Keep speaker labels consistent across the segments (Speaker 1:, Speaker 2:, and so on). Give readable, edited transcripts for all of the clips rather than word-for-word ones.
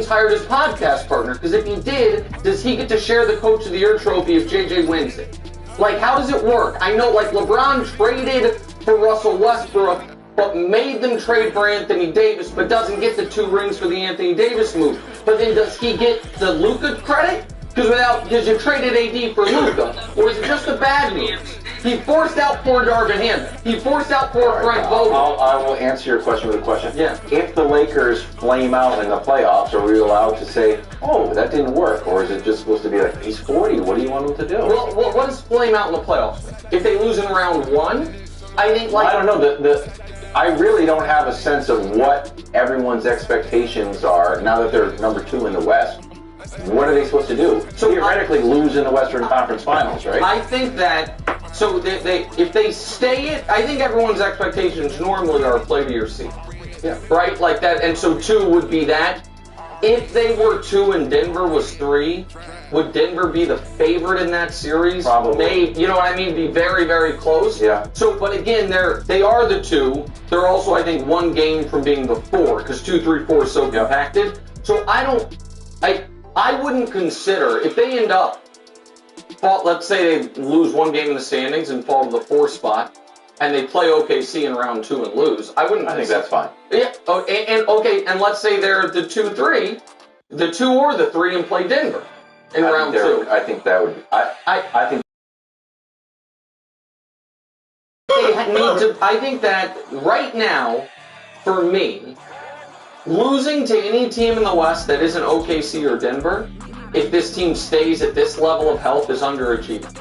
Speaker 1: hired his podcast partner, because if he did, does he get to share the Coach of the Year trophy if JJ wins it? Like, how does it work? I know, like, LeBron traded for Russell Westbrook, but made them trade for Anthony Davis, but doesn't get the 2 rings for the Anthony Davis move. But then does he get the Luka credit? Because you traded AD for Luka, or is it just the bad news? He forced out poor Darvin Ham. He forced out poor Frank Vogel.
Speaker 2: I will answer your question with a question.
Speaker 1: Yeah.
Speaker 2: If the Lakers flame out in the playoffs, are we allowed to say, oh, that didn't work? Or is it just supposed to be like, he's 40, what do you want him to do?
Speaker 1: Well, what does flame out in the playoffs? If they lose in round 1, I think like...
Speaker 2: I don't know. I really don't have a sense of what everyone's expectations are now that they're number 2 in the West. What are they supposed to do? So theoretically lose in the Western Conference Finals, right?
Speaker 1: I think that, so if they stay it, I think everyone's expectations normally are play to your seed.
Speaker 2: Yeah.
Speaker 1: Right? Like that, and so 2 would be that. If they were 2 and Denver was 3, would Denver be the favorite in that series?
Speaker 2: Probably.
Speaker 1: You know what I mean? Be very, very close.
Speaker 2: Yeah.
Speaker 1: So, but again, they are the 2. They're also, I think, 1 game from being the 4, because 2, 3, 4 is so compacted. So I wouldn't consider, if they end up, let's say they lose 1 game in the standings and fall to the 4th spot, and they play OKC in round 2 and lose, I think
Speaker 2: that's fine.
Speaker 1: Yeah, and let's say they're the 2-3, the 2 or the 3 and play Denver in round 2.
Speaker 2: I think that would, I think
Speaker 1: they need to, I think that right now, for me, losing to any team in the West that isn't OKC or Denver, if this team stays at this level of health, is underachieving.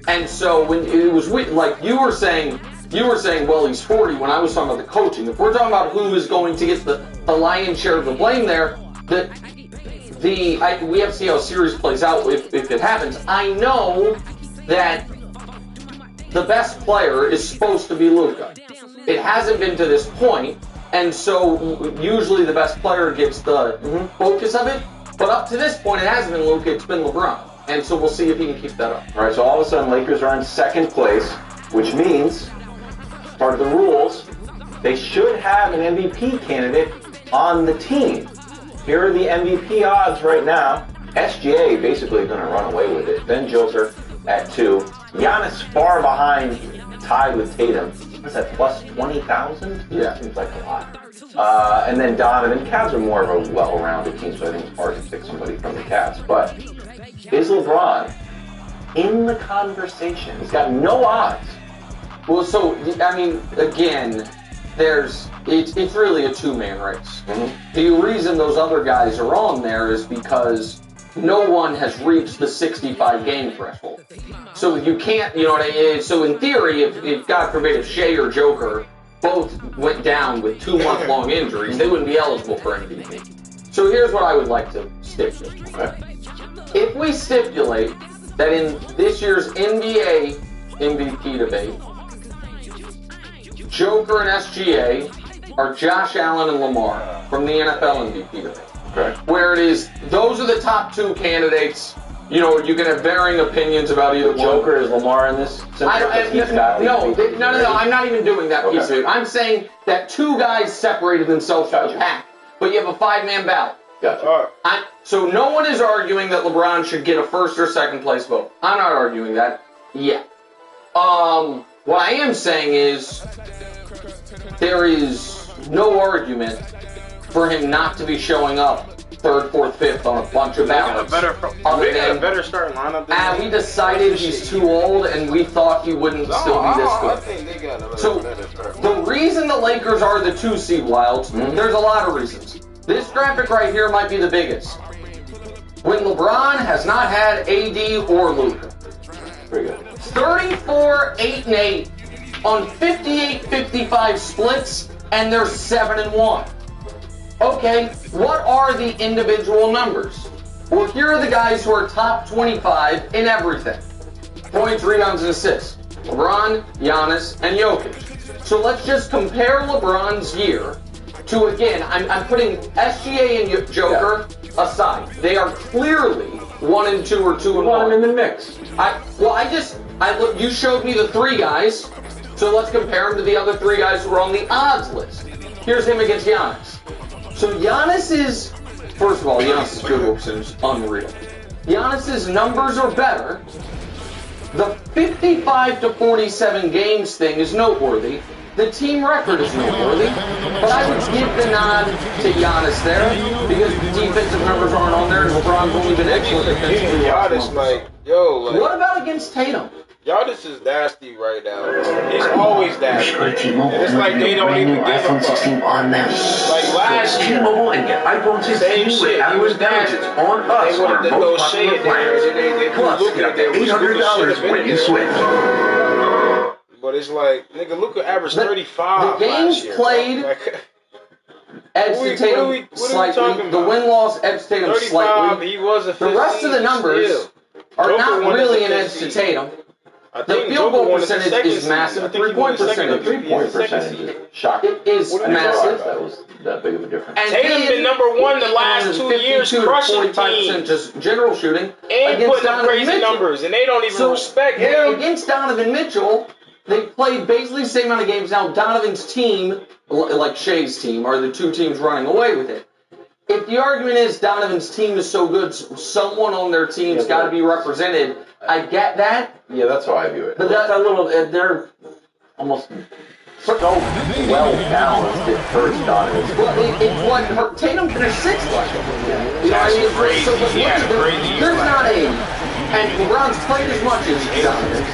Speaker 1: And so when it was like you were saying, well, he's 40. When I was talking about the coaching, if we're talking about who is going to get the lion's share of the blame there, we have to see how series plays out if it happens. I know that the best player is supposed to be Luka. It hasn't been to this point. And so, usually the best player gets the focus of it. But up to this point, it hasn't been Luka, it's been LeBron. And so we'll see if he can keep that up.
Speaker 2: All right, so all of a sudden, Lakers are in 2nd place, which means, part of the rules, they should have an MVP candidate on the team. Here are the MVP odds right now. SGA basically going to run away with it. Then Joker at 2. Giannis far behind, tied with Tatum. What's that, plus 20,000?
Speaker 1: Yeah.
Speaker 2: Seems like a lot. And then Donovan. Cavs are more of a well-rounded team, so I think it's hard to pick somebody from the Cavs. But is LeBron in the conversation? He's got no odds.
Speaker 1: Well, so, I mean, again, it's really a 2-man race. The reason those other guys are on there is because no one has reached the 65-game threshold. So you can't, you know what I mean? So in theory, if God forbid, if Shea or Joker both went down with 2-month-long injuries, they wouldn't be eligible for MVP. So here's what I would like to stipulate. Okay. If we stipulate that in this year's NBA MVP debate, Joker and SGA are Josh Allen and Lamar from the NFL MVP debate.
Speaker 2: Okay.
Speaker 1: Where it is, those are the top 2 candidates. You know, you can have varying opinions about either one.
Speaker 2: Joker is Lamar in this?
Speaker 1: No, I'm not even doing that piece of it. I'm saying that 2 guys separated themselves from the pack, but you have a 5-man ballot.
Speaker 2: Gotcha.
Speaker 1: So no one is arguing that LeBron should get a 1st or 2nd place vote. I'm not arguing that yet. What I am saying is there is no argument for him not to be showing up 3rd, 4th, 5th on a bunch of ballots.
Speaker 3: They got a better starting lineup than
Speaker 1: we decided he's too old, and we thought he wouldn't still be this good.
Speaker 3: I think they got a better starting
Speaker 1: the reason the Lakers are the 2 seed Wilds, there's a lot of reasons. This graphic right here might be the biggest. When LeBron has not had AD or Luka.
Speaker 2: Pretty good.
Speaker 1: 34, 8, and 8 on 58-55 splits, and they're 7-1. Okay, what are the individual numbers? Well, here are the guys who are top 25 in everything. Points, rebounds, and assists. LeBron, Giannis, and Jokic. So let's just compare LeBron's year to, again, I'm putting SGA and Joker aside. They are clearly 1 and 2 or 2 and 1
Speaker 2: in the mix.
Speaker 1: You showed me the 3 guys, so let's compare him to the other 3 guys who are on the odds list. Here's him against Giannis. So Giannis is first of all, Giannis' field goal percentage is unreal. Giannis' numbers are better. The 55 to 47 games thing is noteworthy. The team record is noteworthy. But I would give the nod to Giannis there because the defensive numbers aren't on there and LeBron's only been excellent defensively.
Speaker 3: Giannis, like, yo, like.
Speaker 1: What about against Tatum?
Speaker 3: Giannis is nasty right now. He's always nasty. And it's like they don't even give a fuck.
Speaker 4: On them.
Speaker 3: Like last year,
Speaker 4: T-Mobile and get iPhone 16
Speaker 3: shit.
Speaker 4: with
Speaker 3: He was
Speaker 4: gadgets on us.
Speaker 3: They wanted to throw shade in there. They
Speaker 4: Plus, get up to $800 when you switch.
Speaker 3: But it's like, nigga, Luka averaged 35
Speaker 1: The games
Speaker 3: last year,
Speaker 1: played edged to Tatum slightly. The win-loss edged Tatum
Speaker 3: 35,
Speaker 1: slightly.
Speaker 3: he was a 15,
Speaker 1: the rest of the numbers are
Speaker 3: Joker
Speaker 1: not
Speaker 3: won
Speaker 1: really
Speaker 3: as
Speaker 1: an
Speaker 3: a
Speaker 1: edge to
Speaker 3: 15.
Speaker 1: Tatum.
Speaker 3: I
Speaker 1: The
Speaker 3: think
Speaker 1: field
Speaker 3: Joker
Speaker 1: goal
Speaker 3: won as a
Speaker 1: percentage
Speaker 3: second
Speaker 1: is
Speaker 3: seed.
Speaker 1: massive.
Speaker 3: I think he won
Speaker 1: Three-point
Speaker 3: as a second
Speaker 1: percentage.
Speaker 3: seed.
Speaker 2: Three-point
Speaker 3: Second
Speaker 2: percentage
Speaker 3: seed.
Speaker 2: is shocking.
Speaker 1: It is
Speaker 3: What did you
Speaker 1: massive.
Speaker 2: That was that big of a difference.
Speaker 1: And
Speaker 3: Tatum been number one the last 2 years,
Speaker 1: 52 to
Speaker 3: crushing
Speaker 1: 45%
Speaker 3: teams.
Speaker 1: just general shooting
Speaker 3: And
Speaker 1: against
Speaker 3: putting up
Speaker 1: Donovan
Speaker 3: crazy
Speaker 1: Mitchell.
Speaker 3: numbers, and they don't even
Speaker 1: So,
Speaker 3: respect
Speaker 1: yeah,
Speaker 3: him.
Speaker 1: against Donovan Mitchell, they played basically the same amount of games. Now, Donovan's team, like Shea's team, are the two teams running away with it. If the argument is Donovan's team is so good, someone on their team's got to be represented, I get that.
Speaker 2: Yeah, that's how I view it.
Speaker 1: But
Speaker 2: That's a little. They're almost so well balanced at first, Donovan.
Speaker 1: Well, it's what Tatum finished sixth last year. You know what I mean?
Speaker 3: Crazy.
Speaker 1: So, but
Speaker 3: He had a crazy year
Speaker 1: there's not a, and LeBron's played as much as Donovan.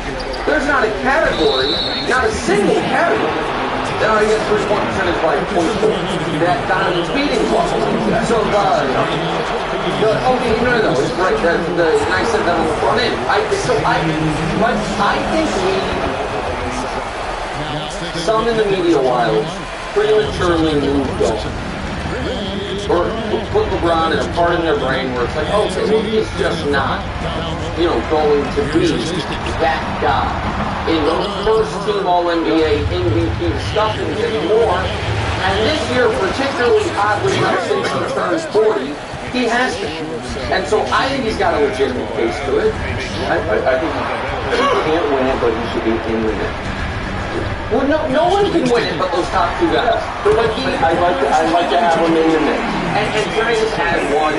Speaker 1: There's not a category, not a single category. Then I get 3-point percentage by 0.4. That Donovan's beating level. So okay, no, it's right. And I said that on the front end. I think some in the media wild prematurely moved on. Or put LeBron in a part in their brain where it's like, okay, well, he's just not, going to be that guy in those first team All-NBA MVP discussions anymore. And this year, particularly oddly enough, since he turned 40, he has to. And so I think he's got a legitimate case to it.
Speaker 2: I think he can't win it, but he should be in the mix.
Speaker 1: Well, no one can win it but those top two guys. But
Speaker 2: I'd like to have him in the mix.
Speaker 1: And can I just add one?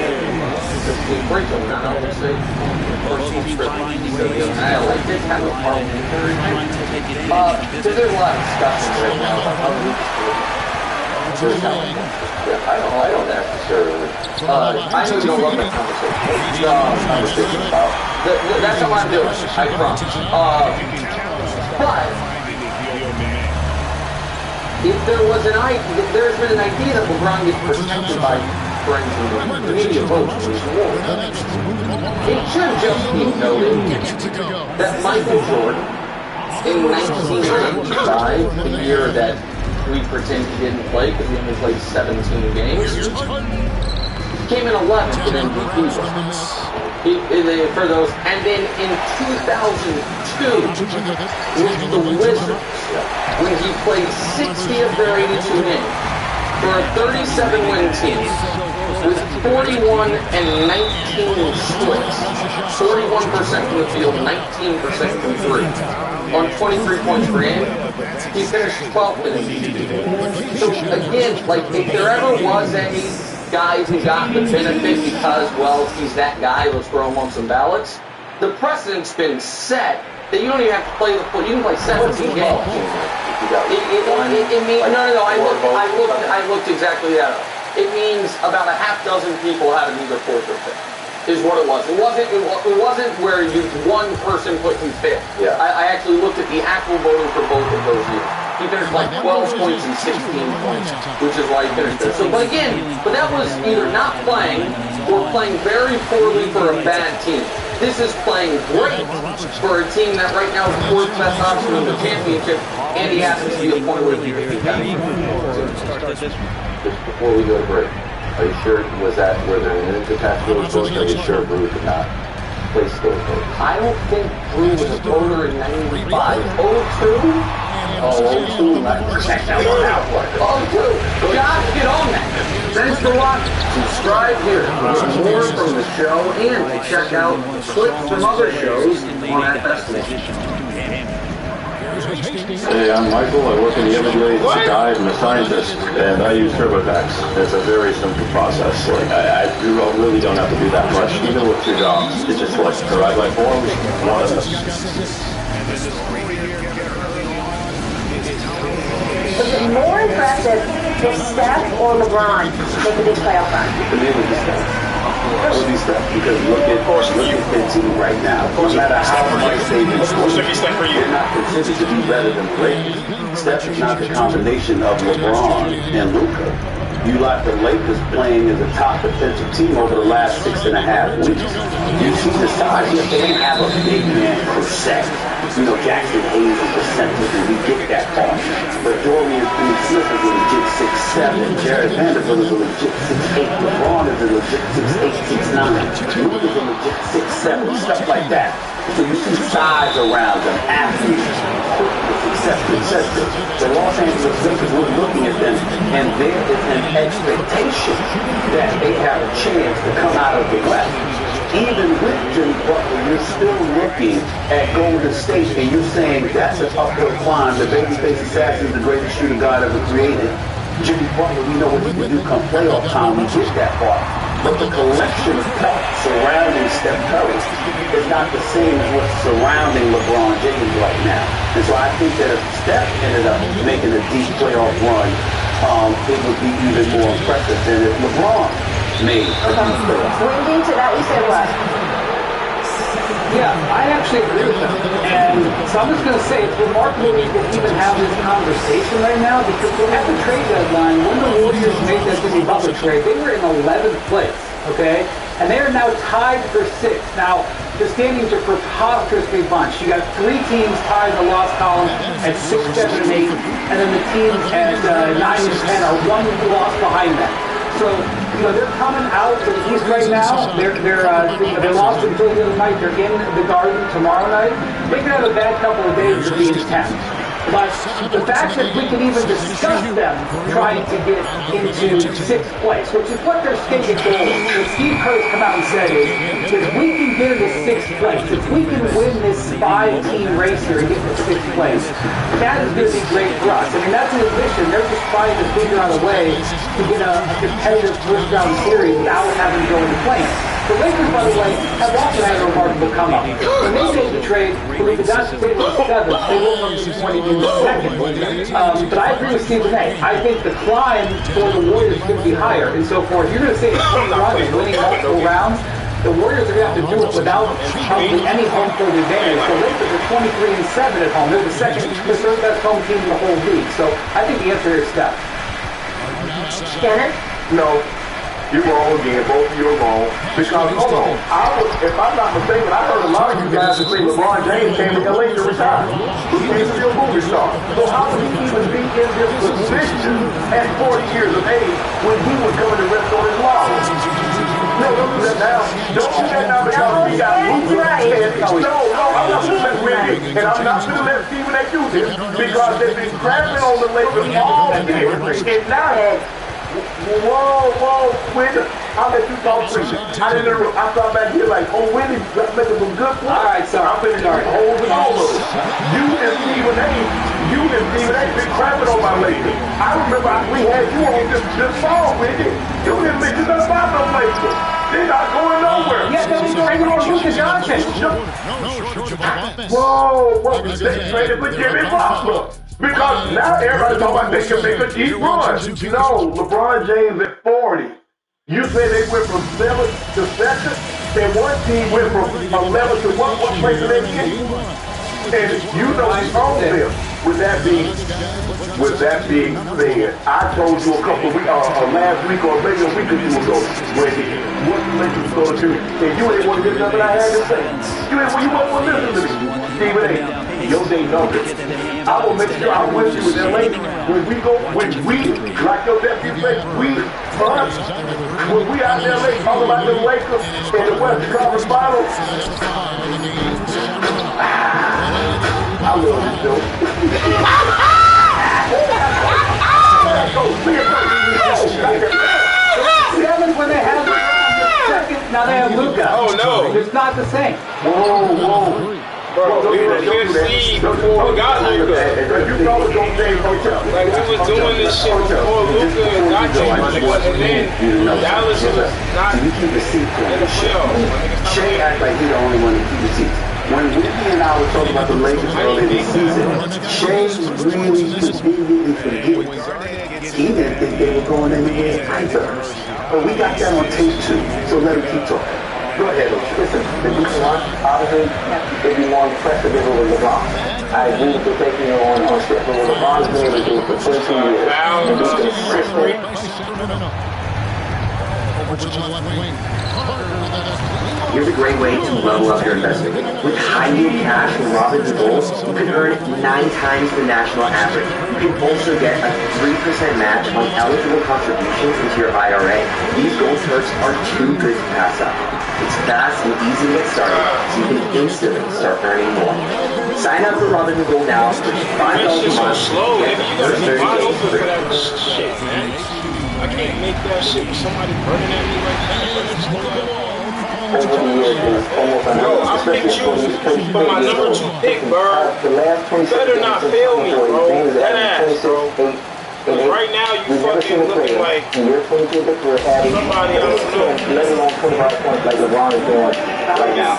Speaker 1: Brinkle, not obviously. Personal trip. I like this kind of parliamentary. Because there's a lot of discussions right now about how we
Speaker 2: Yeah, I don't necessarily.
Speaker 1: I know you don't love that conversation. That's how I'm doing. I promise. But if there was there's been an idea that LeBron gets protected by friends and the media votes for his award. It should just be noted that Michael Jordan, in 1995, the year that we pretend he didn't play because he only played 17 games, came in 11th in MVP votes. For those, and then in 2002 with the Wizards, when he played 60 of their 82 games for a 37-win team with 41 and 19 splits, 41% from the field, 19% from three, on 23 points per game, he finished 12th in MVP. So again, if there ever was any guy who got the benefit because, well, he's that guy, let's throw him on some ballots, the precedent's been set that you don't even have to play you can play 17 games. I looked exactly that up. It means about a half dozen people had him either fourth or fifth, is what it was. It wasn't where one person put him fifth.
Speaker 2: Yeah.
Speaker 1: I actually looked at the actual voting for both of those years. He finished 12 points and 16 points, which is why he finished there. So, but that was either not playing or playing very poorly for a bad team. This is playing great for a team that right now is the fourth best option in the championship, and he happens to be a point where he
Speaker 2: Just before we go to break, are you sure, were there minutes attached to those votes? Are you sure Brew did not place those votes?
Speaker 1: I don't think Brew was a voter in 95. 02?
Speaker 2: Oh, 02. Check that one out.
Speaker 1: 02. Josh, get on that.
Speaker 4: Thanks for watching. Subscribe here for more from the show and to check out clips from other shows on FS Nation.
Speaker 5: Hey, I'm Michael. I work in the NBA2k25 Sg. I'm a scientist, and I use TurboTax. It's a very simple process. Like I really don't have to do that much, even with 2 jobs. It's just like provide my forms, one of them.
Speaker 6: Was it more impressive if Steph or LeBron make a big playoff run?
Speaker 4: The name would be Steph. It would be Steph because look at their team right now. No matter how much they do, they're not considered to be better than the Lakers. Steph is not the combination of LeBron and Luka. You like the Lakers playing as a top defensive team over the last 6.5 weeks. You see the size. Yes, they didn't have a big man per se. You know, Jackson Hayes is the center, and we get that part. But Dorian Finney-Smith is a legit 6'7". Jared Vanderbilt is a legit 6'8". LeBron is a legit 6'8", 6'9". Luke is a legit 6'7", stuff like that. So you see size around them, athletes, etc. The Los Angeles Lakers were looking at them, and there is an expectation that they have a chance to come out of the West. Even with Jimmy Butler, you're still looking at Golden State, and you're saying that's an uphill climb. The babyface assassin is the greatest shooter God ever created. Jimmy Butler, we know what he can do come playoff time. We get that part. But the collection of talk surrounding Steph Curry is not the same as what's surrounding LeBron James right now. And so I think that if Steph ended up making a deep playoff run, it would be even more impressive than if LeBron made a deep playoff run.
Speaker 6: Wendy, to that you said what?
Speaker 7: Yeah, I actually agree with them. And so I'm just going to say it's remarkable we can even have this conversation right now because at the trade deadline, when the Warriors made that Jimmy Butler trade, they were in 11th place, okay? And they are now tied for 6th. Now, the standings are preposterously bunched. You got 3 teams tied in the loss column at 6, 7, and 8, and then the teams at 9 and 10 are 1 loss behind them. So, you know, they're coming out to the East right now. They lost until the other night. They're in the Garden tomorrow night. They could have a bad couple of days of being 10th. But the fact that we can even discuss them trying to get into 6th place, which is what their stated goal is. What Steve Kerr's come out and said is, if we can get into 6th place, if we can win this 5-team race here and get to 6th place, that is going to be great for us. I mean, that's an admission. They're just trying to figure out a way to get a competitive first-round series without having to go into play. The Lakers, by the way, have also had a remarkable come-up. When they made the trade, when they got to the 7th, they were from disappointing in the 2nd. But I agree with Stephen A. I think the climb for the Warriors is going to be higher. And so forth. You're going to say it's quick run and winning multiple rounds. The Warriors are going to have to do it without probably any home field advantage. The Lakers are 23-7 at home. They're the third best home team in the whole league. So I think the answer is Steph.
Speaker 6: Kenneth?
Speaker 8: No. You're wrong again. Both of you are wrong. Because, hold on. If I'm not mistaken, I heard a lot of you guys that say LeBron James came to LA to retire. He came to be a movie star. So how would he even be in this position at 40 years of age when he was coming to rest on his laurels? No, don't do that now. Don't do that now because we got Luka. No, I'm not going to let Wendy, and I'm not going to let Stephen A. do this because they've been crapping on the Lakers all year. And now, whoa, Wendy, I'll let you talk freely. I didn't know. I thought back here like, oh, Wendy, let's make some good points. All
Speaker 7: right, sorry.
Speaker 8: I'm finishing all of it. You and Stephen A. been crapping on my Lakers. I remember we had you on this fall, Wendy. You didn't mention nothing about no Lakers. They're not going nowhere.
Speaker 7: Yeah, they didn't go anywhere with Luka Johnson.
Speaker 8: Whoa, they traded for Jimmy Butler. Because now everybody's talking about they can make a deep run. No, LeBron James at 40. You say they went from 7th to 2nd, and one team went from 11 to what place did they get? And you know he owns them. With that being said, I told you a couple of weeks, last week or maybe a week or 2 ago, what the Lakers was going to do, and you ain't want to get nothing I had to say. You wasn't want to listen to me. Stephen A., your day numbered. I will make sure I'm with you in LA when we, like your nephew said, when we out in LA talking about the Lakers and the Western Conference Finals. I love you, Joe.
Speaker 7: Seventh when they have second, now they have Luka.
Speaker 3: Oh no,
Speaker 7: it's not the same.
Speaker 8: Whoa.
Speaker 3: Bro, we were 5th seed before we got Luka. Like, we was doing this shit before Luka got there, my nigga. And then Dallas was not in the playoffs.
Speaker 4: Shea act like he the only one to keep receipts. When Ricky and I were talking about the Lakers earlier this season, Shea really conveniently forgets. He didn't think they were going anywhere either. But we got that on tape too, so let him keep talking. Go ahead, listen, if you want, obviously, it'd be more impressive if it was LeBron. I agree with you taking it on step, but what LeBron's been able to do for 22 years, and be consistent. Here's a great way to level up your investment. With high-yield cash from Robin Gold, you can earn 9 times the national average. You can also get a 3% match on eligible contributions into your IRA. These gold perks are too good to pass up. It's fast and easy to get started, so you can instantly start earning more. Sign up for Robin Gold now for just $5 a month.
Speaker 3: Slow, nigga. You gotta be wide open for that shit, man. I can't make that shit with somebody burning at me like that.
Speaker 4: Over the years, it's almost
Speaker 3: Yo, I picked you for my number 2 pick, bro. You better not fail me, bro. That ass, bro. Right now, you fucking looking like somebody I don't know.
Speaker 4: Let alone 25 points like LeBron is doing right now.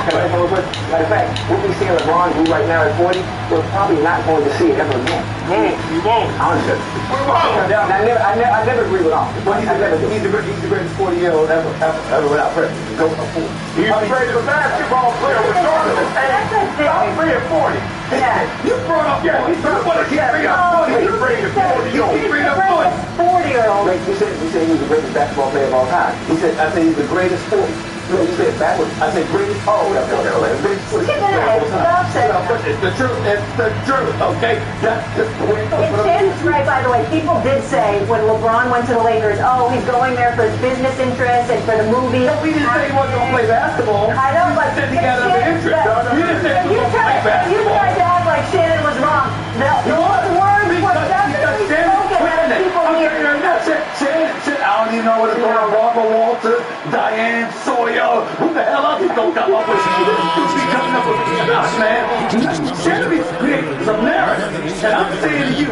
Speaker 4: Matter of fact, what we see LeBron do right now at 40, we're probably not going to see it ever again.
Speaker 3: You won't.
Speaker 4: Honestly. I never agree with him. He's the greatest 40-year-old ever without pressure. Go for 40.
Speaker 8: He's the greatest basketball player regardless of age. I'm 3 and 40.
Speaker 6: Yeah.
Speaker 8: You brought up 40. You brought up 40. He's the greatest 40-year-old.
Speaker 6: He's the greatest 40-year-old.
Speaker 4: You said he's the greatest basketball player of all time. He said, I said he's the greatest 40. No, you said it backwards. I said greatest. Oh, okay.
Speaker 6: Skip it ahead. Stop saying that.
Speaker 8: It's the truth. It's the truth, okay? That's just the way it goes.
Speaker 6: It's right, by the way. People did say when LeBron went to the Lakers, oh, he's going there for his business interests and for the movie.
Speaker 8: We didn't say he wasn't going to play basketball.
Speaker 6: I know, but
Speaker 8: he got other interest. You didn't say he was going to play basketball.
Speaker 6: You tried to act like Shannon was wrong. The words were definitely spoken at people here.
Speaker 8: I don't even know what it's called. Barbara Walters, Diane Sawyer. Who the hell else is going to come up with coming up with stuff, man? Shannon creating some narrative. And I'm saying to you,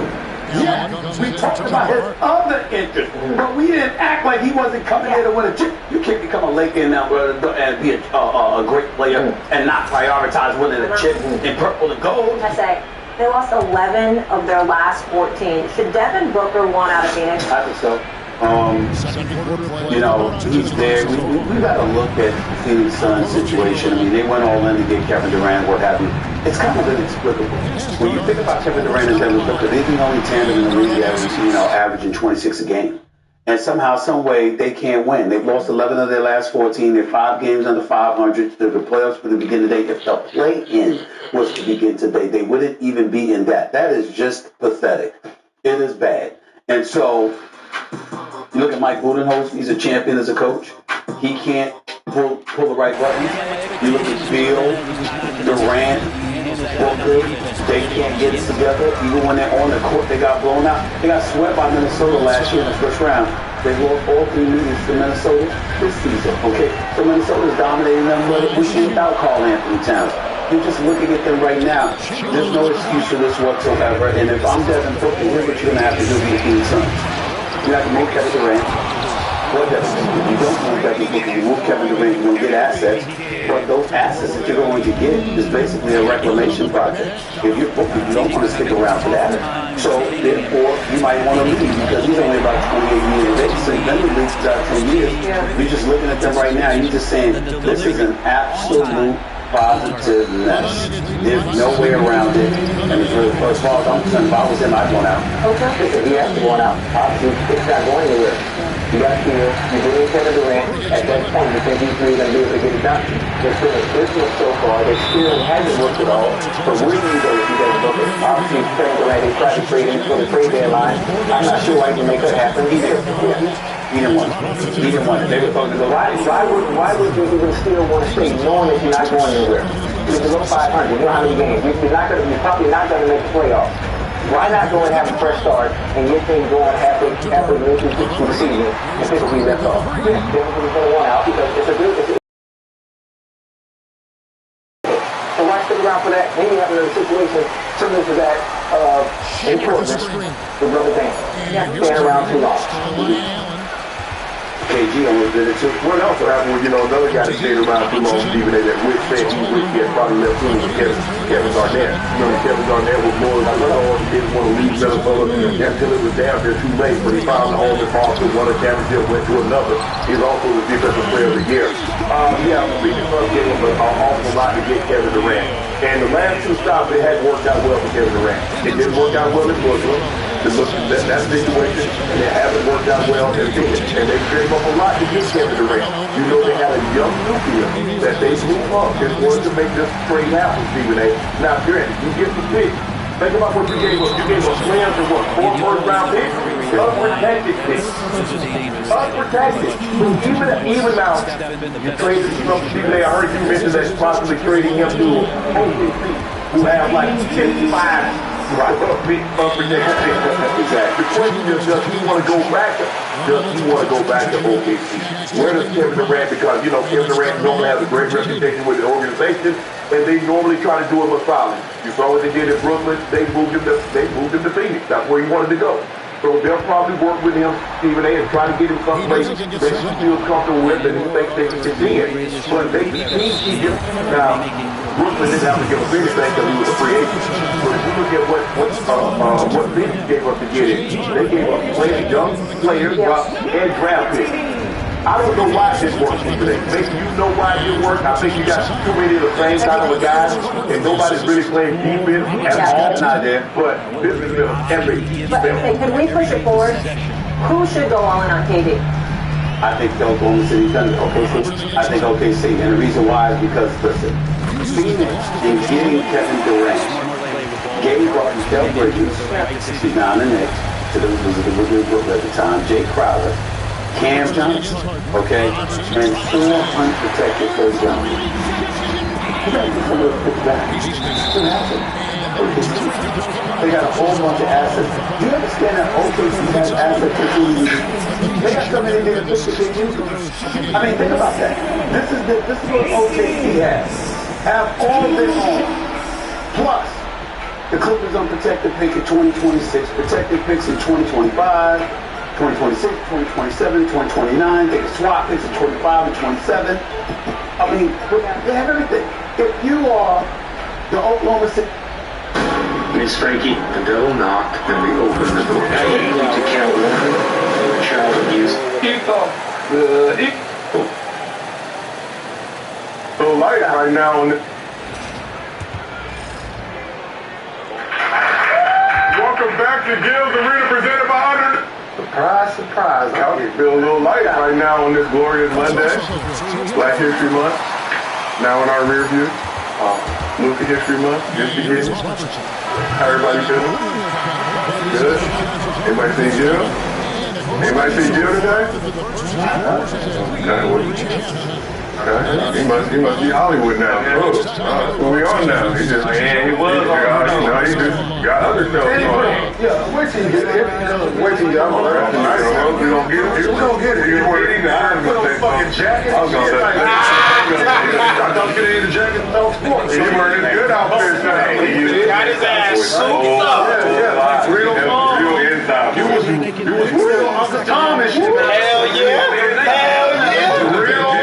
Speaker 8: yeah, we talked about his other interests, but we didn't act like he wasn't coming here to win a chip. You can't become a Laker now and be a great player and not prioritize winning a chip in purple and gold.
Speaker 6: I say, they lost 11 of their last 14. Should Devin Booker want out of Phoenix?
Speaker 4: I think so.
Speaker 5: You know, he's there. We got to look at the Phoenix Suns situation. I mean, they went all in to get Kevin Durant, what have you. It's kind of inexplicable. When you think about Kevin Durant and Devin Booker, they're the only tandem in the league averaging 26 a game. And somehow, some way, they can't win. They've lost 11 of their last 14. They're 5 games under 500. The playoffs for the beginning today. If the play-in was to begin today, they wouldn't even be in that. That is just pathetic. It is bad. And so, you look at Mike Budenholzer, he's a champion as a coach. He can't pull the right buttons. You look at Bill, Durant, Booker, they can't get it together. Even when they're on the court, they got blown out. They got swept by Minnesota last year in the first round. They lost all 3 meetings to Minnesota this season, okay? So Minnesota's dominating them, but we without Karl Anthony Towns. You're just looking at them right now. There's no excuse for this whatsoever. And if I'm Devin Booker, here's what you're going to have to do to the Phoenix Suns. You have to move Kevin Durant. What Devin Booker? You don't move Devin Booker. You move Kevin Durant, you're going to get assets. But those assets that you're going to get is basically a reclamation project. If you're Booker, you don't want to stick around for that. So, therefore, you might want to leave because he's only about 28 years of age. So you've been in the league for about 10 years. You're just looking at them right now. You're just saying, this is an absolute positive mess. There's no way around it. And as far as I'm concerned, if I was him, I'd want out.
Speaker 6: Okay.
Speaker 4: He has to go out. Obviously, it's not going anywhere. You got Steele, you bring in Kevin Durant. At that point, you think these 3 are going to be able to get it done. They're still in business so far. They still hasn't worked at all. So where do you go if you guys look at? Obviously, Kevin Durant, they tried to trade him for the trade deadline. I'm not sure why he can make that happen. He didn't want it. They were supposed to go. Why would you even still want to stay knowing that you're not going anywhere? You're below 500. You know how many games? You're probably not going to make the playoffs.
Speaker 8: Why not go and have a fresh start and get things going after the season and pick up where you left off? Yeah, Denver was going to want out because it's a good. So why stick around for that? Then you have another situation similar to that in Portland with Brother Band. Staying around too long.
Speaker 4: KG almost did it too.
Speaker 8: What else will happen when, another guy that stayed around too long, Stephen A, that Wick said he had probably left soon with Kevin Garnett. Kevin Garnett was more like, he didn't want to leave Minnesota until it was damn near too late, but he found the home in Boston, won a championship, went to another. He's also the defensive player of the year. Speaking of getting an awful lot to get Kevin Durant. And the last two stops, it hadn't worked out well for Kevin Durant. It didn't work out well in Brooklyn. That situation, and it hasn't worked out well in Phoenix. And they gave up a lot to get Kevin Durant. They had a young nucleus that they moved up in order to make this trade happen, Stephen A. Now, granted, you get the pick. Think about what you gave us. You gave us players and 4 first-round picks? Unprotected picks. Unprotected. So even now, you traded Stephen A. I heard you mention that possibly trading him to OKC, who have like 55. Right. Exactly. The question is, does he want to go back to OKC? Where does Kevin Durant, because Kevin Durant normally has a great reputation with the organization, and they normally try to do him a solid. You saw what they did in Brooklyn. They moved him to Phoenix. That's where he wanted to go. So they'll probably work with him, Stephen A, and try to get him someplace that he feels comfortable with and he thinks they can succeed. But they need to give now. Brooklyn didn't have to give a big thing because he was a free agent. But if you look at what Phoenix gave up to get it, they gave up young players and draft picks. I don't know why this works today. Maybe you know why it didn't work. I think you got too many of the same kind of a guys, and nobody's really playing defense at all. Not there, but this has been a epic.
Speaker 6: But can we push it forward? Who should go all in on KD?
Speaker 4: I think Oklahoma City's done it. OKC. I think OKC, and the reason why is because, listen, Phoenix in getting Kevin Durant gave up Del Bridges, he's now in the Knicks, to the Brooklyn at the time, Jay Crowder, Cam Johnson, okay, and 4 unprotected first rounders. They got a whole bunch of assets. Do you understand that OKC has assets that they got so many niggas that they use? I mean, think about that. This is what OKC has. Have all of their own. Plus, the Clippers unprotected pick in 2026, protected picks in 2025. 2026, 2027, 2029. They can swap picks in 25 and 27. I mean, they have everything. If you are the Oklahoma City.
Speaker 9: Miss Frankie, the devil knocked, and we opened the door. I need you to count 1 child abuse.
Speaker 8: So light right now. Welcome back to Gil's Arena, presented by 100. Surprise. I feel a little light right now on this glorious Monday. Black History Month. Now in our rear view. Luka History Month. Just beginning. How everybody feeling? Good? Anybody see Jill? Anybody see Jill today? Okay. He must be Hollywood now. That's what we on now. He just, he was on. He just got other stuff going on. Yeah, wait till you get there. Wait till you get there. We don't get it. We don't get it. You weren't even put on a fucking jacket. I was going to say, I thought you could eat a jacket and no sports. He wearing his good outfits now.
Speaker 3: He got his ass souped up.
Speaker 8: Yeah, real inside. You was real Uncle Tom and shit.
Speaker 3: Hell yeah.
Speaker 8: Real.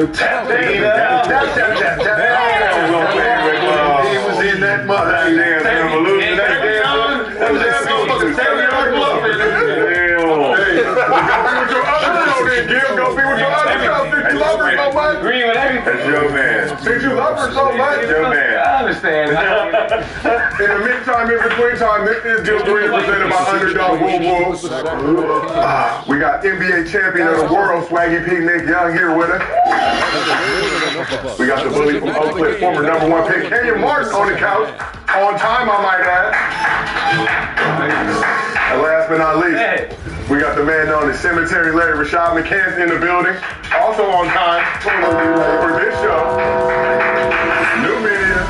Speaker 8: Tap. He was in that mother. Damn revolution. That was that motherfucking 7-yard bluffer. Go be with your other show then, Gil. Go be with your other show. Since you love her so much.
Speaker 3: Green with everything.
Speaker 8: That's your man. Since you love her so much. Your man.
Speaker 3: understand.
Speaker 8: In the meantime, in between time, this is Gil Green presented by Underdog Woo. We got NBA champion of the world, Swaggy P. Nick Young here with us. We got the bully from Oak Cliff, former #1 pick, Kenyon Martin on the couch. On time, I might add. And last but not least, we got the man known as Cemetery Larry, Rashad McCants in the building. Also on time for this show. New media.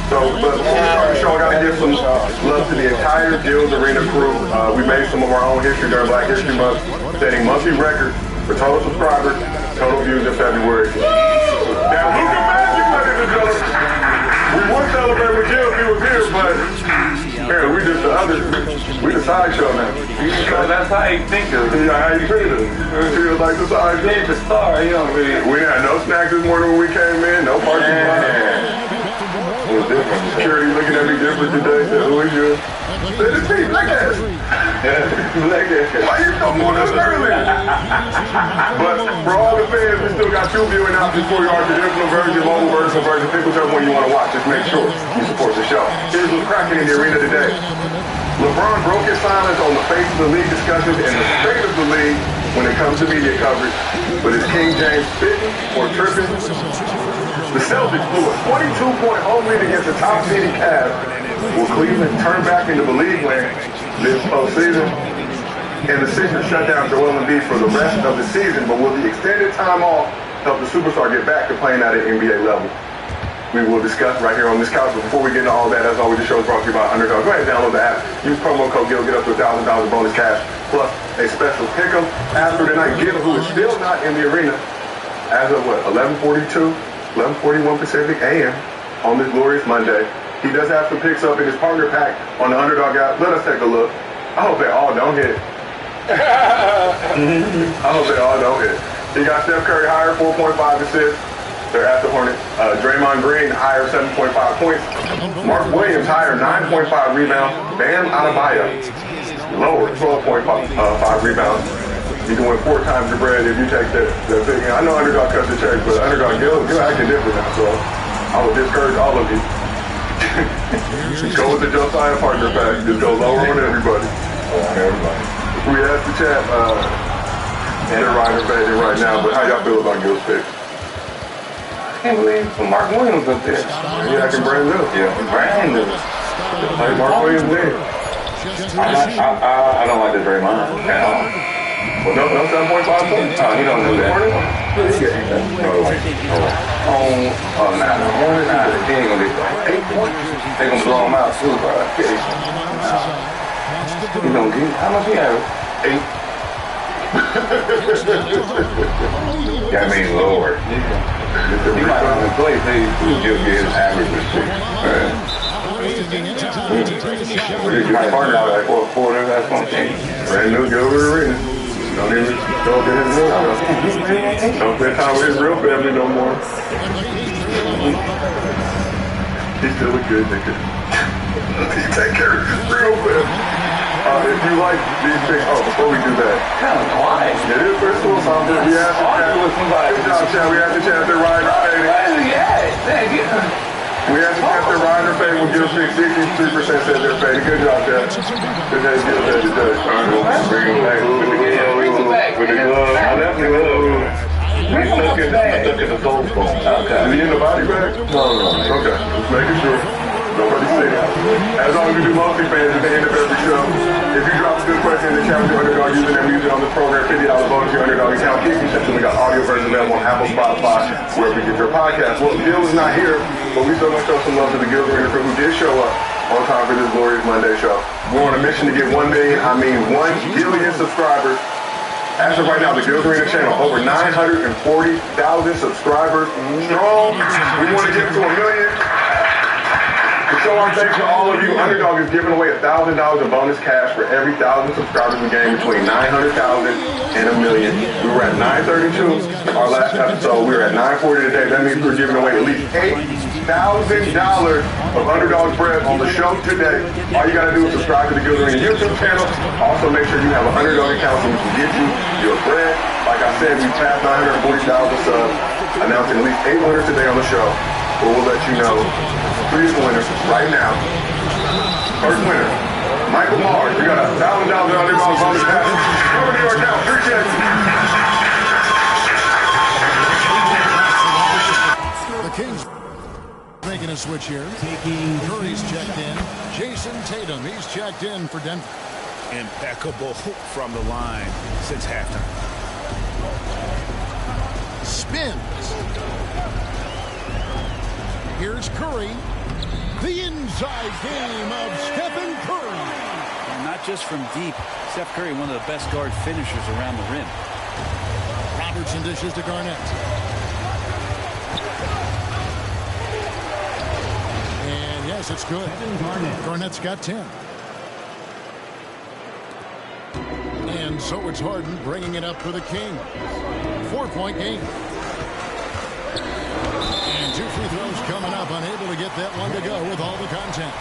Speaker 8: So, but before we start the show, I gotta give some love to the entire Guild Arena crew. We made some of our own history during Black History Month, setting monthly records for total subscribers, total views in February. Now, Luka Magic, ladies and gentlemen. We would celebrate with Gil if he was here, but man, we just we the sideshow now.
Speaker 3: So that's how you think of it.
Speaker 8: Yeah, how you treat us. Treat us like the sideshow.
Speaker 3: He's the star, you don't really.
Speaker 8: We had no snacks this morning when we came in, no parking lot. It was different. Security looking at me different today. Said, who is you? Said, it's me, Black ass. Black ass. Why you come on us early? But for all the fans, we still got 2 viewing options for you. Our traditional version, mobile version. Pick whichever one you want to watch. Just make sure you support the show. Here's what's cracking in the arena today. LeBron broke his silence on the face of the league discussions and the state of the league when it comes to media coverage. But is King James spitting or tripping? The Celtics blew a 22-point home lead against the top-seeded Cavs. Will Cleveland turn back into believe land this postseason? And the Sixers shut down Joel Embiid for the rest of the season, but will the extended time off help the superstar get back to playing at an NBA level? We will discuss right here on this couch. But before we get into all that, as always, the show is brought to you by Underdog. Go ahead and download the app. Use promo code GIL. Get up to $1,000 bonus cash, plus a special pick'em after tonight. Gil, who is still not in the arena, as of what, 11:41 Pacific a.m. on this glorious Monday. He does have some picks up in his partner pack on the Underdog app. Let us take a look. I hope they all don't hit. I hope they all don't hit. He got Steph Curry higher, 4.5 assists. They're at the Hornets. Draymond Green higher, 7.5 points. Mark Williams higher, 9.5 rebounds. Bam Adebayo lower, 12.5 rebounds. You can win 4 times your bread if you take that big. I know Underdog cuts the check, but Underdog Gil acting different now, so I would discourage all of you. Go with the Josiah partner pack. Just go lower on everybody. We asked the chat, they're riding fading right now, but how y'all feel about Gil's pick?
Speaker 3: I can't believe Mark Williams up there.
Speaker 8: Yeah, I can brand new.
Speaker 3: Yeah, brand new.
Speaker 8: Like Mark Williams did.
Speaker 3: I don't like the Draymond at all.
Speaker 8: Well, no 7.5 points?
Speaker 3: Oh, he don't do that. He ain't gonna get 8 points. They gonna blow him out too, bro. He gonna get, how much he have? 8. That means lower. He might not even play, he'll just get his average receipt. My partner out like what quarter, that's one thing.
Speaker 8: Brand new Gilbert Arena. Don't even go get his real stuff. Don't spend time with his real family no more. He's still a good nigga. He take care of his real family. If you like these things, before we do that.
Speaker 3: Kind of quiet.
Speaker 8: It is Bristol something. We have to chat. Good job, chat. We have to chat their rider fading. We have to chat their rider fading. We'll give 63% said they're fading. Good job, chat. Good day, Gil said today. Bring them back. With the glove. I definitely love. I stuck in the soul phone. Okay. Is he in the body bag? No. Okay. Just making sure. Nobody say that. As always, we do mostly fans at the end of every show. If you drop a good question in the chat with your Underdog username, we use it on the program. $50 bonus your Underdog account. Keep you we got audio version available on Apple, Spotify, wherever you get your podcast. Well, Gil is not here, but we still gonna show some love to the Gil Arena crew who did show up on time for this glorious Monday show. We're on a mission to get 1 million, 1 billion subscribers. As of right now, the Gil Arena channel, over 940,000 subscribers strong. We want to get to 1 million. To show our thanks to all of you, Underdog is giving away $1,000 in bonus cash for every 1,000 subscribers we gain between 900,000 and 1 million. We were at 932 our last episode. We were at 940 today. That means we're giving away at least $8,000 of Underdog bread on the show today. All you gotta do is subscribe to the Gil Arena YouTube channel. Also, make sure you have an Underdog account so we can get you your bread. Like I said, we passed 940,000 subs, announcing at least 8 winners today on the show. but we'll let you know. Previous winner right now. First winner, Michael Mars. You got $1,000 on your bonus pass. Over to your account. Appreciate it.
Speaker 10: The Kings making a switch here. Taking Curry's checked in. Jason Tatum, he's checked in for Denver.
Speaker 11: Impeccable from the line since halftime.
Speaker 10: Spins. Here's Curry. The inside game of Stephen Curry.
Speaker 12: And not just from deep. Steph Curry, one of the best guard finishers around the rim.
Speaker 10: Robertson dishes to Garnett. And yes, it's good. Garnett's got 10. And so it's Harden bringing it up for the Kings. 4-point game. And 2 free throws coming up, unable to get that one to go with all the contact.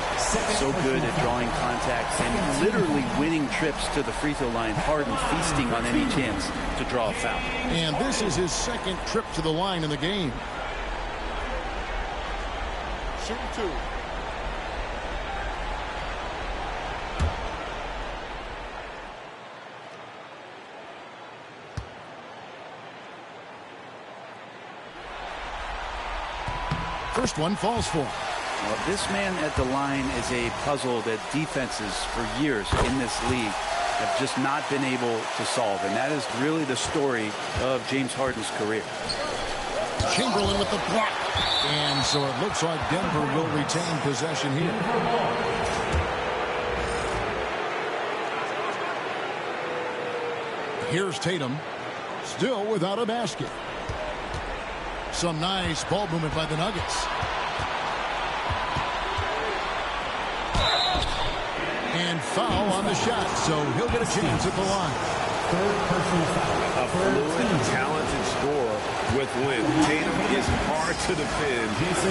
Speaker 12: So good at drawing contacts and literally winning trips to the free throw line. Harden feasting on any chance to draw a foul.
Speaker 10: And this is his second trip to the line in the game.
Speaker 8: Shoot 2.
Speaker 10: First one falls for him.
Speaker 12: Well, this man at the line is a puzzle that defenses for years in this league have just not been able to solve. And that is really the story of James Harden's career.
Speaker 10: Chamberlain with the block. And so it looks like Denver will retain possession here. Here's Tatum. Still without a basket. Some nice ball movement by the Nuggets. And foul on the shot, so he'll get a chance at the line.
Speaker 11: Third personal foul. A fluid, talented scorer with length. Tatum is hard to defend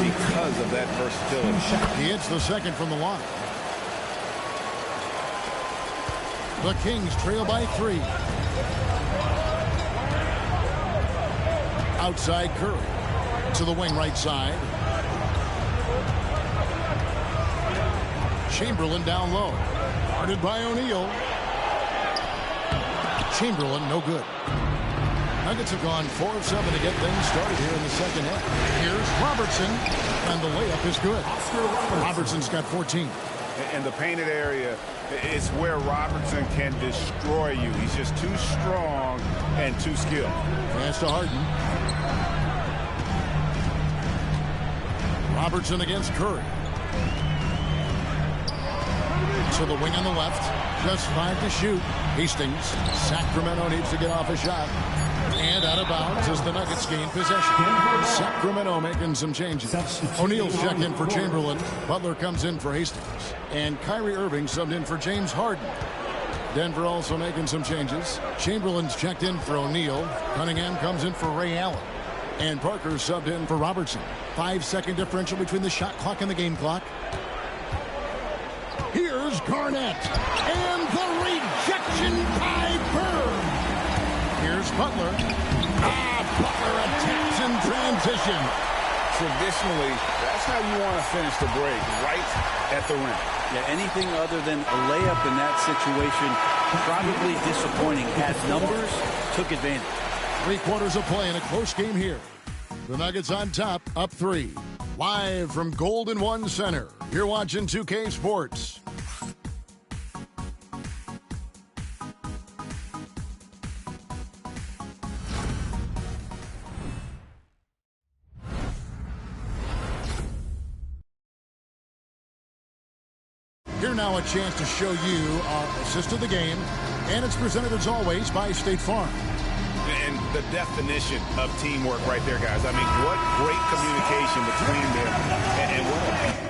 Speaker 11: because of that versatility.
Speaker 10: He hits the second from the line. The Kings trail by 3. Outside Curry. To the wing right side. Chamberlain down low. Guarded by O'Neal. Chamberlain no good. Nuggets have gone 4 of 7 to get things started here in the second half. Here's Robertson. And the layup is good. Robertson's got 14.
Speaker 11: In the painted area, it's where Robertson can destroy you. He's just too strong and too skilled.
Speaker 10: Pass to Harden. Robertson against Curry. To the wing on the left. Just 5 to shoot. Hastings. Sacramento needs to get off a shot. And out of bounds as the Nuggets gain possession. Sacramento making some changes. O'Neal's checked in for Chamberlain. Butler comes in for Hastings. And Kyrie Irving subbed in for James Harden. Denver also making some changes. Chamberlain's checked in for O'Neal. Cunningham comes in for Ray Allen. And Parker subbed in for Robertson. 5-second differential between the shot clock and the game clock. Here's Garnett. And the rejection by Bird. Here's Butler. Butler attacks in transition.
Speaker 11: Traditionally, that's how you want to finish the break, right at the rim.
Speaker 12: Yeah, anything other than a layup in that situation, probably disappointing. Had numbers, took advantage.
Speaker 10: 3 quarters of play in a close game here. The Nuggets on top, up 3. Live from Golden One Center. You're watching 2K Sports. Here now a chance to show you our assist of the game. And it's presented as always by State Farm.
Speaker 11: And the definition of teamwork right there, guys. I mean, what great communication between them and what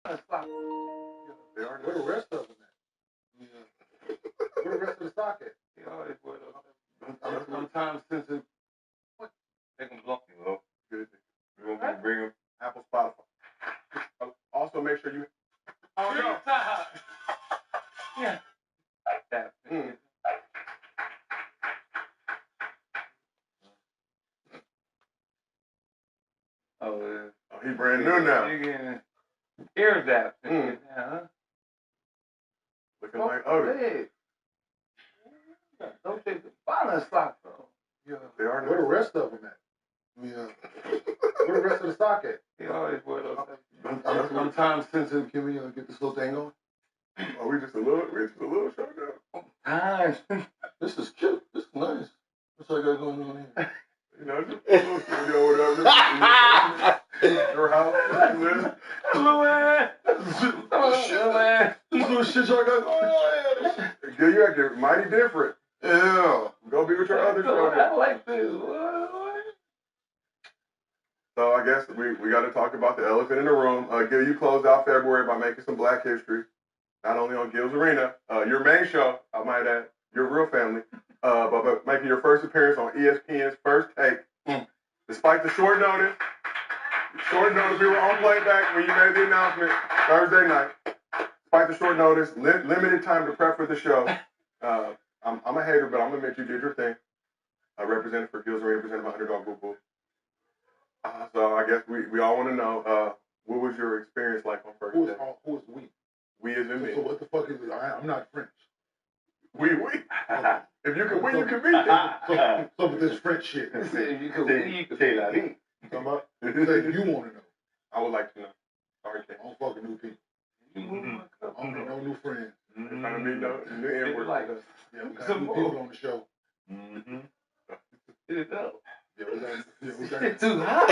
Speaker 8: Where the rest of them at? Yeah. Where the rest of the stock at?
Speaker 3: They always wear those. Sometimes since it, they can block you, though.
Speaker 8: Good.
Speaker 3: You want me to bring them?
Speaker 8: Apple, Spotify. Also, make sure you.
Speaker 3: Oh, no. Yeah. Like that. Oh, yeah.
Speaker 8: Oh, he brand new now.
Speaker 3: Ear that. Huh?
Speaker 8: Looking like Otis.
Speaker 3: Hey. Don't take the balance stock, though.
Speaker 8: Yeah. They are. Where the rest of them at? Yeah. Where the rest of the stock at?
Speaker 3: They always wear those.
Speaker 8: Sometimes sensitive. Can we get this little thing on? Oh, we're just a little short now.
Speaker 3: Nice.
Speaker 8: This is cute. This is nice. What's I got going on here? You know, just a little studio or whatever. Your house. This little shit y'all got going on here. Yeah, you acting mighty different. Yeah. Go be with your other children.
Speaker 3: I like this.
Speaker 8: So I guess we got to talk about the elephant in the room. Gil, you closed out February by making some Black history. Not only on Gil's Arena, your main show, I might add, your real family, but making your first appearance on ESPN's First Take. Despite the short notice, we were on playback when you made the announcement Thursday night. Despite the short notice, limited time to prep for the show. I'm a hater, but I'm going to admit you did your thing. Represented for Gil's Arena, represented by Underdog Boo Boo. So I guess we all want to know, what was your experience like on First Take?
Speaker 13: Who is we?
Speaker 8: We as in me.
Speaker 13: So what the fuck is it? I'm not French.
Speaker 8: We. If you can win, you can beat.
Speaker 13: So with this French shit.
Speaker 3: If you can win, you can beat.
Speaker 13: Talking about? Say you want to know.
Speaker 8: I would like to know. Sorry, Ken.
Speaker 13: I don't fucking new people. I don't need no new friends.
Speaker 8: Trying to meet new N-word
Speaker 3: like
Speaker 8: us.
Speaker 13: Yeah, we got new people on the show.
Speaker 3: It up.
Speaker 13: Yeah, we got
Speaker 3: It's too hot.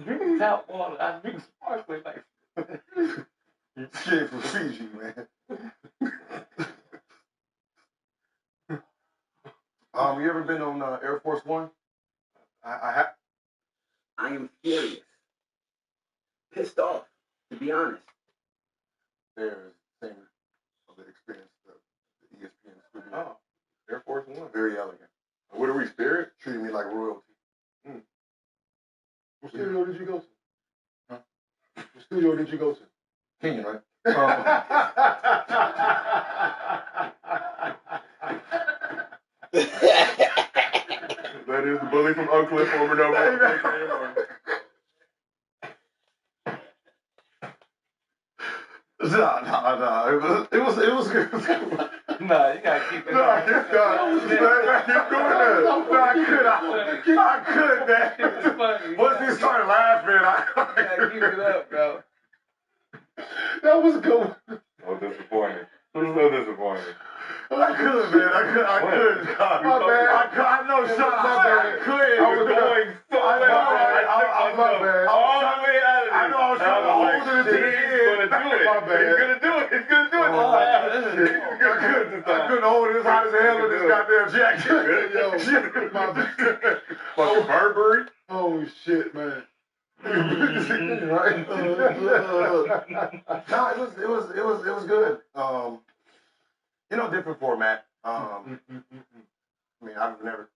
Speaker 3: Drinking tap water. I drink sparkling like.
Speaker 13: You came from Fiji, man. You ever been on Air Force One?
Speaker 8: I have.
Speaker 14: I am furious. Pissed off, to be honest.
Speaker 13: There's the same of the experience the ESPN studio.
Speaker 8: Oh, Air Force One.
Speaker 13: Very elegant.
Speaker 8: What are we, Spirit?
Speaker 13: Treating me like royalty. What studio did you go to? Huh? What studio did you go to? Kenyon, right?
Speaker 8: That is the bully from Oak Cliff, former Nova.
Speaker 13: No. It was good.
Speaker 3: Nah, you gotta keep it
Speaker 8: up. Keep doing that. I could, man. Once he started laughing,
Speaker 3: you gotta keep it up, bro.
Speaker 13: That was good.
Speaker 8: So disappointed. So disappointed.
Speaker 13: I could, man. I could. My bad. I know, shut up. I could.
Speaker 8: I was going so
Speaker 13: bad. My bad.
Speaker 8: All the way out of it.
Speaker 13: I know I was trying to hold it to the end.
Speaker 8: He's gonna do it. He's gonna do it.
Speaker 13: I couldn't hold it as hot as hell in this goddamn jacket. Yo, my bad.
Speaker 8: Fucking Burberry.
Speaker 13: Oh shit, man. Right? No, it was good. Different format. I mean, I've never,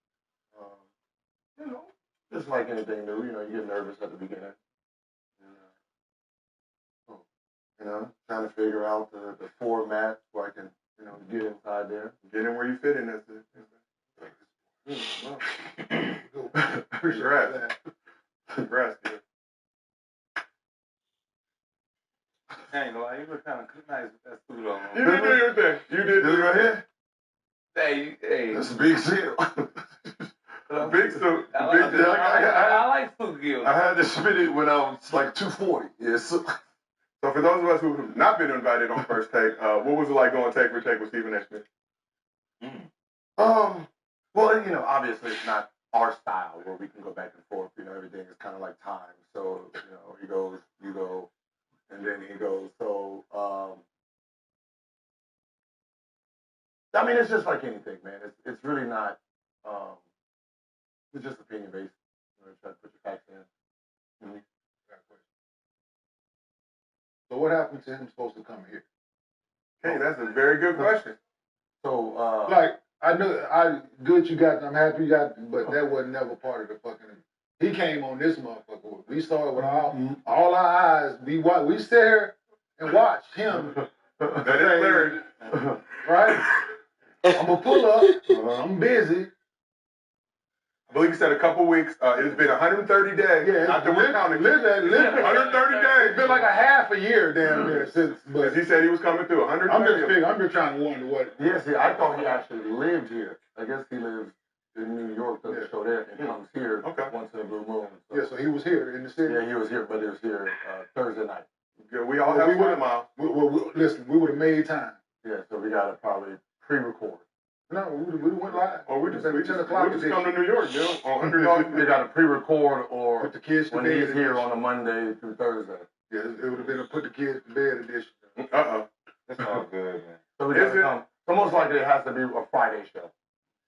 Speaker 13: just like anything new, you get nervous at the beginning. Trying to figure out the format where I can, get inside there.
Speaker 8: Get in where you fit in. That's it. Congrats. Congrats, dude.
Speaker 3: I ain't gonna lie, you look kind of nice with that suit on.
Speaker 8: You did do your thing. You did do
Speaker 13: right here.
Speaker 3: Hey.
Speaker 13: That's a big deal.
Speaker 8: Big suit.
Speaker 3: I like suit Gil.
Speaker 13: I had to spit it when I was like 240. Yes. So
Speaker 8: for those of us who have not been invited on First Take, what was it like going take for take with Stephen A. Smith?
Speaker 13: Well, obviously it's not our style where we can go back and forth. Everything is kind of like time. So, he goes, you go, and then he goes. So, I mean, it's just like anything, man. It's really not. It's just opinion based.
Speaker 8: what happened to him supposed to come here?
Speaker 13: Hey, that's a very good question.
Speaker 8: So, I know, good you got, I'm happy you got, but that was never part of the fucking. He came on this motherfucker. We saw it with all our eyes. We sit here and watched him.
Speaker 13: That is Larry.
Speaker 8: Right? I'm gonna pull up. I'm busy.
Speaker 13: I believe he said a couple weeks. It's been 130 days.
Speaker 8: Yeah,
Speaker 13: after we're counting.
Speaker 8: 130 days. It's been like a half a year damn near since. But
Speaker 13: he said he was coming through 130.
Speaker 8: I'm just trying to wonder what.
Speaker 15: Yeah, see, I thought he actually lived here. I guess he lives in New York, does the show there, and comes here once in a blue moon. So.
Speaker 8: Yeah, so he was here in the city.
Speaker 15: Yeah, he was here, but he was here Thursday night.
Speaker 13: Yeah, we all have fun, Miles.
Speaker 8: Listen, we would have made time.
Speaker 15: Yeah, so we got to probably pre-record.
Speaker 8: No, we went live.
Speaker 13: Or we just
Speaker 8: 10 o'clock.
Speaker 13: We just come to New York, dude. On
Speaker 15: They got to pre-record or
Speaker 8: put the kids to
Speaker 15: when
Speaker 8: bed
Speaker 15: he's here
Speaker 8: edition.
Speaker 15: on a Monday through Thursday.
Speaker 8: Yeah, it would have been a put the kids to bed edition.
Speaker 15: That's all good, man. So we got to come. It's almost like it has to be a Friday show.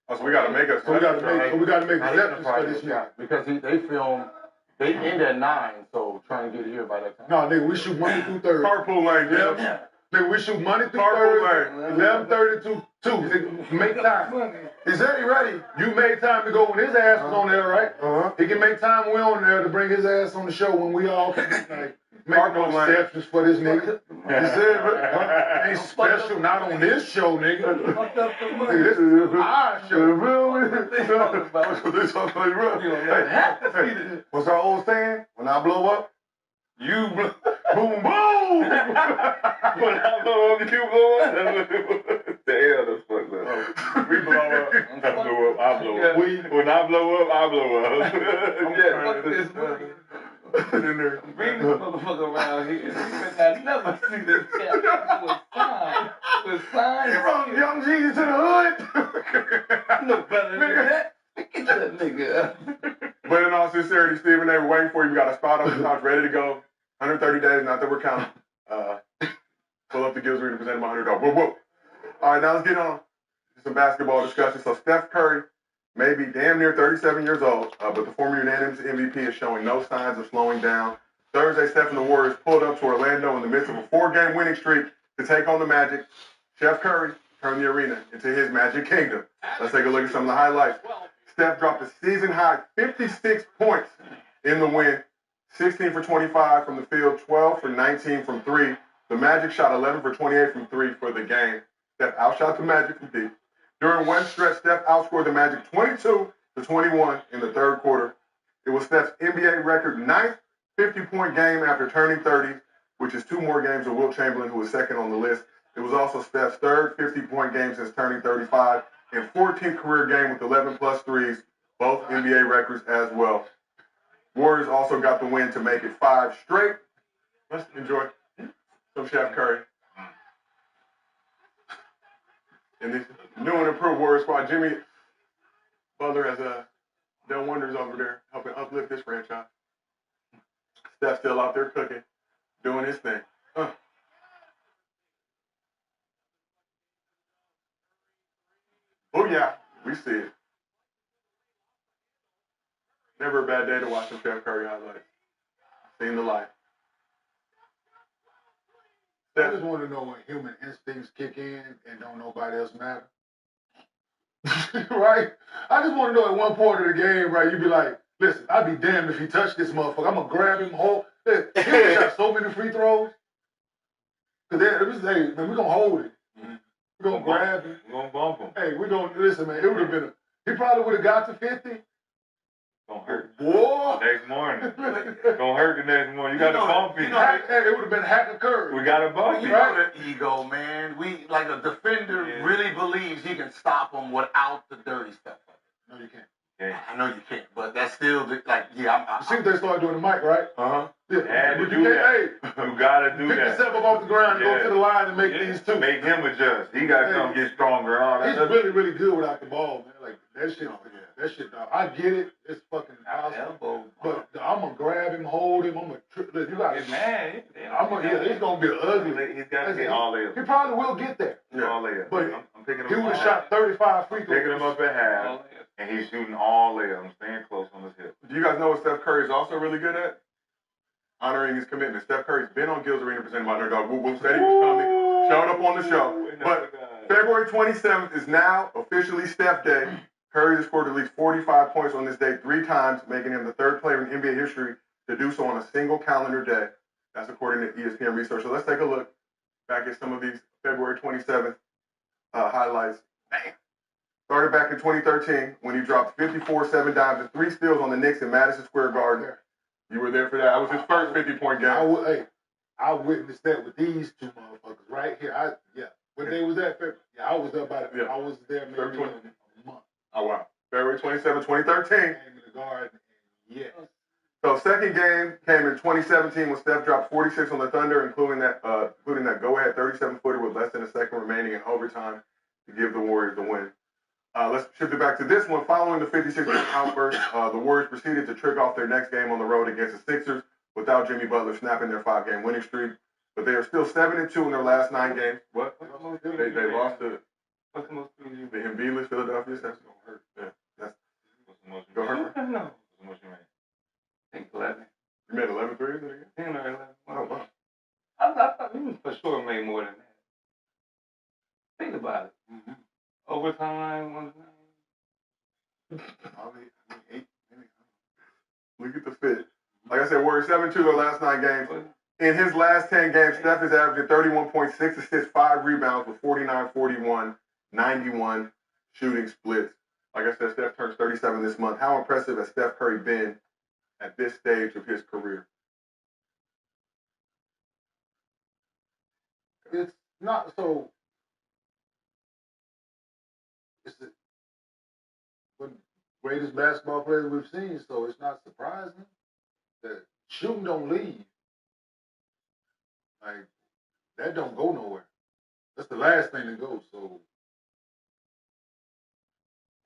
Speaker 13: Oh, so we got to make a.
Speaker 8: So we got to make exceptions for this nigga.
Speaker 15: Because they film. They end at 9, so trying to get here by that time.
Speaker 8: No, nigga, we shoot Monday through Thursday.
Speaker 13: Carpool lane,
Speaker 8: yeah. Nigga, we shoot Monday through Thursday, 11:30 to 2. Nigga, make time.
Speaker 15: He said he ready.
Speaker 8: You made time to go when his ass was on there, right? He can make time when we on there to bring his ass on the show when we all can make no exceptions for this nigga. He said, ain't special, not on this show, nigga. Nigga, this is our show.
Speaker 15: Hey, what's our old saying? When I blow up,
Speaker 13: you blow.
Speaker 15: Boom, boom!
Speaker 13: When I blow up, you blow up. Damn, that's fucked up. We blow up. I blow up. I blow up. When I blow up, I blow up.
Speaker 3: Fuck this movie. Bring this motherfucker around here. I never see this cat. It was fine. It was fine.
Speaker 15: He brought Young Jeezy to the hood.
Speaker 3: No better than that. Get that nigga.
Speaker 13: But in all sincerity, Stephen, they were waiting for you. We got a spot on the couch ready to go. 130 days, not that we're counting. Pull up the gills, we're going to present him $100. Whoa, whoa. All right, now let's get on to some basketball discussion. So Steph Curry may be damn near 37 years old, but the former unanimous MVP is showing no signs of slowing down. Thursday, Steph and the Warriors pulled up to Orlando in the midst of a 4-game winning streak to take on the Magic. Steph Curry turned the arena into his Magic Kingdom. Let's take a look at some of the highlights. Steph dropped a season-high 56 points in the win. 16 for 25 from the field, 12 for 19 from 3. The Magic shot 11 for 28 from 3 for the game. Steph outshot the Magic from deep. During one stretch, Steph outscored the Magic 22-21 in the third quarter. It was Steph's NBA record 9th 50-point game after turning 30, which is 2 more games than Wilt Chamberlain, who was second on the list. It was also Steph's third 50-point game since turning 35 and 14th career game with 11-plus threes, both NBA records as well. Warriors also got the win to make it 5 straight. Let's enjoy some Steph Curry. And this new and improved Warriors squad, Jimmy Butler has done wonders over there, helping uplift this franchise. Steph's still out there cooking, doing his thing. Oh yeah, we see it. Never a bad day to watch some Steph Curry highlights. Seen the light.
Speaker 8: I just want to know when human instincts kick in and don't nobody else matter. Right? I just want to know at one point of the game, right, you be like, listen, I'd be damned if he touched this motherfucker. I'm going to grab him whole. He shot so many free throws. Because hey, man, we're going to hold it. We're going to grab him.
Speaker 3: We're going to bump him.
Speaker 8: Hey, we're going to, listen, man, it would have been, he probably would have got to 50.
Speaker 3: Gonna hurt.
Speaker 8: Boy.
Speaker 3: Next morning. Gonna hurt the next morning. You got to bump him.
Speaker 8: It would have been hack a curve.
Speaker 3: We got to bump him.
Speaker 15: You know the ego, man. We like a defender really believes he can stop him without the dirty stuff.
Speaker 8: No, you can't.
Speaker 3: Yeah.
Speaker 15: I know you can't, but that's still
Speaker 8: you see what they started doing the mic, right?
Speaker 3: Uh-huh.
Speaker 8: Yeah.
Speaker 3: But you gotta do
Speaker 8: pick
Speaker 3: that.
Speaker 8: yourself up off the ground and go to the line and make these 2.
Speaker 3: Make him adjust. He gotta come get stronger and all that.
Speaker 8: He's really, really good without the ball, man. Like that shit. That shit, dog. I get it. It's fucking awesome. But I'm gonna grab him, hold him. I'm gonna. You got to.
Speaker 3: Man,
Speaker 8: it's gonna be ugly.
Speaker 3: He's got to get all layers.
Speaker 8: He probably will get there.
Speaker 3: All layers.
Speaker 8: But
Speaker 3: I'm picking him
Speaker 8: he
Speaker 3: up.
Speaker 8: would have shot 35 free throws.
Speaker 3: Picking him up at half, and he's shooting all layers. I'm staying close on his hip.
Speaker 13: Do you guys know what Steph Curry is also really good at? honoring his commitment. Steph Curry's been on Gil's Arena presented by Underdog. Woo said he was coming, showed up on the show. But February 27th is now officially Steph Day. Curry has scored at least 45 points on this day 3 times, making him the 3rd player in NBA history to do so on a single calendar day. That's according to ESPN research. So let's take a look back at some of these February 27th highlights. Bam. Started back in 2013 when he dropped 54, 7 dimes, and 3 steals on the Knicks in Madison Square Garden. You were there for that. That was his first 50-point game.
Speaker 8: I witnessed that with these 2 motherfuckers right here. When they was at February, I was there about it. Yeah. I was there maybe a month.
Speaker 13: Oh, wow. February 27, 2013.
Speaker 8: Came in the garden, yes.
Speaker 13: So second game came in 2017 when Steph dropped 46 on the Thunder, including that go-ahead 37-footer with less than a second remaining in overtime to give the Warriors the win. Let's shift it back to this one. Following the 56-point outburst, the Warriors proceeded to trick off their next game on the road against the Sixers without Jimmy Butler snapping their 5-game winning streak. But they are still 7-2 in their last 9 games. What? They lost to the Embiid Philadelphia. That's gonna hurt. Yeah, that's gonna hurt.
Speaker 3: No. I think 11.
Speaker 13: You made 11 threes again?
Speaker 3: 10 or 11.
Speaker 13: Oh, wow.
Speaker 3: I thought he for sure made more than that. Think about it. Mm-hmm. Overtime, one time.
Speaker 13: Look at the fit. Like I said, Warriors 7-2 their last 9 games. In his last 10 games, Steph is averaging 31.6 assists, 5 rebounds with 49, 41, 91 shooting splits. Like I said, Steph turns 37 this month. How impressive has Steph Curry been at this stage of his career?
Speaker 8: It's not so. It's the greatest basketball player we've seen, so it's not surprising that shooting don't leave. Like, that don't go nowhere. That's the last thing that goes, so.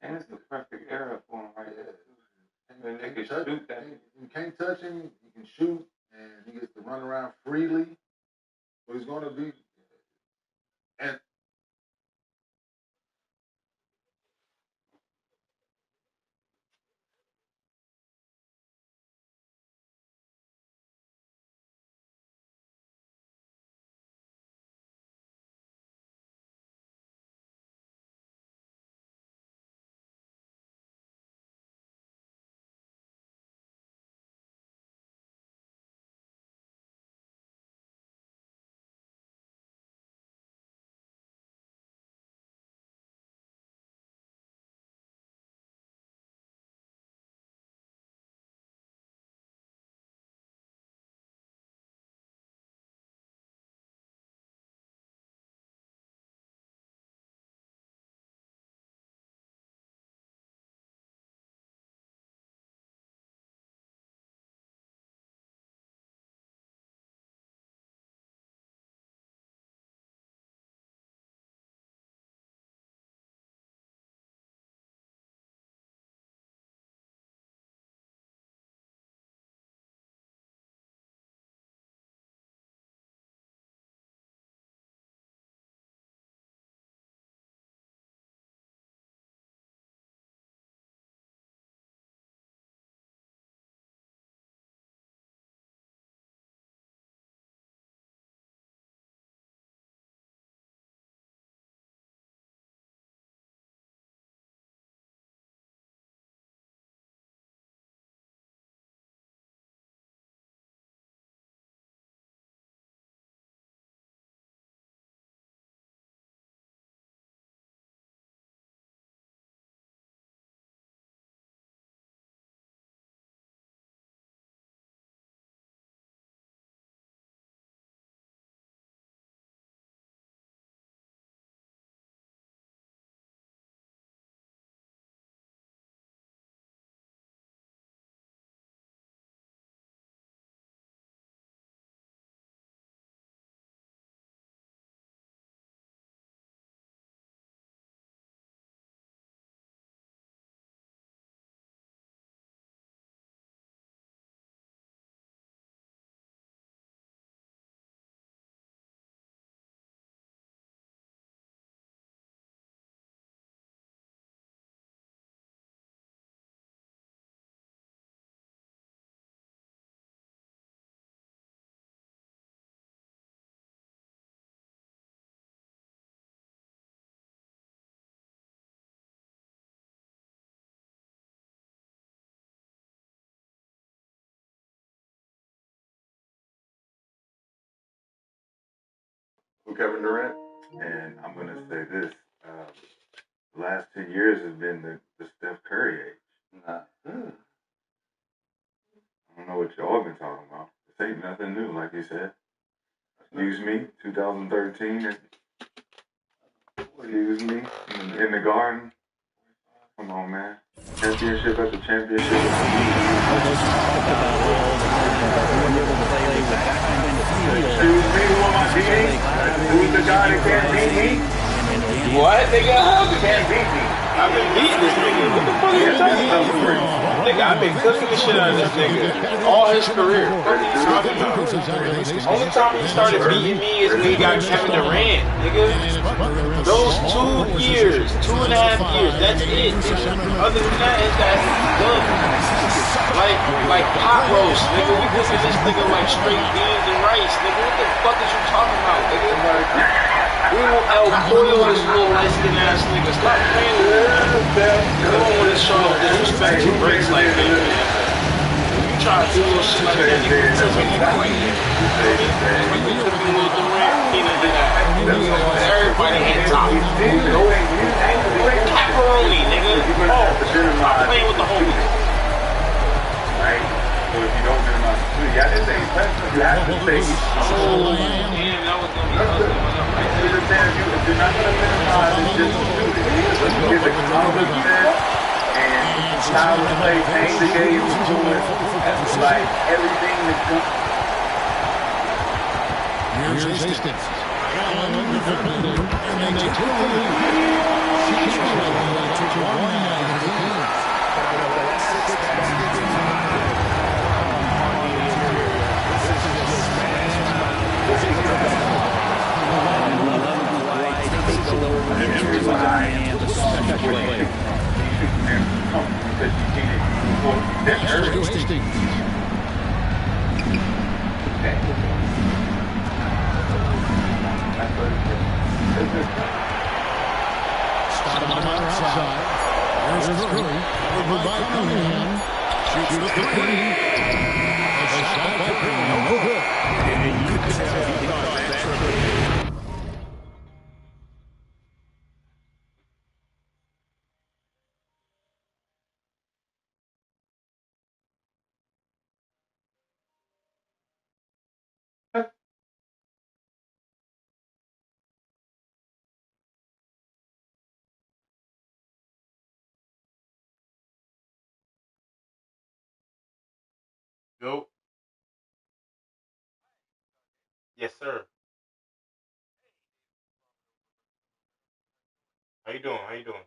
Speaker 3: And it's the perfect era for him right there. And they can
Speaker 8: touch,
Speaker 3: shoot that.
Speaker 8: You can't touch him, he can shoot, and he gets to run around freely. So he's going to be. And
Speaker 13: Kevin Durant?
Speaker 8: And I'm going to say this. The last 2 years has been the Steph Curry age. I don't know what y'all been talking about. This ain't nothing new, like you said. Excuse me, 2013. Excuse me, in the garden. Come on, man. Championship after championship. Excuse me, who am I beating? Who's the guy that can't beat me?
Speaker 3: What, nigga?
Speaker 8: Can't beat me.
Speaker 3: I've been beating this nigga. What the fuck are you talking about? Nigga, I've been cooking the shit out of this nigga all his career. What are you talking about? Only time he started beating me is when he got Kevin Durant, nigga. Those 2 years, 2.5 years, that's it, nigga. Other than that, his ass is done. Like pot roast, nigga. We cooking this nigga like straight beans and rice, nigga. What the fuck is you talking about, nigga? We will El Pollo this little light-skinned ass nigga. Stop playing with me. You don't want to show no disrespect to breaks like that, man. You try to do little shit like that, nigga. Tell me nigga like that. You could be with Durant, he done did that. Everybody hit top. Pepperoni, nigga. Oh, stop playing with the homies.
Speaker 8: Right? So if you don't minimize the two, you have to say, you have to say,
Speaker 3: oh, damn, that was going to be ugly.
Speaker 8: If you're not going to minimize, it's just a shooting. It's a confidence and style of play, change the game, that's like everything that's going.
Speaker 10: Here's Hastings. And they took the lead. Started on the outside. There's Curry. Covered by Cunningham. Shoots the three. A shot by Curry. No good. And you can tell he thought that.
Speaker 3: Yo. Yes, sir. How you doing? How you doing?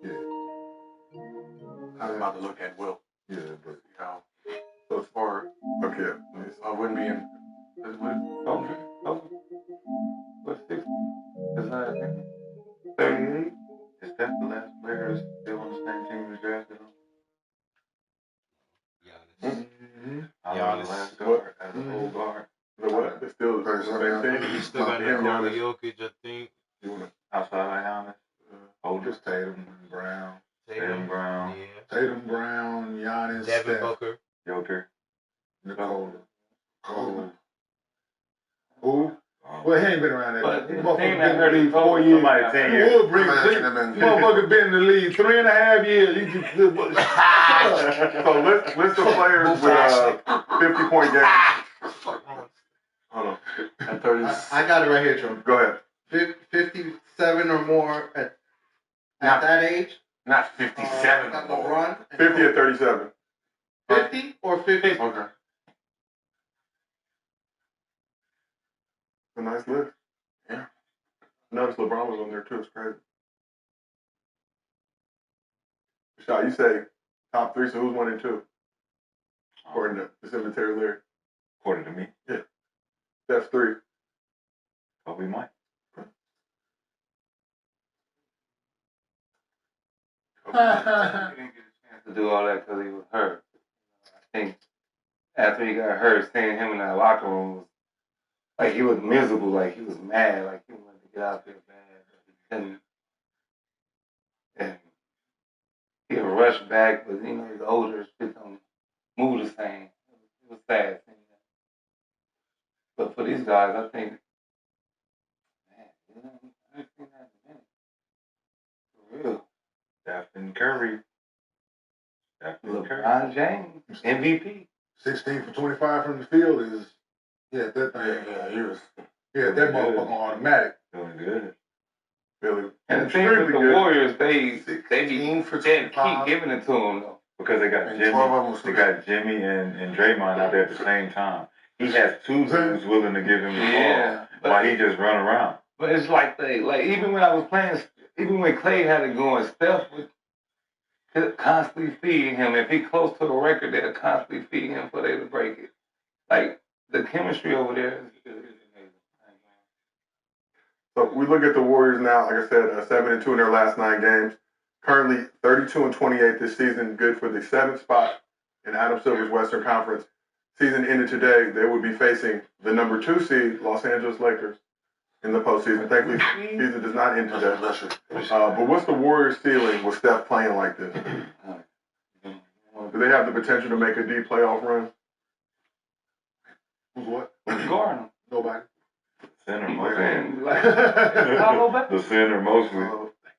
Speaker 8: Yeah. I'm about to look at Will. Yeah, but so far, okay, I wouldn't be in.
Speaker 15: What's 60? Is that 38? Is that the last player still on the same team we drafted him?
Speaker 13: Giannis.
Speaker 15: Last guard, as an old guard.
Speaker 13: The what? It's still the same thing.
Speaker 3: He's still got Nikola Jokic, I think.
Speaker 15: Outside of Giannis.
Speaker 8: Just Tatum, Brown.
Speaker 15: Tatum Brown.
Speaker 3: Yeah.
Speaker 8: Tatum, Brown, Giannis,
Speaker 3: Devin
Speaker 8: Steph,
Speaker 3: Booker.
Speaker 15: Joker.
Speaker 8: Nicole. Who? Well, he ain't been around that. Motherfucker been in the league 4 years.
Speaker 15: Somebody 10 years.
Speaker 8: Would bring motherfucker been in the league 3.5 years. He just
Speaker 13: So list of players with 50-point games. Hold on.
Speaker 15: At 30.
Speaker 16: I got it right here, Joe.
Speaker 13: Go ahead.
Speaker 16: 57 or more at that age.
Speaker 8: Not 57 or more.
Speaker 16: LeBron.
Speaker 13: 50 at 37.
Speaker 16: 50 or 50?
Speaker 13: Okay. A nice list.
Speaker 8: Yeah.
Speaker 13: Notice LeBron was on there too. It's crazy. Shot, you say top 3, so who's 1 and 2? According to the cemetery lyric.
Speaker 15: According to me.
Speaker 13: Yeah. That's 3.
Speaker 15: But we might.
Speaker 17: He didn't get a chance to do all that because he was hurt. I think after he got hurt, seeing him in that locker room was like he was miserable, like he was mad, like he wanted to get out there bad, but he couldn't. And he'll rush back, but you know he's older, shit don't move the same. It was sad seeing that. But for these guys, I think, man, you know, I ain't seen that in a minute. For real.
Speaker 15: Stephen Curry.
Speaker 17: LeBron James, MVP.
Speaker 8: 16 for 25 from the field is, that thing. Yeah, that motherfucker automatic.
Speaker 15: Doing good.
Speaker 13: Really.
Speaker 17: And the thing with the Warriors, they keep giving it to him though.
Speaker 15: Because they got Jimmy and Draymond out there at the same time. He has 2 dudes willing to give him the ball while he just run around.
Speaker 17: But it's like even when I was playing, even when Clay had it going, Steph would constantly feeding him. If he close to the record, they'll constantly feed him for they to break it. Like the chemistry over there is amazing.
Speaker 13: So we look at the Warriors now. Like I said, 7-2 in their last 9 games. Currently 32-28 this season. Good for the 7th spot in Adam Silver's Western Conference. Season ended today. They would be facing the number 2 seed, Los Angeles Lakers, in the postseason. Thankfully, the season does not end today. But what's the Warriors' ceiling with Steph playing like this? Do they have the potential to make a deep playoff run?
Speaker 8: Who's what?
Speaker 17: Who's guarding them?
Speaker 8: Nobody.
Speaker 15: Center mostly.
Speaker 17: The
Speaker 15: center mostly.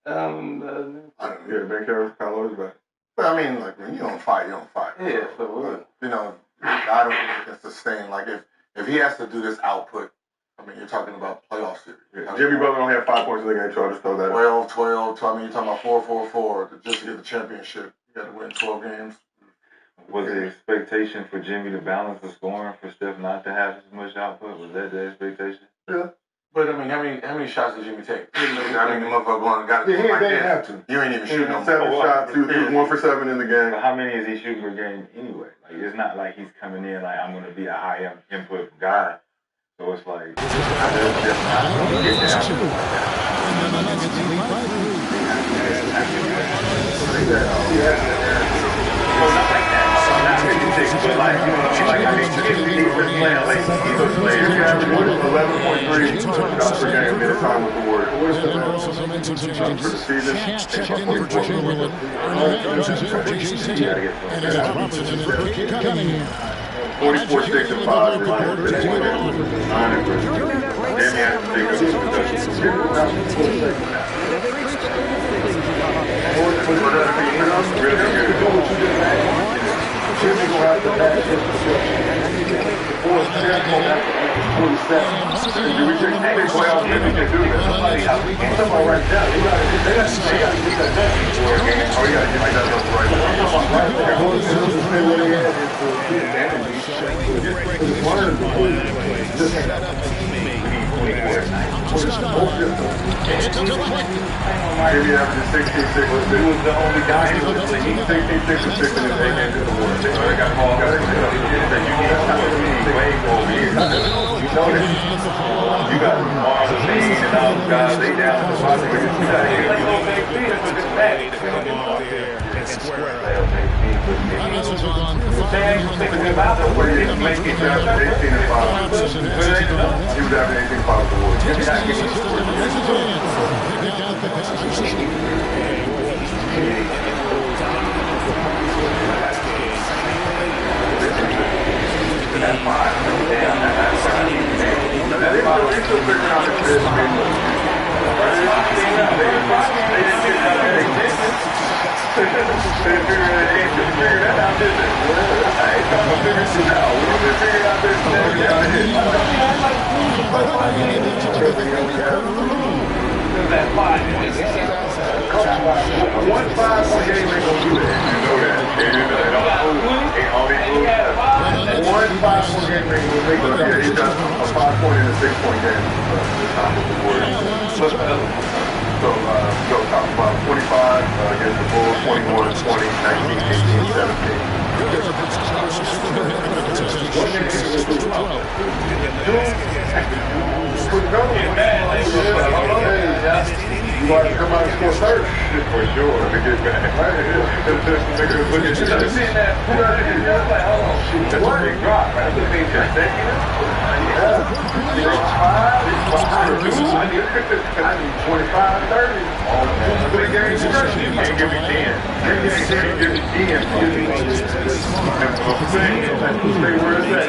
Speaker 13: Ben Carroll, Kyle is back.
Speaker 8: But I mean, like, when you don't fight, you don't fight.
Speaker 17: Yeah, for real.
Speaker 8: You know, I don't think it can sustain. Like, if he has to do this output, I mean, you're talking about playoff series.
Speaker 13: Jimmy Butler only had 5 points in the game, so I'll just throw that
Speaker 8: 12. I mean, you're talking about 4-4-4 just to get the championship. You got to win 12 games.
Speaker 15: Was the expectation for Jimmy to balance the scoring for Steph not to have as much output? Was that the expectation?
Speaker 8: Yeah. But I mean, how many shots did Jimmy take? I mean, the motherfucker going got it. He didn't have to. You ain't even shooting.
Speaker 13: 7 shots. He was 1 for 7 in the game.
Speaker 15: But how many is he shooting per game anyway? Like, it's not like he's coming in like I'm going to be a high input guy. So it's like
Speaker 10: And
Speaker 15: not like that. Not 56, but like, you know what I mean? Like, I mean, he was playing like he was playing.
Speaker 13: 11.3 shots per game in time with the Warriors. For the season,
Speaker 10: check in for Chamberlain. And it's Robinson for Cunningham.
Speaker 13: 44, 6, and 5. Jimmy averages 16, 6, he was the only guy who was 16, 6, and 6 in his 8 games in the war. They got called. You know this.
Speaker 15: You got Marlon Maine and all those guys, they down to the bottom. You got to get like those big feet, that's what it's back.
Speaker 13: Make each other 18 and 5. He was averaging 18 and 5 with the Warriors. That's fine. They're still figuring out this they didn't figure that out, did they? I ain't trying to figure shit out. We just figured out this thing.
Speaker 3: That 5
Speaker 13: 1 5-point game ain't gonna do that. You know that. One 5-point game ain't gonna make it. He's got a 5-point and a 6-point game this time with the Warriors. So, go talk about 25 against the Bulls, 21, 20, 19, 18, 17. You want to come out and score 30? For sure, to get back. Niggas look at you. I've seen that. That's a big drop, right? That's a big drop. I need 25, 30. For the game straight. You can't give me 10. You can't give me 10. Stay where it's at.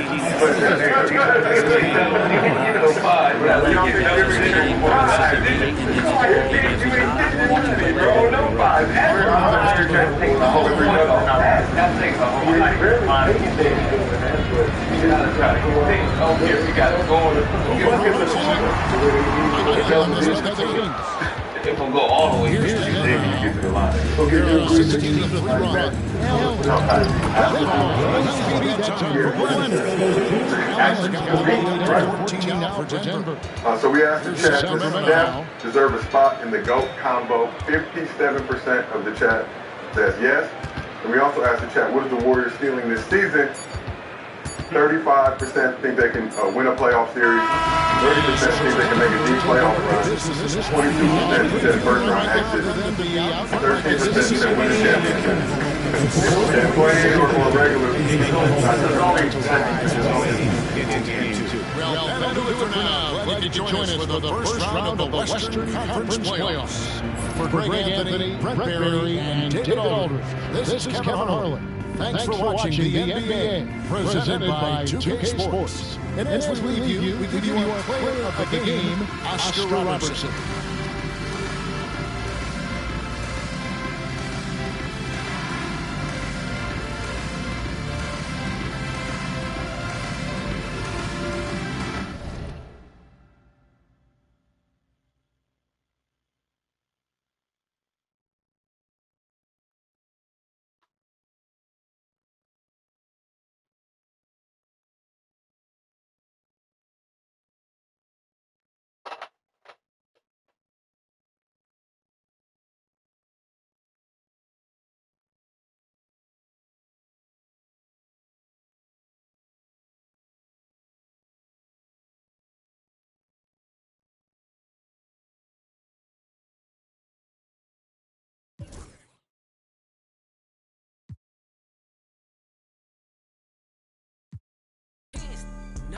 Speaker 3: It will go all the way to the line.
Speaker 13: So we asked the chat, does Steph deserve a spot in the GOAT combo? 57% of the chat says yes. And we also asked the chat, what is the Warriors stealing this season? 35% think they can win a playoff series. 30% think they can make a deep playoff run. 22% said first round exit. 13% said win a championship. And playing or regular.
Speaker 10: Well, that'll do it for now. Glad you could join us for the first round of the Western Conference playoffs. For Greg Anthony, Brett Berry, and David Aldridge, this is Kevin Harlan. Thanks for watching the NBA, presented by 2K Sports. And as we leave you, we give you our player of the game, Oscar Robertson.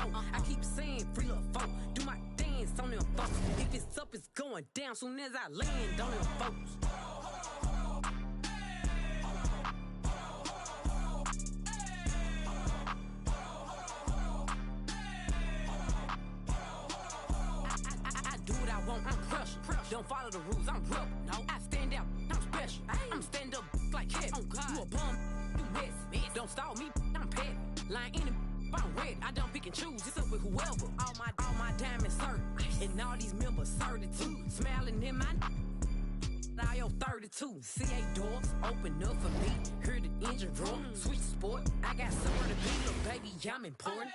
Speaker 18: I keep saying free little folk, do my dance on them folks. If it's up, it's going down soon as I land on them folks. I do what I want, I'm crushing. Don't follow the rules, I'm rebel. No, I stand out, I'm special. I'm stand up like head. Oh God, you a bum, you mess. Don't stall me, I'm petty. Lying in the I'm red, I don't pick and choose, it's up with whoever. All my diamonds certain, and all these members 32. Smiling in my I 32. C8 doors open up for me. Hear the engine roar, switch sport. I got somewhere to be, little baby, I'm important.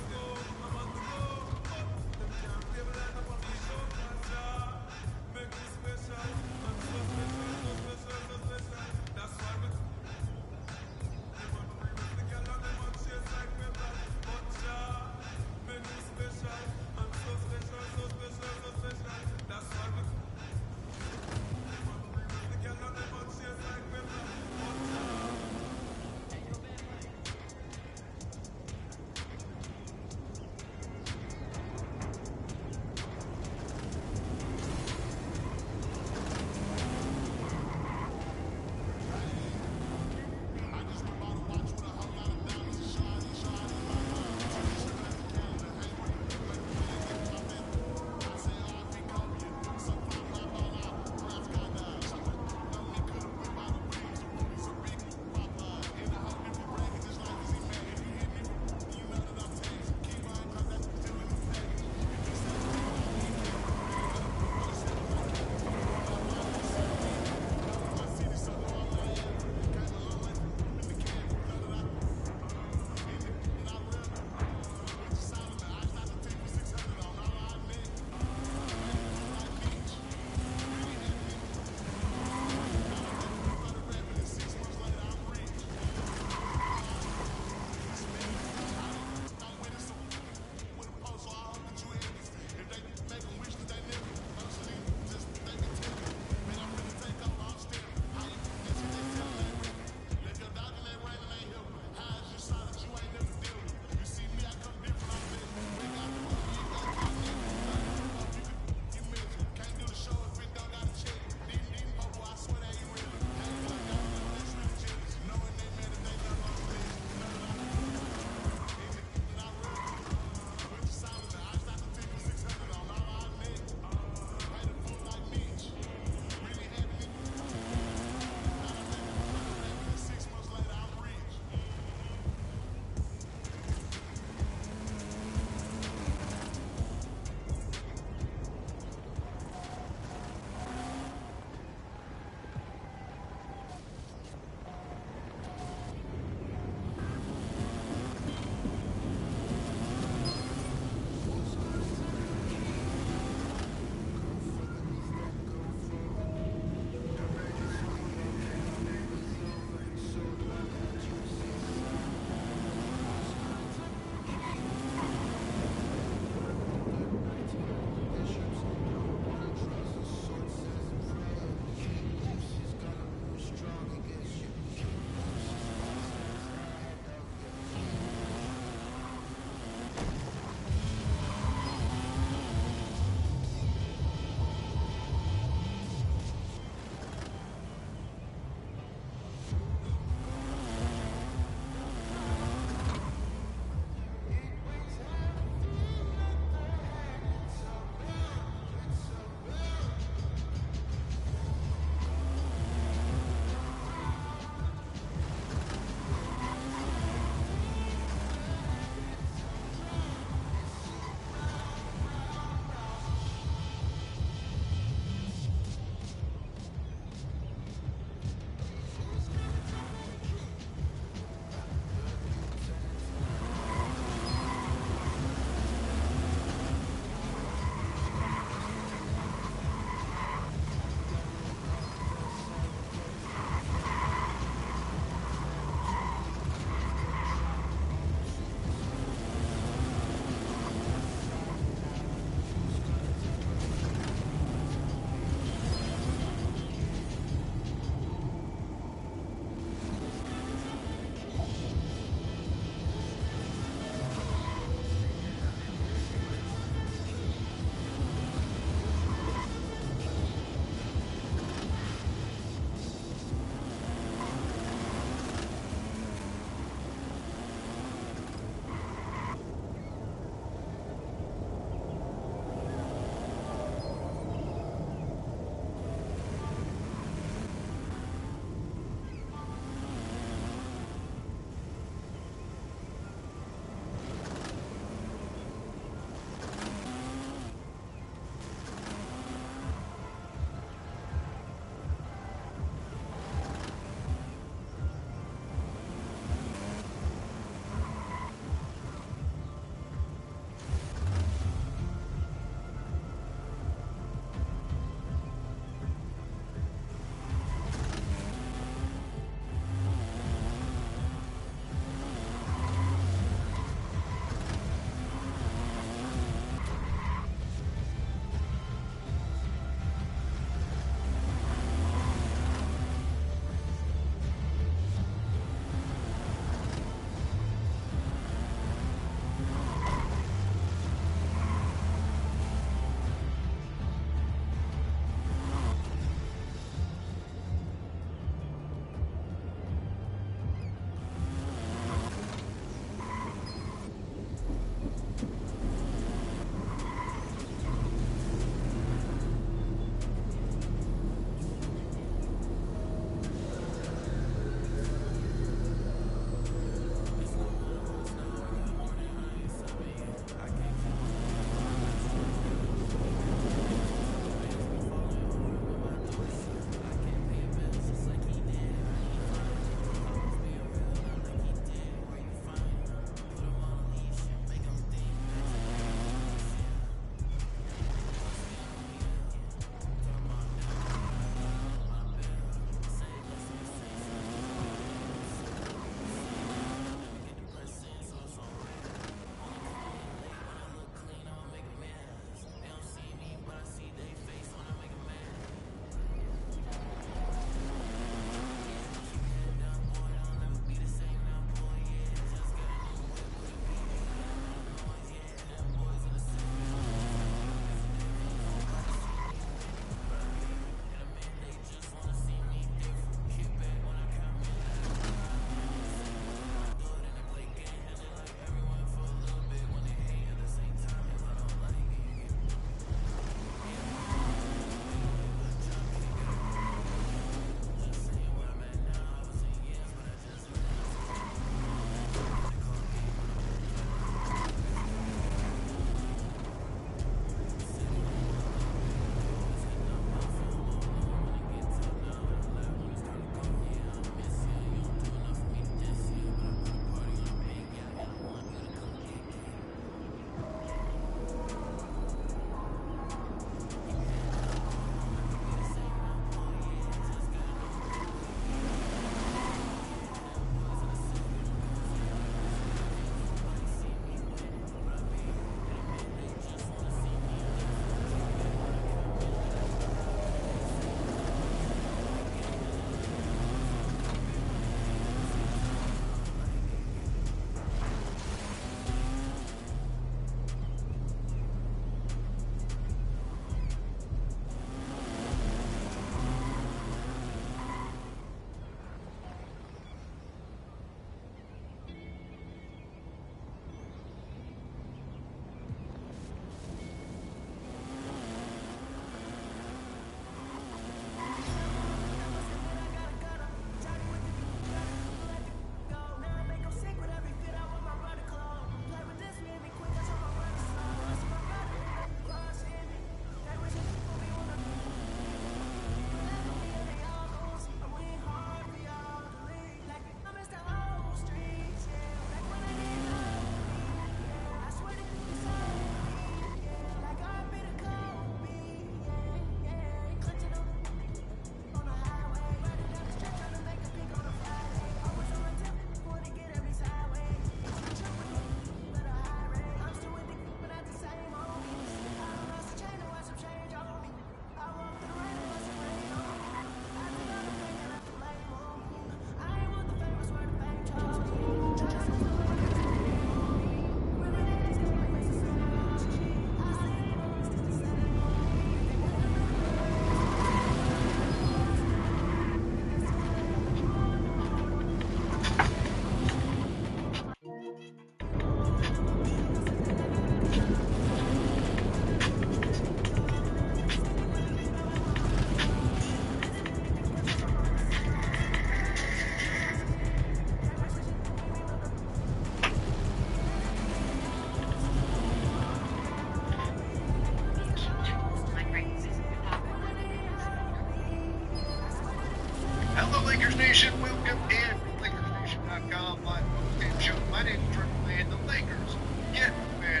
Speaker 19: Nation, welcome in. LakersNation.com live post-game show. My name is Chamberlain. The Lakers get the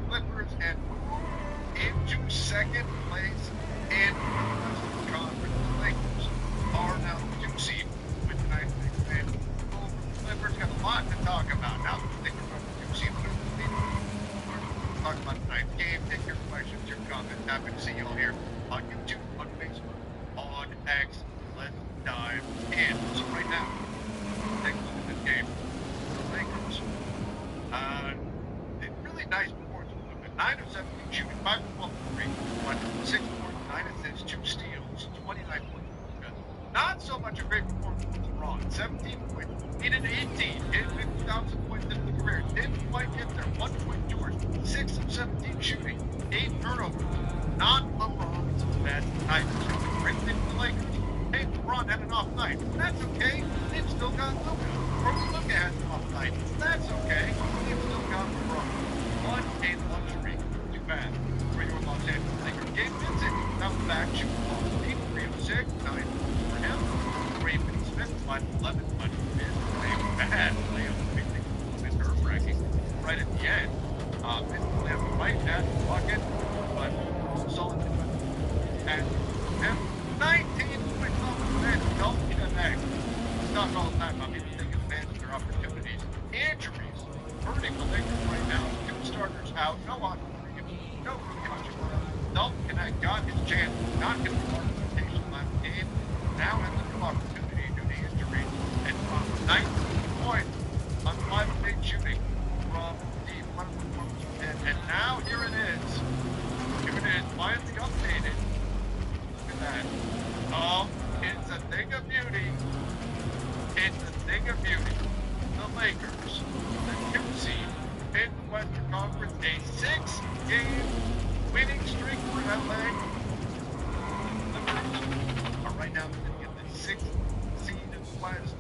Speaker 19: Clippers and into second place in the Western Conference. The Lakers are now the 2 seed with tonight's big win over the Clippers. Got a lot to talk about. Now the Lakers are the 2 seed. We're talk about tonight's game. Take your questions, your comments. Happy to see you all here on YouTube, on Facebook, on X. Let's dive in. So right now, take a look at this game. The Lakers, a really nice performance from them. 9 of 17 shooting, 5 of 12 from 3, 6 points, 9 assists, 2 steals, 29 points. Not so much a great performance from LeBron. 17 points, needed 18, hit 50,000 points into the career. Didn't quite get there. 1 point George, 6 of 17 shooting, 8 turnovers. Not LeBron's best night. Ripped into the Lakers. Hey, LeBron had an off night. That's okay. They've still got Luka. Or Luka has an off night. That's okay. They've still got LeBron. What a luxury. Too bad for your Los Angeles Lakers. Gabe Vincent now back shooting ball. 3 of 6, 9 for him. 3 Finney Smith, 11 money mid. A bad layup. I think it was a bit nerve-wracking right at the end. Missed the layup right at the bucket, but solid defense. And 19 points off the bench. Don't connect. Talk all the time about people taking advantage of their opportunities. Injuries hurting the Lakers right now. 2 starters out. No Austin Reeves. No Rui Hachimura. Don't connect. Got his chance. Not going to be part of the rotation last game. Now has a new opportunity due to injury. And 19 points on 5 of 8 shooting from the one performance. And now here it is. Here it is. Finally updated. Look at that. Oh, it's a thing of beauty. It's a thing of beauty. The Lakers, the 2 seed in the Western Conference, a 6-game winning streak for LA. The Clippers are right now sitting at the 6th seed in the West.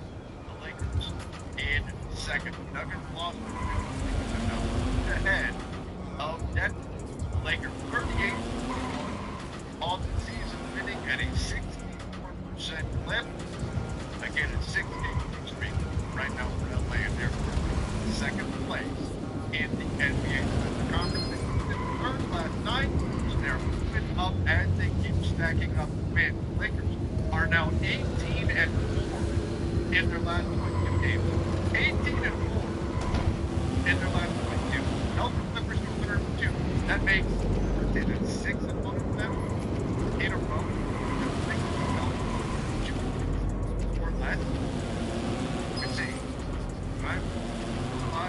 Speaker 19: The Lakers in second. Nuggets lost ahead of Denver. The Lakers 38-21 on the season, winning at a 64% clip. Again, a 6-game streak right now for LA, and they're in second place in the NBA Conference. They moved in third last night, so they're moving up as they keep stacking up wins. The Lakers are now 18-4 in their last 22 games. 18-4 in their last 22. Held the Clippers to 2. That makes it 6 and 1 of them in a row. Or less. You can see. Right?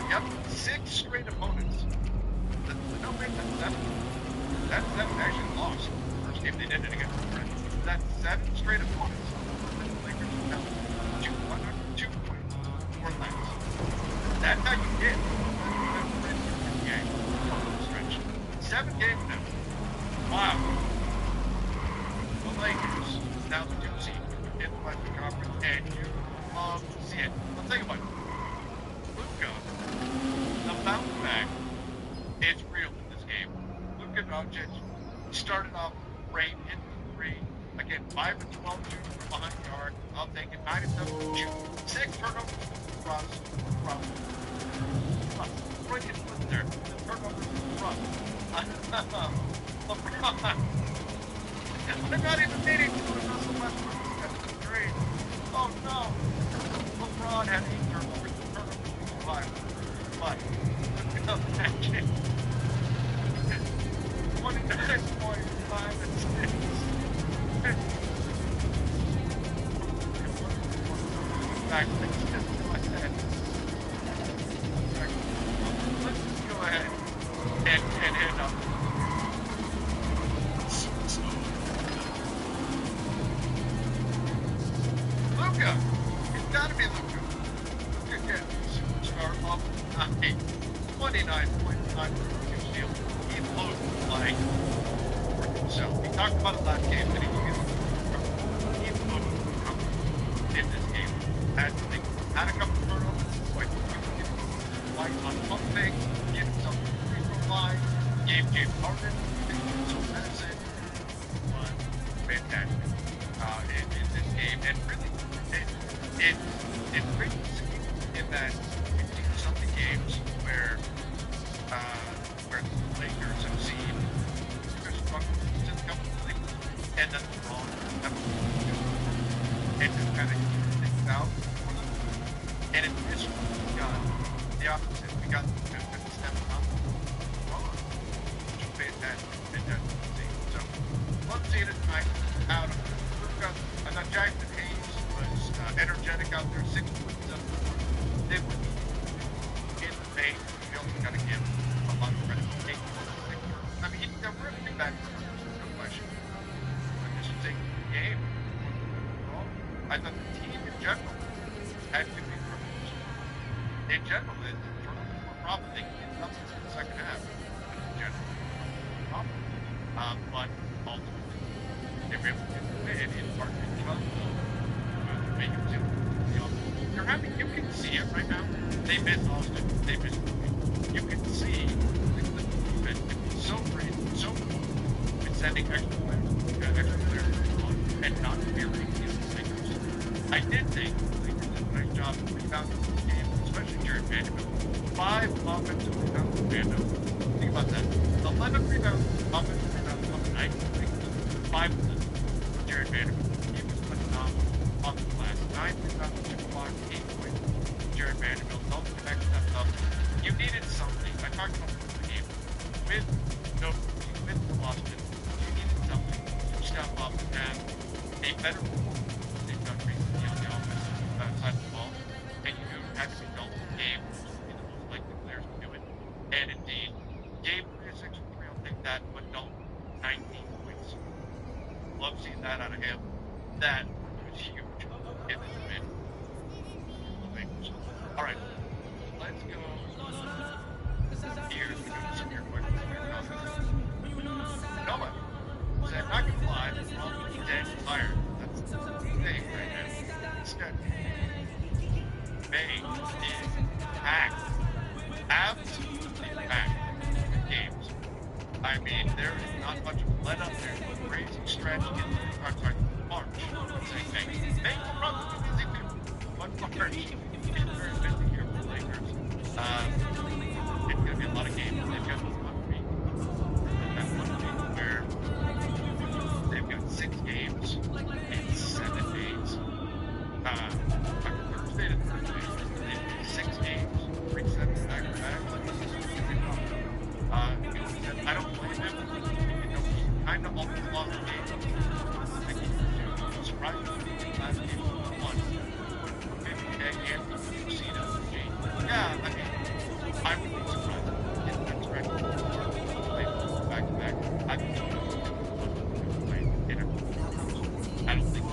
Speaker 19: Yep. 6 straight opponents. No, wait, that's 7. That's 7 actually lost. First game they did it against the Reds. That's 7 straight opponents. The Lakers have held 202 points or less. That's how you get the game. 7 games now. Wow. The Lakers now the 2 seed in the Western Conference, and you love to see it. I'll tell you what. Luka, the bounce back is real in this game. Luka Doncic started off great, hit the 3. Again, 5 and 12 shooting from behind the arc. I'll take it. 9 and 7 shoot. 6 turnovers. Right in foot there. The turnovers from LeBron. They're not even needing to do Russell Westbrook. That's the dream. Oh no. LeBron had 8 turnovers. The turnovers was 5. But look at that game. 29.5 and 6. Back like that. Let's just go ahead and head up. Luka! It's gotta be Luka. Luka again, superstar of the night. 29.9 steals. He blows the flag for himself. He talked about it last game that he was getting he blew it in this game. Had a couple of turnovers. Like, white on one thing, gave himself a free throw line, gave James Harden some medicine. Was fantastic in this game. And really, it and then LeBron and just kind of things out for them. And in this one, we got the opposite. We got the movement stepping up. LeBron, which is fantastic to see. So, love seeing it tonight. Out of I thought Jackson Hayes was energetic out there, 6 points up. They were in the paint. We also got to give a lot of credit to Hayes. I mean, we're going to do that, no question. But this was a good game. I thought the team in general had to be turnovers. In general, the turnovers were probably they get nothing in the second half. In general, but ultimately, they were able to win in part because of make it too. You're having, you can see it right now. They missed Austin. They missed Louis. You can see the defense. It's so great, so cool. It's sending extra players on and not fearing the Lakers. I did think the Lakers did a nice job of rebounding this game, especially Jared Vanderbilt. 5 offensive rebounds for Vanderbilt. Think about that. 11 rebounds, offensive rebounds on the night. 5 of them for Jared Vanderbilt. He was phenomenal on the glass. 9 rebounds, 2 blocks, 8 points. Jared Vanderbilt, Dalton Connect stepped up. You needed something. I talked about the game. With Boston, you needed something to step up and have a better performance than they've done recently on the offensive side of the ball. And you knew it had to be Dalton. Gabe was the most likely players to do it. And indeed, Gabe 3-6 from 3, I'll take that, but Dalton 19 points. Love seeing that out of him. That was huge in this win. All right, let's go here. We go to some of your questions. Noah said, not gonna lie, LeBron is dead tired. That's the thing right now. Instead, May is packed. Absolutely packed with games. I mean, there is not much of a let up there. Crazy stretch in March. May will probably be busy too. But March is very busy here for the Lakers. It's going to be a lot of games. They've got 1 week. That 1 week where they've got 6 games in 7 days. Thursday to Thursday, they've got 6 games, 3 sets back to back. I don't blame him. He kind of always lost the game. I think he surprised me last game won. Maybe and yeah, I mean, I would be surprised if that's right. Back to back. I don't think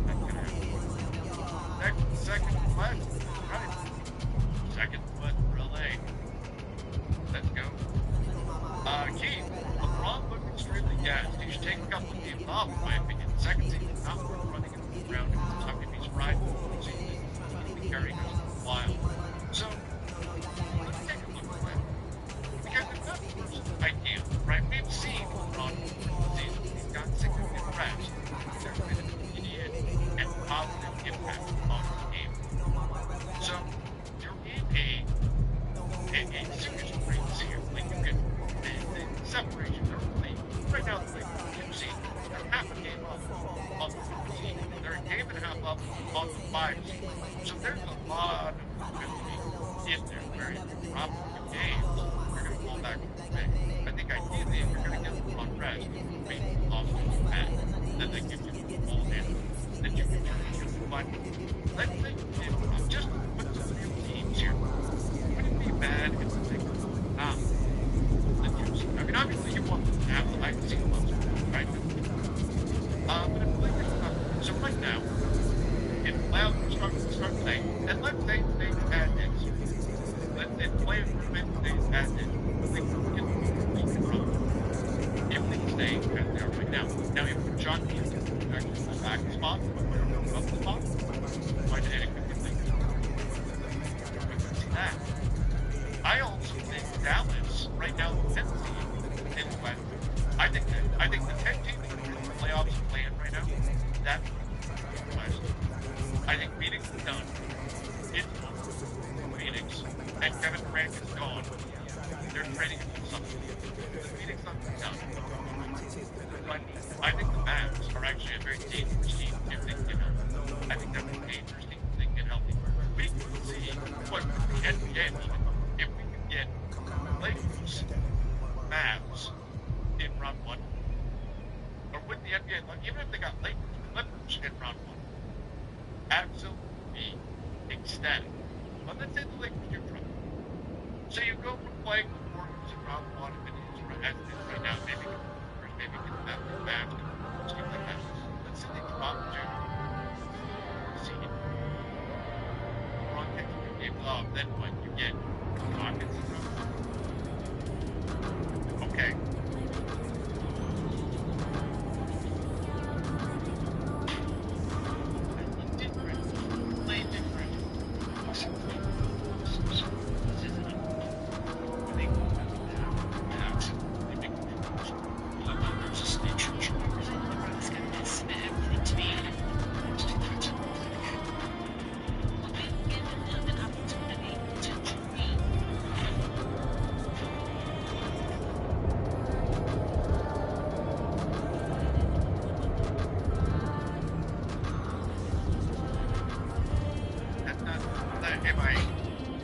Speaker 19: that's gonna happen. Second quest. Right. Second quest relay. Let's go. Keith, LeBron looked extremely gassed. He should take a couple of games off, in my opinion. The second season is not worth running into the ground. If he's right, he'll be carrying us for a while. So, let's take a look at that. Because it's not the first ideal, right? We've seen LeBron this season. He's got significant reps. There's been an immediate and positive impact on the game. So, you're in a serious race here. Like, you get the separation. Right now, the Lakers, see, they're half a game up on the 4 seed. They're a game and a half up on the 5 seed. So there's a lot of ability in there where if you drop 2 games, you're going to fall back on the thing. I think ideally, if you're going to get them on rest, maybe lost to back, then they give you the full in that you can use. But let's think, just to put some real teams here, would it be bad if the Lakers were not the 2 seed? I mean, obviously, you want them to have the high seed most of them, right? But if the Lakers are not, so right now, if Loud start today, and let's say they add this, let's say the players for the stays as is, the Lakers will get the run. If they stay as they are right now. Now, if John Keith can actually pull back the spot, or go up the spot, why did it get the Lakers? We could see that. I also think Dallas, right now, the 10th seed in the West, I think the 10 teams that are in the playoffs are playing right now, that's the West. I think Phoenix is done. It's over. Phoenix. And Kevin Durant is gone. They're trading him for something. The Phoenix Suns are done. But I think the Mavs they got Lakers, Clippers in round 1. Absolutely ecstatic. But let's say the Lakers do drop. So you go from playing the Warriors in round 1 and as it is right now, maybe get the Warriors, maybe get the Mavs, get the team like that. Let's say they drop to seed. LeBron takes a few games off, then what? You get Rockets in round 1. Okay. Play different.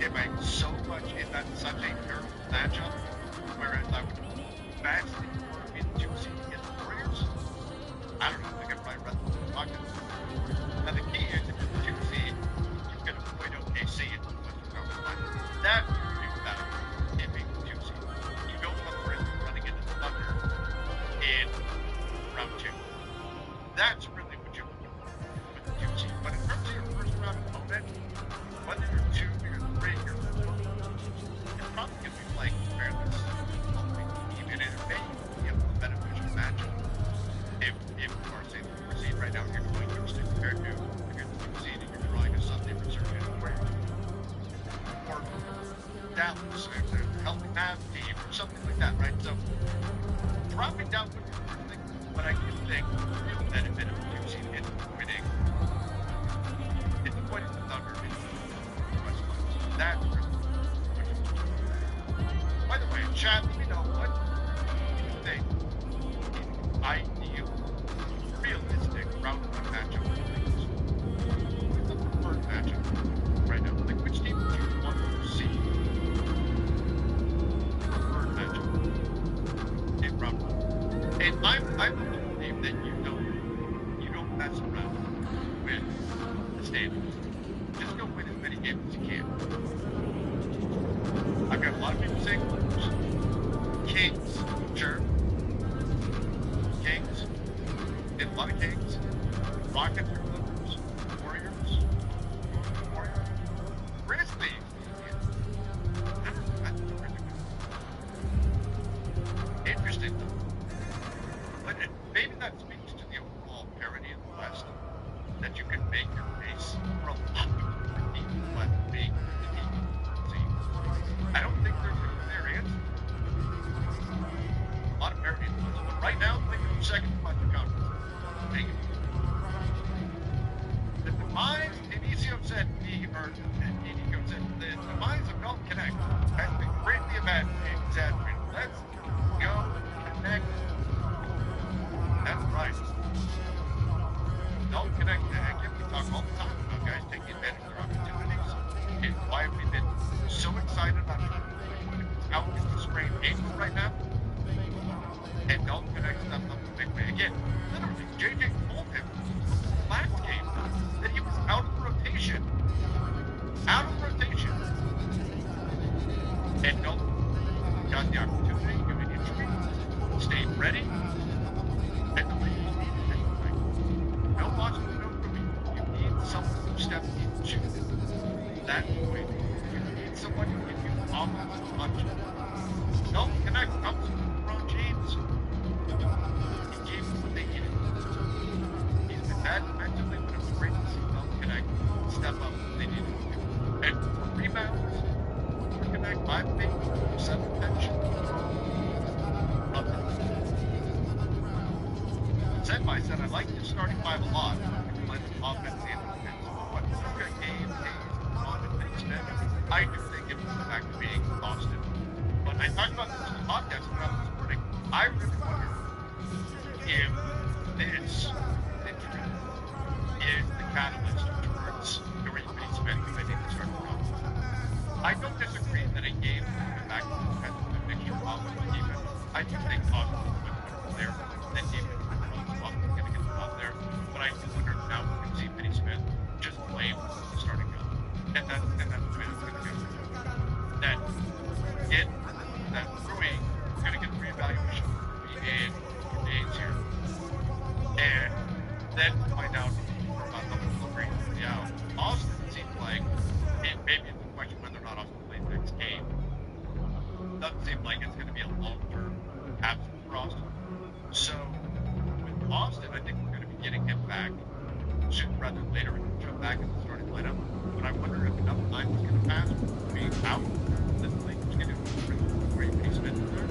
Speaker 19: Am I so much in that such a terrible matchup? Whereas I would vastly prefer in 2 seed against the Warriors. I don't know. I think I'd probably rather the Rockets. Now the key is if you're 2 seed, you can avoid OKC in the Western Conference Finals. That would be better if it's 2 seed. You don't want the risk of running into the Thunder in round 2. That's really what you're looking for with the 2 seed. But in terms of your first round opponent, whether you're 2 or 3 or 4, you're probably going to be playing fairly even in a beneficial matchup. If you are, say, the 4 seed right now, you're going Houston compared to if you're the 2 seed and you're drawing a Sunday resurgent or Dallas, or they're helping that team or something like that, right? So dropping down with your first thing, but I do think the benefit of the 2 seed is winning. It's pointing the Thunder in the West Coast. That's really. By the way, chat, let me know what you think ideal, realistic round 1 matchup for the Lakers. What's the preferred matchup right now? Like, which team would you want to see? Preferred matchup in round 1. And I'm of the belief that you don't mess around with the standings. Just go win as many games as you can. I've got a lot of people saying Kings, sure. Kings, did a lot of Kings. Rockets or Clippers, Warriors, Grizzlies. Interesting though. But maybe that speaks to the overall parity in the West. That you can make your case for a lot of teams in the West being the team. I don't think there's a clear answer. A lot of parity in the West. But right now, think of second in Western Conference. Take it. The demise, Inicio said, the demise of Dalton Connect has been greatly exaggerated. Let's go connect. That's right. Dalton Connect, again, we talk all the time about guys taking advantage of their opportunities. And why have we been so excited about him? Out with the sprained ankle right now. And Dalton Connect stepped up the big way. Again, literally, JJ told him last game that he was out of the rotation. Out of the rotation. And Dalton got the opportunity, due to injury, stayed ready. And the league no loss, no rookie. You need someone who steps in shoes. That way, you need someone who can use offensive punch. Dalton Connect comes with LeBron James. He gave them what they needed. He's been bad defensively, but it was great to see Dalton Connect step up when they needed to. And for rebounds, for Connect, 5 8, 7 bench. Love it. Said by said, I like the starting 5 a lot. You blend offense and defense. But Luka, Gabe, Hayes, on and extent, I do think it was the fact of being Boston. But I talked about this in the podcast when I was recording. I really wonder if this injury is the catalyst towards Dorian Finney-Smith committing to start the conference. I don't disagree that a game coming back to the defense with a mixture of offense and defense. I do think Boston is a much better player than defense. Boston's going to get them out there. doesn't seem like it's going to be a long-term absence for Austin. So with Austin, I think we're going to be getting him back sooner rather than later and jump back in the starting lineup. But I wonder if enough time is going to pass with being out that the Lakers get into a where you face Smith there.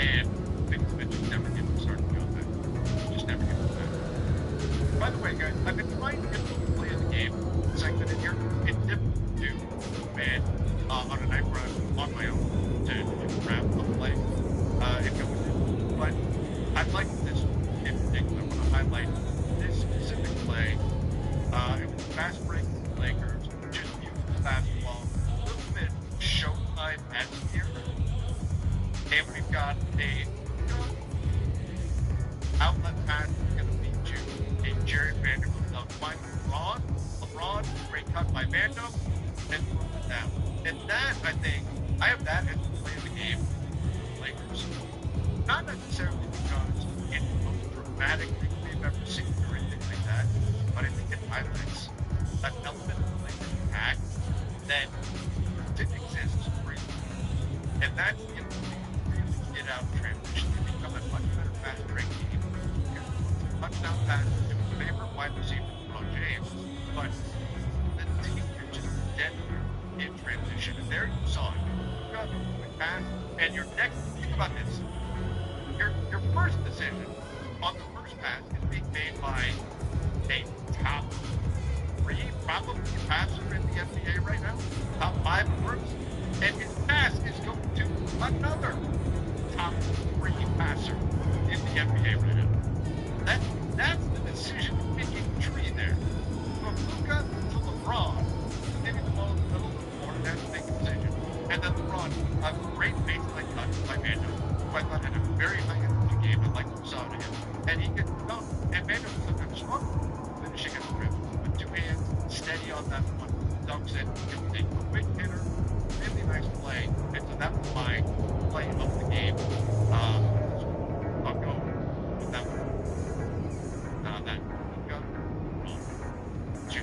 Speaker 19: And maybe Smith just never get to start to go back. Just never get to back. By the way, guys, I've been trying to get the play of the game segment in here. It's difficult to do, man, on a night where I'm on my own to grab a play and go with it. But I like this in particular. I want to highlight this specific play. It was fast break for the Lakers, just beautiful basketball, a little bit showtime-esque here. And we've got a outlet pass that's going to lead to a Jared Vanderbilt. Now, find LeBron, great cut by Vando, and throws it down. And that, I think, I have that as the play of the game for the Lakers. Not necessarily because it's the most dramatic thing we've ever seen or anything like that, but I think it highlights an element of the Lakers attack that didn't exist previously. And that's the ability to really get out and transition and become a much better fast break team. Touchdown passes to his favorite wide receiver, LeBron James, but the team is just dead in transition. And there you saw it. You got a quick pass, and your next, think about this. Your first decision on the first pass is being made by a top 3 probably passer in the NBA right now, top 5 first, and his pass is going to another top 3 passer in the NBA right now. That's the decision-making tree there. From Luka to LeBron, maybe the ball in the middle of the floor, that's the big decision. And then LeBron, a great baseline cut by Vando, who I thought had a very high-energy game. I like what we saw to him. And he gets done. And Vando sometimes struggle finishing at the rim. With 2 hands, steady on that one, dunks it. It's a quick hitter, really nice play. And so that was my play of the game. I'll go with that one. That Luka, LeBron, 2.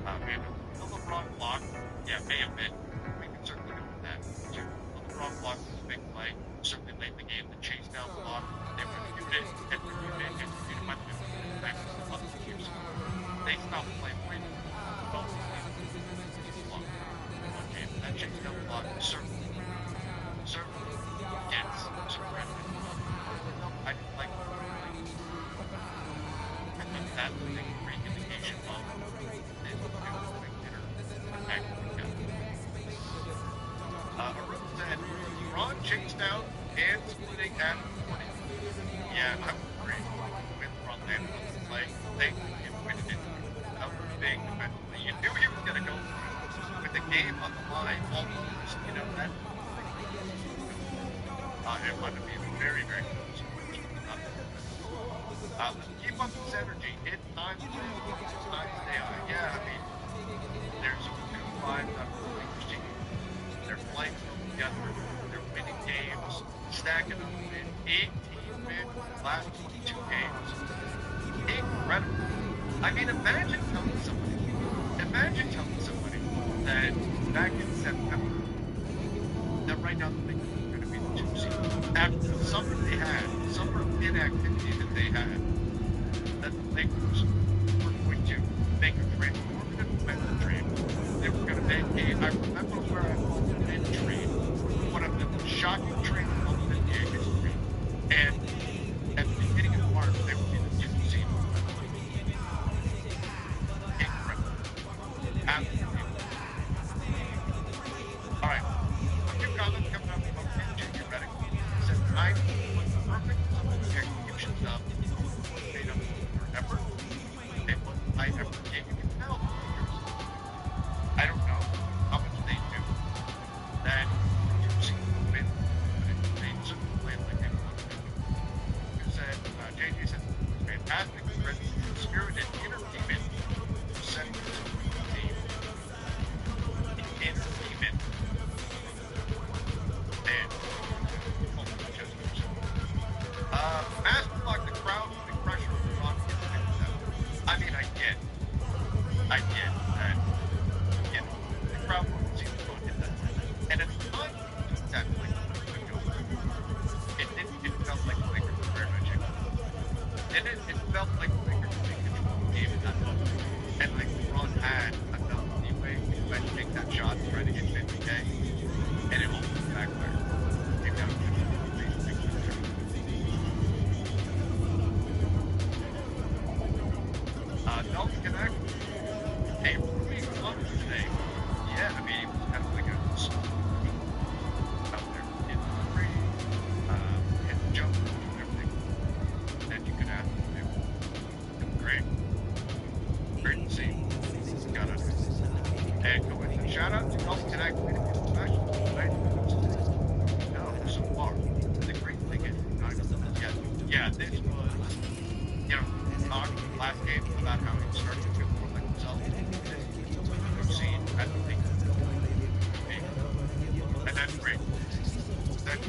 Speaker 19: Vando, the LeBron block, yeah, may have been. We can certainly go with that. 2. The LeBron block was a big play. Certainly late in the game, the chase down block, they reviewed it, and reviewed it, and reviewed it by the middle of the back of the other teams. They stopped playing for it. Both teams block. That chase down block certainly gets some credit. I didn't like the play. I think that's the big indication of this quick hitter attack that we got. Arun said, LeBron chased down and splitting at 40. Yeah, I would agree with LeBron landing on the play. They avoided it. That was big defensively. You knew he was going to go with the game on the line almost, you know, that it wanted to be very, very close. Let's keep up this energy. It's time to stay on. Yeah, I mean, there's 2 lines on the Lakers team. They're playing together. They're winning games, stacking up in 18 wins in the last 22 games. Incredible. I mean, imagine telling somebody that back in September, that right now the Lakers are going to be the 2 seed. After the summer they had, summer of inactivity that they had, that the Lakers were going to make a transformative defensive trade. They were going to make I remember where I called it an trade, one of the shocking trades in all of NBA history. And at the beginning of March, they would be the 2 seed. Incredible. Absolutely. All right. A few comments coming up from Junior Reddick. It says, I was perfect. Some of the execution stuff made up for effort. It was high effort game. You can tell. I don't know how much they knew that 2 seed win.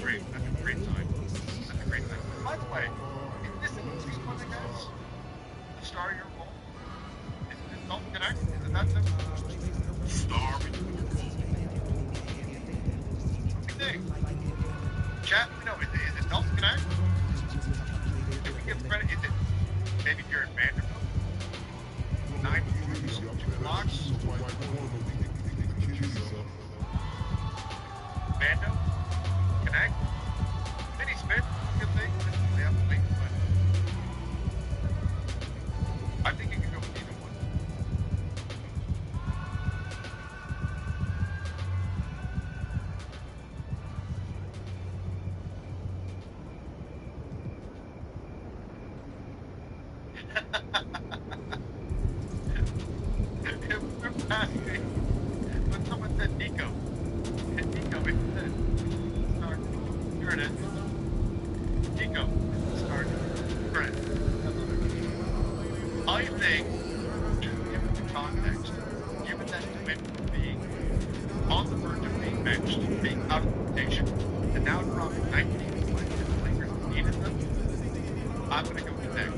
Speaker 19: great sign. That's a great sign. By the way, is this an easy one, guys? The star of your role? Is it Dalton Connect? Is it that simple? Star of your role. What do we think? Chat, we know, is it Dalton Connect? Do we give credit? Is it maybe Jared Vanderbilt? 9 points, 2 blocks. Vando? Connect? Vinny Smith? Good thing. They have to wait, but I think it could go with either one. We're passing. When someone said Nico, it said start. Here it is. Nico, start. Friend. I think, given the context, given that Quinn being on the verge of being benched, being out of rotation, and now dropping 19 points and the Lakers needed them, I'm going to go with that.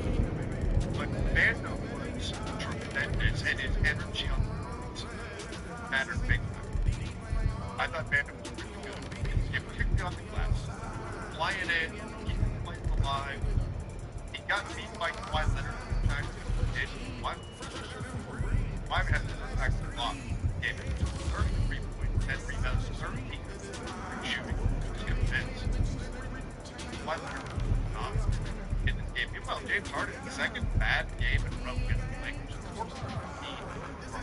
Speaker 19: But Vando was tremendous, and his energy on the roads mattered big time. I thought Vando was really good. He kicked on the glass, flying in, keeping the place alive. He got beat by Kawhi Leonard a few times. Kawhi has to go back to the block. Gave him 33 points, 10 rebounds, 13 shooting. Just convinced. Kawhi Leonard was phenomenal in this game. Well, James Harden, second bad game in a row against the Lakers. 4 for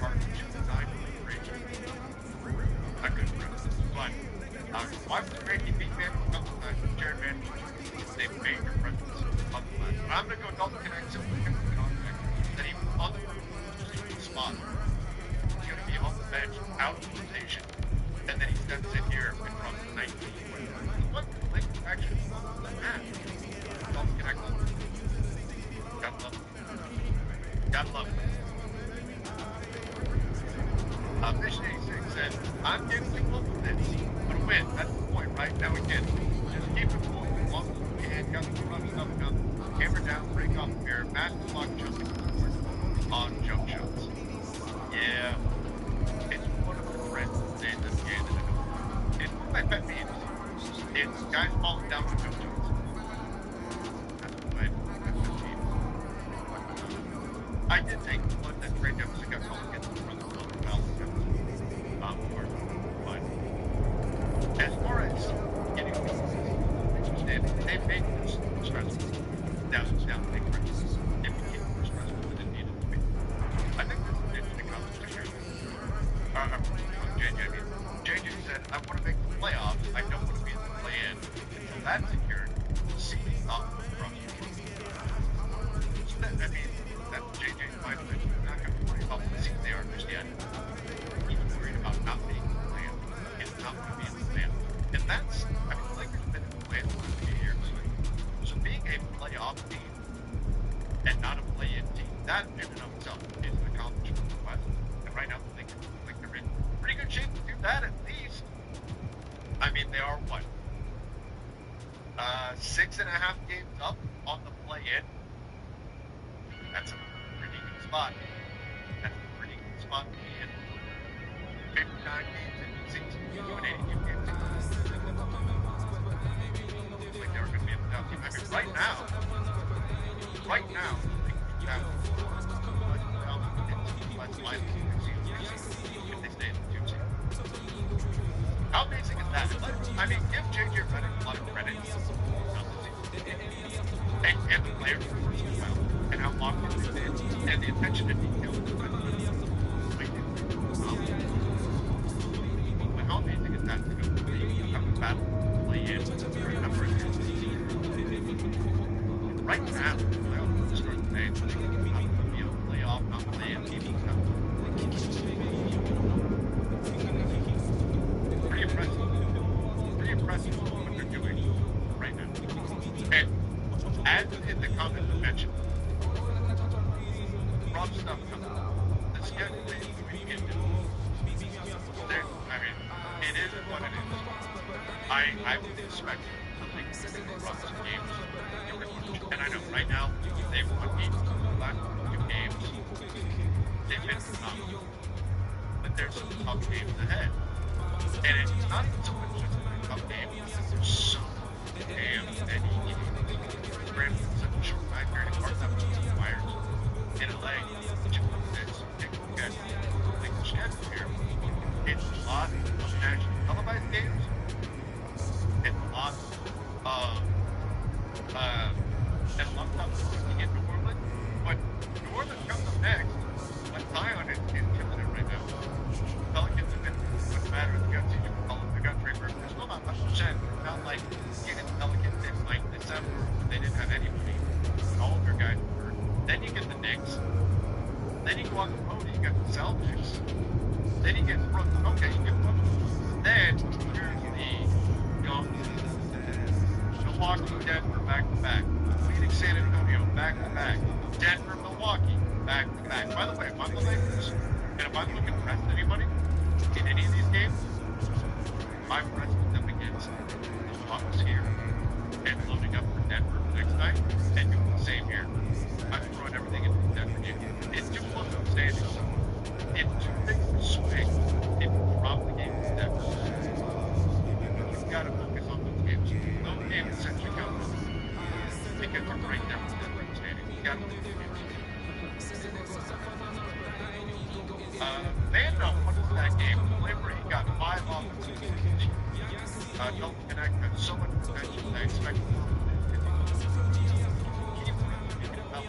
Speaker 19: Harden shooting 9 for not good for us. But Kawhi was great. He beat Vanderbilt a couple times. Jared Vanderbilt is a major presence on the line. But I'm going to go Dalton Connect simply because of the context that he was on the road spot. He's going to be on the bench, out of rotation, and then he steps in here and drops the 19. What the Lakers actually won the match? Dalton Connect. Gotta love it. Gotta love it. Mission 86 said, I'm getting too close with this. But a win, that's the point, right? Now we can just keep it moving as long as we can. Got the run stuff up. Hammer down, break off the mirror, master block jumping on jump shots. Yeah. It's one of the trends in this game that I know. It's one of my pet peeves. It's guys falling down on jump shots. That's what my pet peeve. I did take the one that Trey Jefferson got called against the front of the foul. But as far as getting they've made this stressful. Down, big pressure. It became more stressful than it needed to be. I think this is an interesting conversation. JJ said, I want to make the playoffs. I don't want to be in the play-in. Until that's secured, seeding up from you. So that, I mean, that's JJ's mind of it. They're not going to worry about the seed they are just yet. Even worried about not being in the play-in. It's not going to be in the play-in. And that's, I mean, the Lakers have been in the play-in for a few years. So being a playoff team and not a play-in team, that in and of itself is an accomplishment for the West. And right now, the Lakers look like they're in pretty good shape to do that at least. I mean, they are what? 6.5 games up on the play-in. That's a pretty good spot. That's a pretty good spot to be in. 59 games in the season. You an 82 games in. Looks like they were going to be in the top team. I mean, right now, they could have if they stay in the 2 seed. How amazing is that? I mean, give JJ Redick a lot of credit and the players as well, and how long they did, and the attention to detail. But how amazing is that to go to the league, have a battle, play in for a number of years? Right now, the playoffs will start today, so they can not be a playoff, not play in team. Pretty impressive. Pretty impressive what they're doing right now. And as in the comments I mentioned, rough stuff comes up. The schedule is pretty good. I mean, it is what it is. I I would expect something to run some games. And I know right now they've won games the last 2 games. They've been phenomenal. But there's some tough games ahead. And it's not so much just a tough game, there's so damn many games. Granted, it's such a short time period, it's hard to have the Flyers in LA, which is again, like the schedule here. It's a lot of national televised games. It's a lot of stuff to get New Orleans. But New Orleans comes up next. But Zion is killing it right now. Pelicans have been much better. They got CJ McCollum, they got Trey Burke. They're still not 100%. It's not like getting the Pelicans in like December when they didn't have anybody. All of their guys were hurt. Then you get the Knicks. Then you go on the road, you get the Celtics. Then you get Brooklyn. Okay, you get Brooklyn. Then here's the Milwaukee, Denver, back to back. Phoenix, San Antonio, back to back. Denver, Milwaukee, back to back. By the way, if I'm the Lakers, and if I'm looking to rest anybody in any of these games, I'm resting them against the Bucks here and loading up for Denver next night and doing the same here. I'm throwing everything into the Denver game. It's too close to standing, so it's too big of a swing if you drop the game to Denver. You've got to focus on those games. Those games essentially count because you're right there with Denver standing. You got to lose those games. Vando, what is that game? Delivery, he got 5 offensive points. Don't connect, had so much potential. I expect him to keep making it up.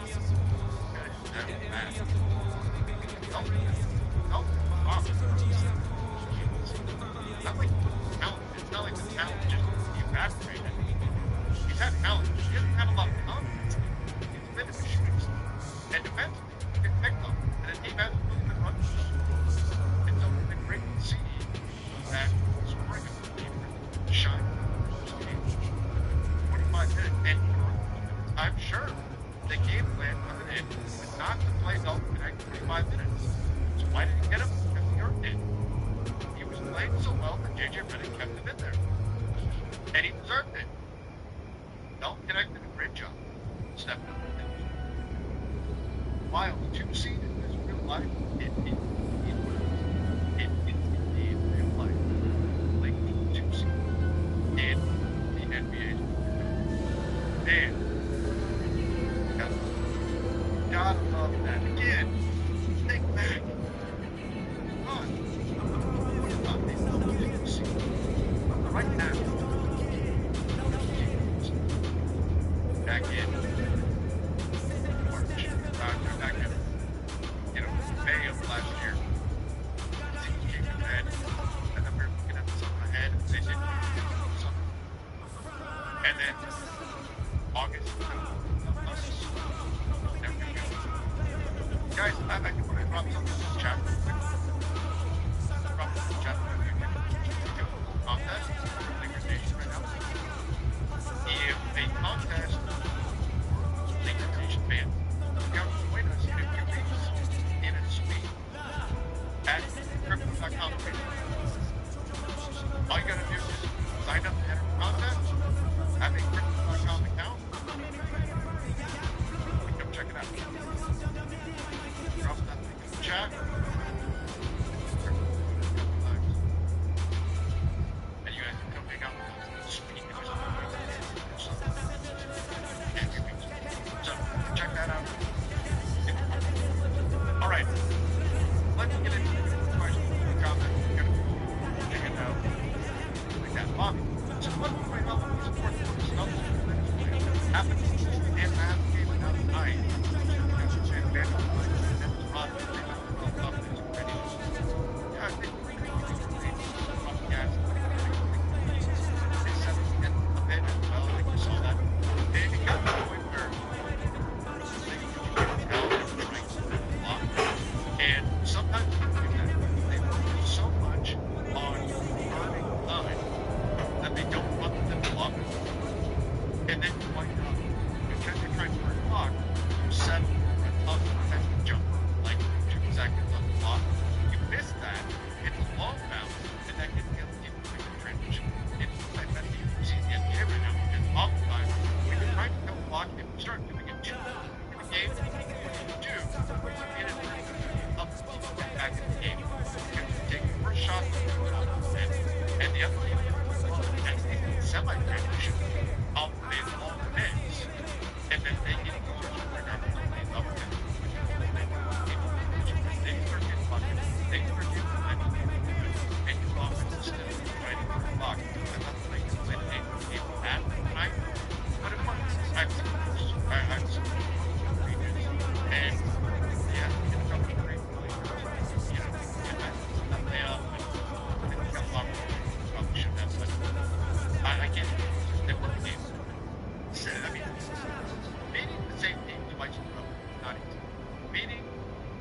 Speaker 19: Not like talent. It's not like the talent just evaporated. He's had talent. He doesn't have a lot of confidence. He's been in the shooters. And defensively, he can pick them. And the team hasn't really been running. And so it's been great to see that scoring of the team shine in this game. 45 minutes. And I'm sure the game plan coming in was not to play Dalton Connect 45 minutes. So why did he get him? Because New York did. He was playing so well that J.J. Redick kept him in there. And he deserved it. Dalton Connect did a great job. Stepping up. While the 2 seed in this real life, it is indeed real life. Like the 2 seed in the NBA. Man, gotta love that. Again, think back. Come on. Right now. Back in March. Back in, May of last year. Things came ahead. And then we were looking at something ahead. They didn't do something. And then August. Guys, I can put a drop something in the chat real quick. Drop it in the chat real quick. Contest. Lakers Nation right now. If a contest for Lakers Nation fans come join us in a few weeks in a suite at crypto.com. All you gotta do is sign up to enter the contest, have a crypto.com account, and come check it out. Drop that link in the chat. And you guys can come hang out with us. Speak or something. So, check that out. Alright. Let's get into the questions and comments. We're going to check it out. Like that. Bobby. So, what's going on with the sports stuff? Happened and that game out tonight. And sometimes they focus so much on burning time that they don't run the and what the game's doing. I mean, beating the same team twice in a row is not easy. Beating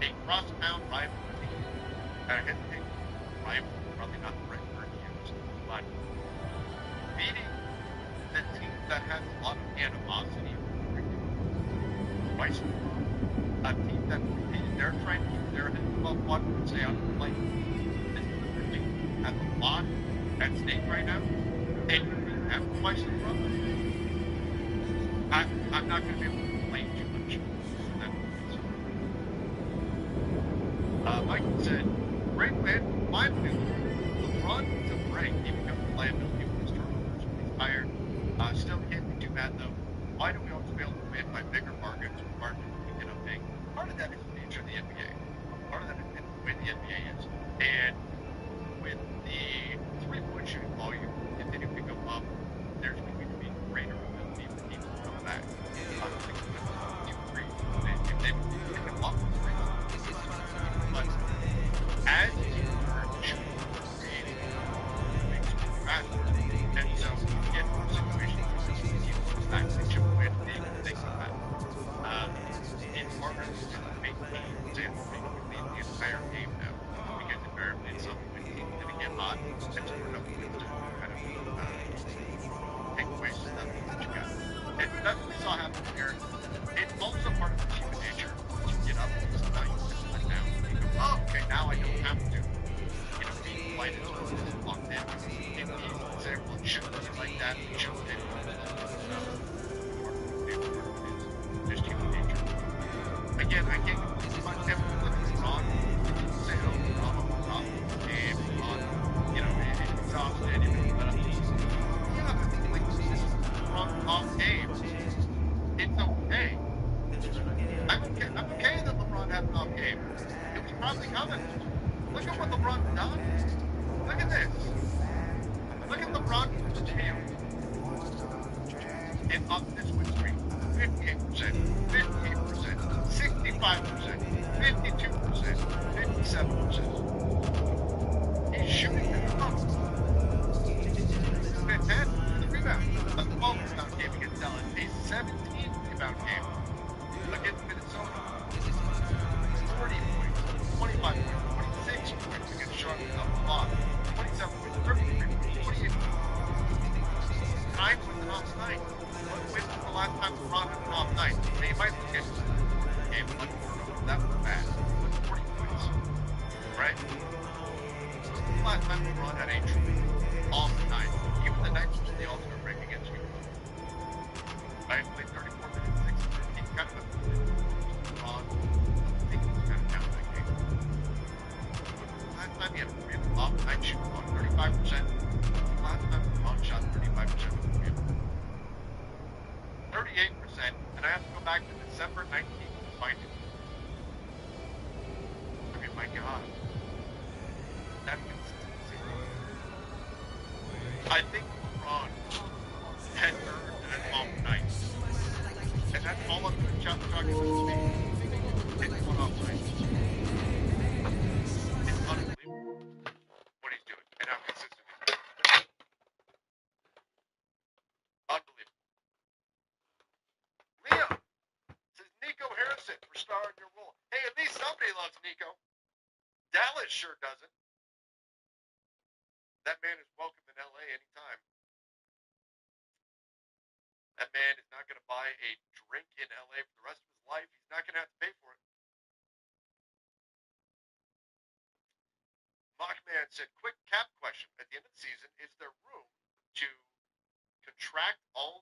Speaker 19: a cross-town rival team, and I hesitate, rival, probably not the right word to use, but beating the team that has a lot of animosity twice in a row, a team that they're trying to keep their head above water and stay on the plate. This literally has a lot at stake right now, and you beat them twice in a row. I'm not going to be able to complain too much. Mike said, great win, finally. LeBron needs a break. He becomes a liability with his turnovers when he's tired. Still can't be too bad though. Why do we always fail to win by bigger margins or margins we cannot make? Part of that is the nature of the NBA. Part of that is the way the NBA is. And with the three-point shooting volume continuing to go up, there's going to be greater ability for teams to come back. If they can block those threes, but as you are shooting creating, it makes you faster. And so you get more situations where you actually chip away at the game and they come back. It's harder to make teams and make you lead the entire game now because invariably at some point teams going to get hot and score enough points to kind of take away stuff that you got. And that's what we saw happen here. It's also part of the human nature. Once you get up, now you just let down. You go, oh, okay, now I don't have to, be quite as locked in. It's easy to say, well, it shouldn't be like that. We shouldn't be doing all this stuff. Just human nature. Again, I can't get too much emphasis on LeBron. Say, oh, LeBron on the top. And LeBron, it's exhausted. But yeah, like, this is LeBron's off game. It's okay. I'm okay that LeBron had an off game. It was probably coming. Look at what LeBron's done. Look at this. Look at LeBron from the field. And up this win streak. 58%, 58%, 65%, 52%, 57%. He's shooting it up. Fantastic. The rebound. A 12 rebound game against Dallas. A 17 rebound game against Minnesota. 40 points, 25 points, 26 points against Charlotte up the block. 27 points, 33 points, 28 points. 9 points an off night. When was the last time LeBron had an off night? Now you might look at game 1 turnover. That was bad. 40 points. Right? The last time LeBron had a true off night. Even the night was the All-Star break against you. Right? Played 34 minutes, 6 minutes. He kind of LeBron. I think he was kind of down that game. Last time he had a off night shooting on 35%. Last time LeBron shot 35% of the game. 38%, and I have to go back to December 19th to find it. I mean, my God. That consistency. I think LeBron had earned an off night. And that's all I'm going to talk about this week. It's one off night. It's unbelievable what he's doing and how consistent he's doing. Unbelievable. Leo says Nico Harrison for starring your role. Hey, at least somebody loves Nico. Dallas sure doesn't. That man is welcome in LA anytime. That man is not going to buy a drink in LA for the rest of his life. He's not going to have to pay for it. Mockman said, quick cap question. At the end of the season, is there room to contract all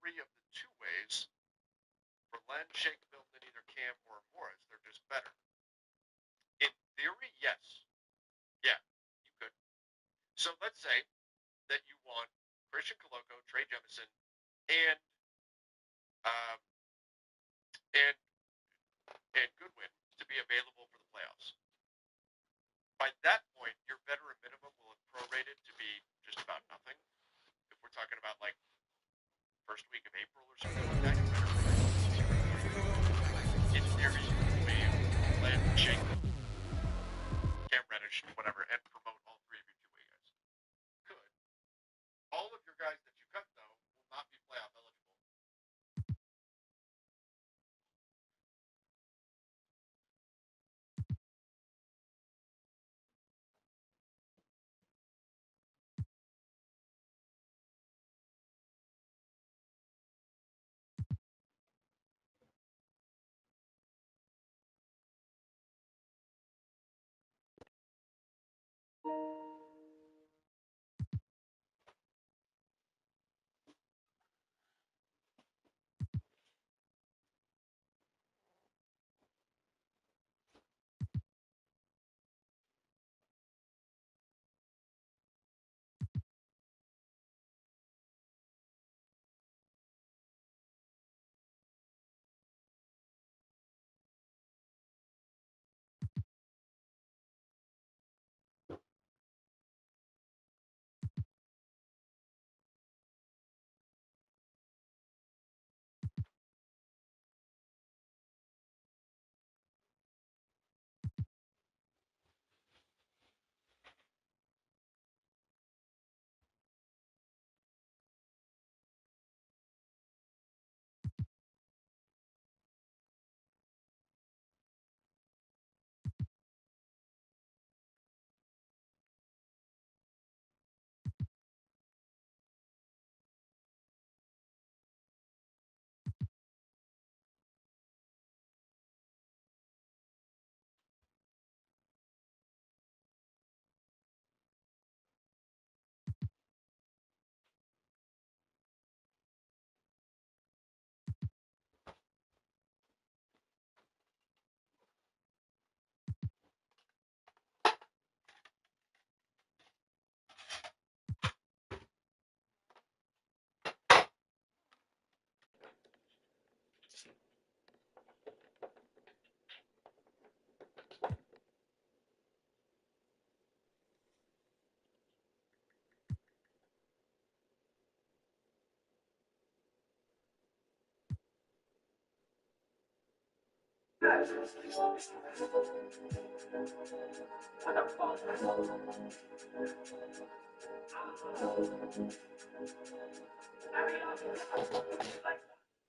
Speaker 19: three of the two-ways for Len, Shake, Milton, and either Cam or Morris? They're just better. In theory, yes. Yeah, you could. So let's say that you want Christian Coloco, Trey Jemison, and Goodwin to be available for the playoffs. By that point, your veteran minimum will have prorated to be just about nothing. If we're talking about like first week of April or something like that, in theory, you could be Len, Shake, Cam Reddish, whatever, and promote all three of your two-way guys. Could. All of your guys that you cut, though, not be playoff eligible.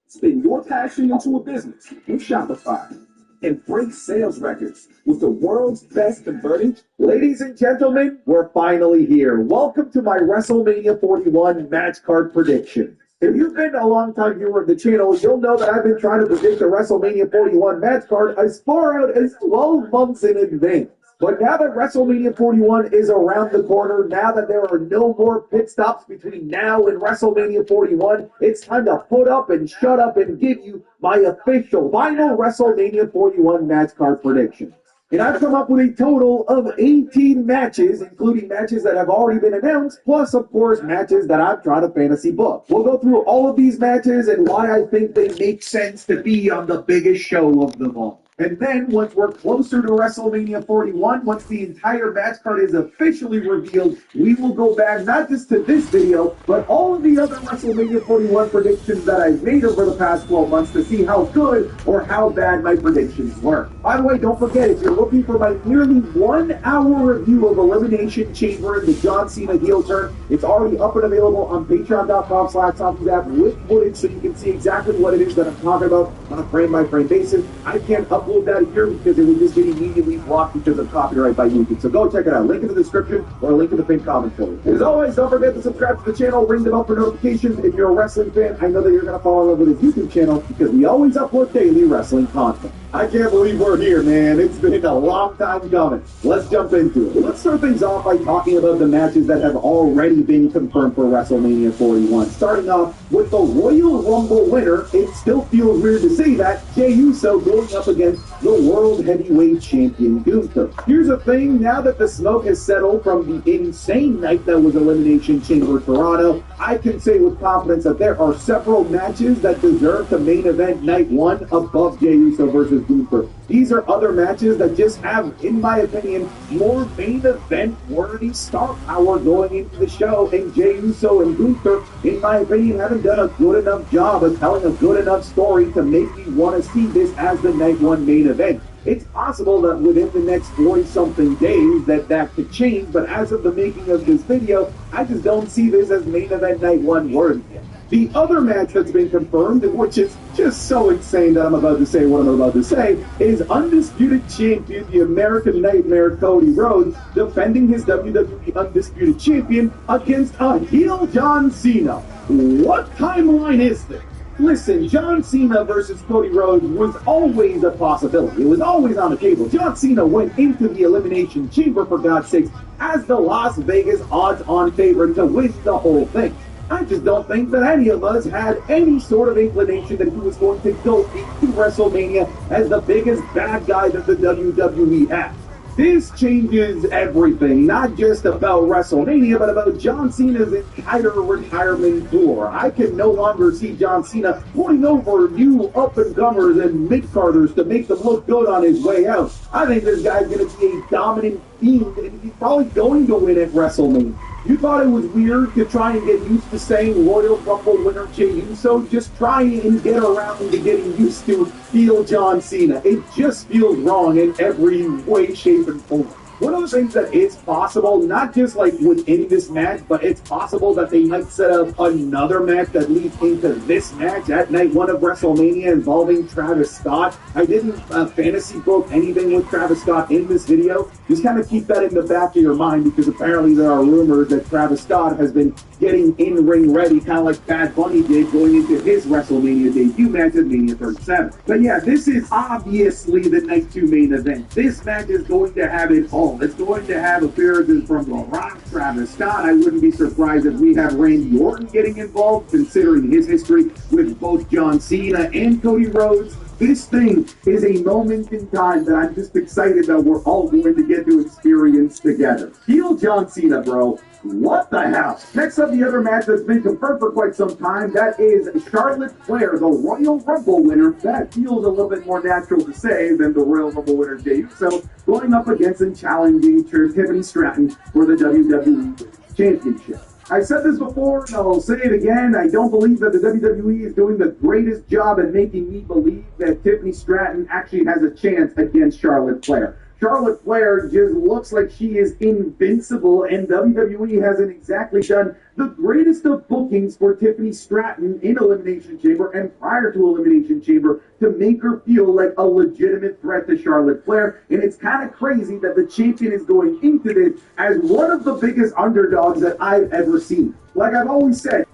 Speaker 8: Spin your passion into a business with Shopify and break sales records with the world's best converting. Ladies and gentlemen, we're finally here. Welcome to my WrestleMania 41 match card prediction. If you've been a long time viewer of the channel, you'll know that I've been trying to predict the WrestleMania 41 match card as far out as 12 months in advance. But now that WrestleMania 41 is around the corner, now that there are no more pit stops between now and WrestleMania 41, it's time to put up and shut up and give you my official final WrestleMania 41 match card prediction. And I've come up with a total of 18 matches, including matches that have already been announced, plus, of course, matches that I'm trying to fantasy book. We'll go through all of these matches and why I think they make sense to be on the biggest show of them all. And then, once we're closer to WrestleMania 41, once the entire match card is officially revealed, we will go back not just to this video, but all of the other WrestleMania 41 predictions that I've made over the past 12 months to see how good or how bad my predictions were. By the way, don't forget, if you're looking for my nearly 1 hour review of Elimination Chamber and the John Cena heel turn, it's already up and available on patreon.com/TalkingZap with footage so you can see exactly what it is that I'm talking about on a frame-by-frame basis. I can't upload that here because it would just get immediately blocked because of copyright by YouTube. So go check it out. Link in the description or link in the pinned comment for you. As always, don't forget to subscribe to the channel, ring the bell for notifications. If you're a wrestling fan, I know that you're going to fall in love with his YouTube channel because we always upload daily wrestling content. I can't believe we're here, man. It's been a long time coming. Let's jump into it. Let's start things off by talking about the matches that have already been confirmed for WrestleMania 41. Starting off with the Royal Rumble winner, it still feels weird to say that, Jey Uso going up against the World Heavyweight Champion Gunther. Here's the thing, now that the smoke has settled from the insane night that was Elimination Chamber Toronto, I can say with confidence that there are several matches that deserve the main event night one above Jey Uso versus Gunther. These are other matches that just have, in my opinion, more main event worthy star power going into the show, and Jey Uso and Gunther, in my opinion, haven't done a good enough job of telling a good enough story to make me want to see this as the night one main event. It's possible that within the next 40-something days that could change, but as of the making of this video, I just don't see this as main event night one worthy.
Speaker 20: The other match that's been confirmed, which is just so insane that I'm about to say what I'm about to say, is undisputed champion, the American Nightmare Cody Rhodes, defending his WWE Undisputed Champion against a heel John Cena. What timeline is this? Listen, John Cena versus Cody Rhodes was always a possibility. It was always on the table. John Cena went into the Elimination Chamber, for God's sakes, as the Las Vegas odds-on favorite to win the whole thing. I just don't think that any of us had any sort of inclination that he was going to go into WrestleMania as the biggest bad guy that the WWE has. This changes everything, not just about WrestleMania, but about John Cena's entire retirement tour. I can no longer see John Cena putting over new up-and-comers and mid-carders to make them look good on his way out. I think this guy's going to be a dominant fiend, and he's probably going to win at WrestleMania. You thought it was weird to try and get used to saying Royal Rumble winner Jey Uso? Just try and get around to getting used to heel John Cena. It just feels wrong in every way, shape, and form. One of the things that is possible, not just like within this match, but it's possible that they might set up another match that leads into this match at night one of WrestleMania involving Travis Scott. I didn't fantasy book anything with Travis Scott in this video. Just kind of keep that in the back of your mind, because apparently there are rumors that Travis Scott has been getting in-ring ready, kind of like Bad Bunny did going into his WrestleMania debut match at Mania 37. But yeah, this is obviously the Night 2 main event. This match is going to have it all. It's going to have appearances from The Rock, Travis Scott. I wouldn't be surprised if we have Randy Orton getting involved, considering his history with both John Cena and Cody Rhodes. This thing is a moment in time that I'm just excited that we're all going to get to experience together. Heel John Cena, bro. What the hell? Next up, the other match that's been confirmed for quite some time, that is Charlotte Flair, the Royal Rumble winner. That feels a little bit more natural to say than the Royal Rumble winner Jey Uso, going up against and challenging Tiffany Stratton for the WWE Championship. I said this before, and I'll say it again. I don't believe that the WWE is doing the greatest job at making me believe that Tiffany Stratton actually has a chance against Charlotte Flair. Charlotte Flair just looks like she is invincible, and WWE hasn't exactly done the greatest of bookings for Tiffany Stratton in Elimination Chamber and prior to Elimination Chamber to make her feel like a legitimate threat to Charlotte Flair. And it's kind of crazy that the champion is going into this as one of the biggest underdogs that I've ever seen. Like I've always said,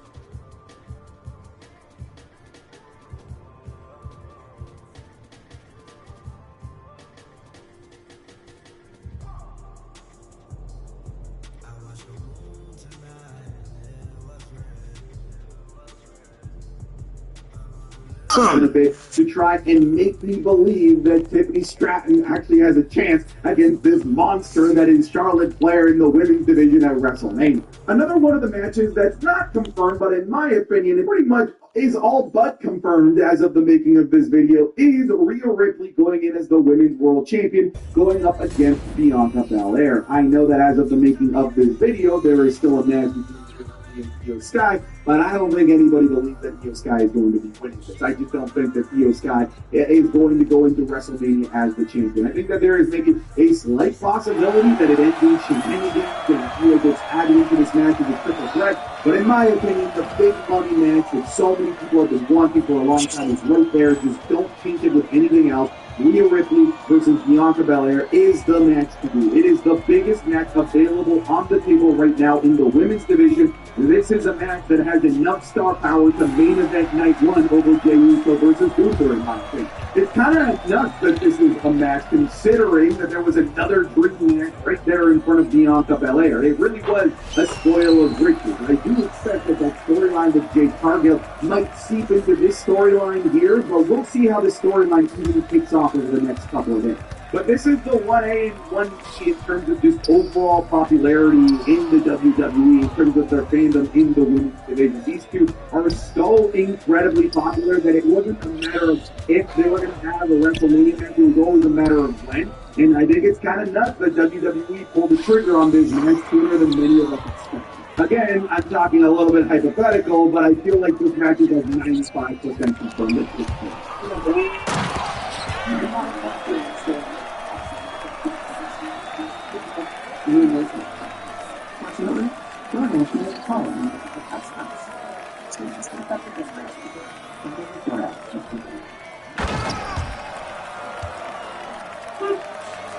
Speaker 20: a bit to try and make me believe that Tiffany Stratton actually has a chance against this monster that is Charlotte Flair in the women's division at WrestleMania. Another one of the matches that's not confirmed, but in my opinion, it pretty much is all but confirmed as of the making of this video, is Rhea Ripley going in as the Women's World Champion, going up against Bianca Belair. I know that as of the making of this video, there is still a match between Io Sky, but I don't think anybody believes that Io Sky is going to be winning this. I just don't think that Io Sky is going to go into WrestleMania as the champion. I think that there is maybe a slight possibility that it ends in shenanigans and Io gets added into this match as a triple threat, but in my opinion, the big money match that so many people have been wanting for a long time is right there. Just don't change it with anything else. Rhea Ripley versus Bianca Belair is the match to do. It is the biggest match available on the table right now in the women's division. This is a match that has enough star power to main event night one over Jey Uso versus Gunther, in my opinion. It's kind of nuts that this is a match, considering that there was another dream match right there in front of Bianca Belair. It really was a spoil of riches. I do expect that that storyline with Jade Cargill might seep into this storyline here, but we'll see how this storyline even takes off over the next couple of days. But this is the 1A and 1B in terms of just overall popularity in the WWE, in terms of their fandom in the women's division. These two are so incredibly popular that it wasn't a matter of if they were going to have a WrestleMania match, it was always a matter of when. And I think it's kind of nuts that WWE pulled the trigger on this match sooner than many of us expected. Again, I'm talking a little bit hypothetical, but I feel like this match is like 95% confirmed at this point.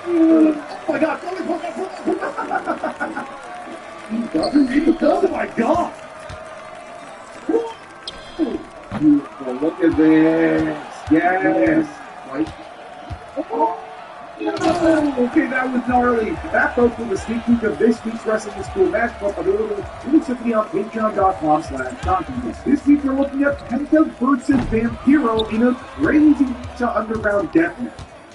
Speaker 20: Oh my God! He doesn't need the ball. Oh my God! Beautiful. Look at this. Yes. Right. Oh. Okay, that was gnarly. That, folks, was a sneak peek of this week's Wrestling School matchup available exclusively on patreon.com/Donkey. This week we're looking at Penta versus Vampiro in a crazy Lucha Underground deathmatch.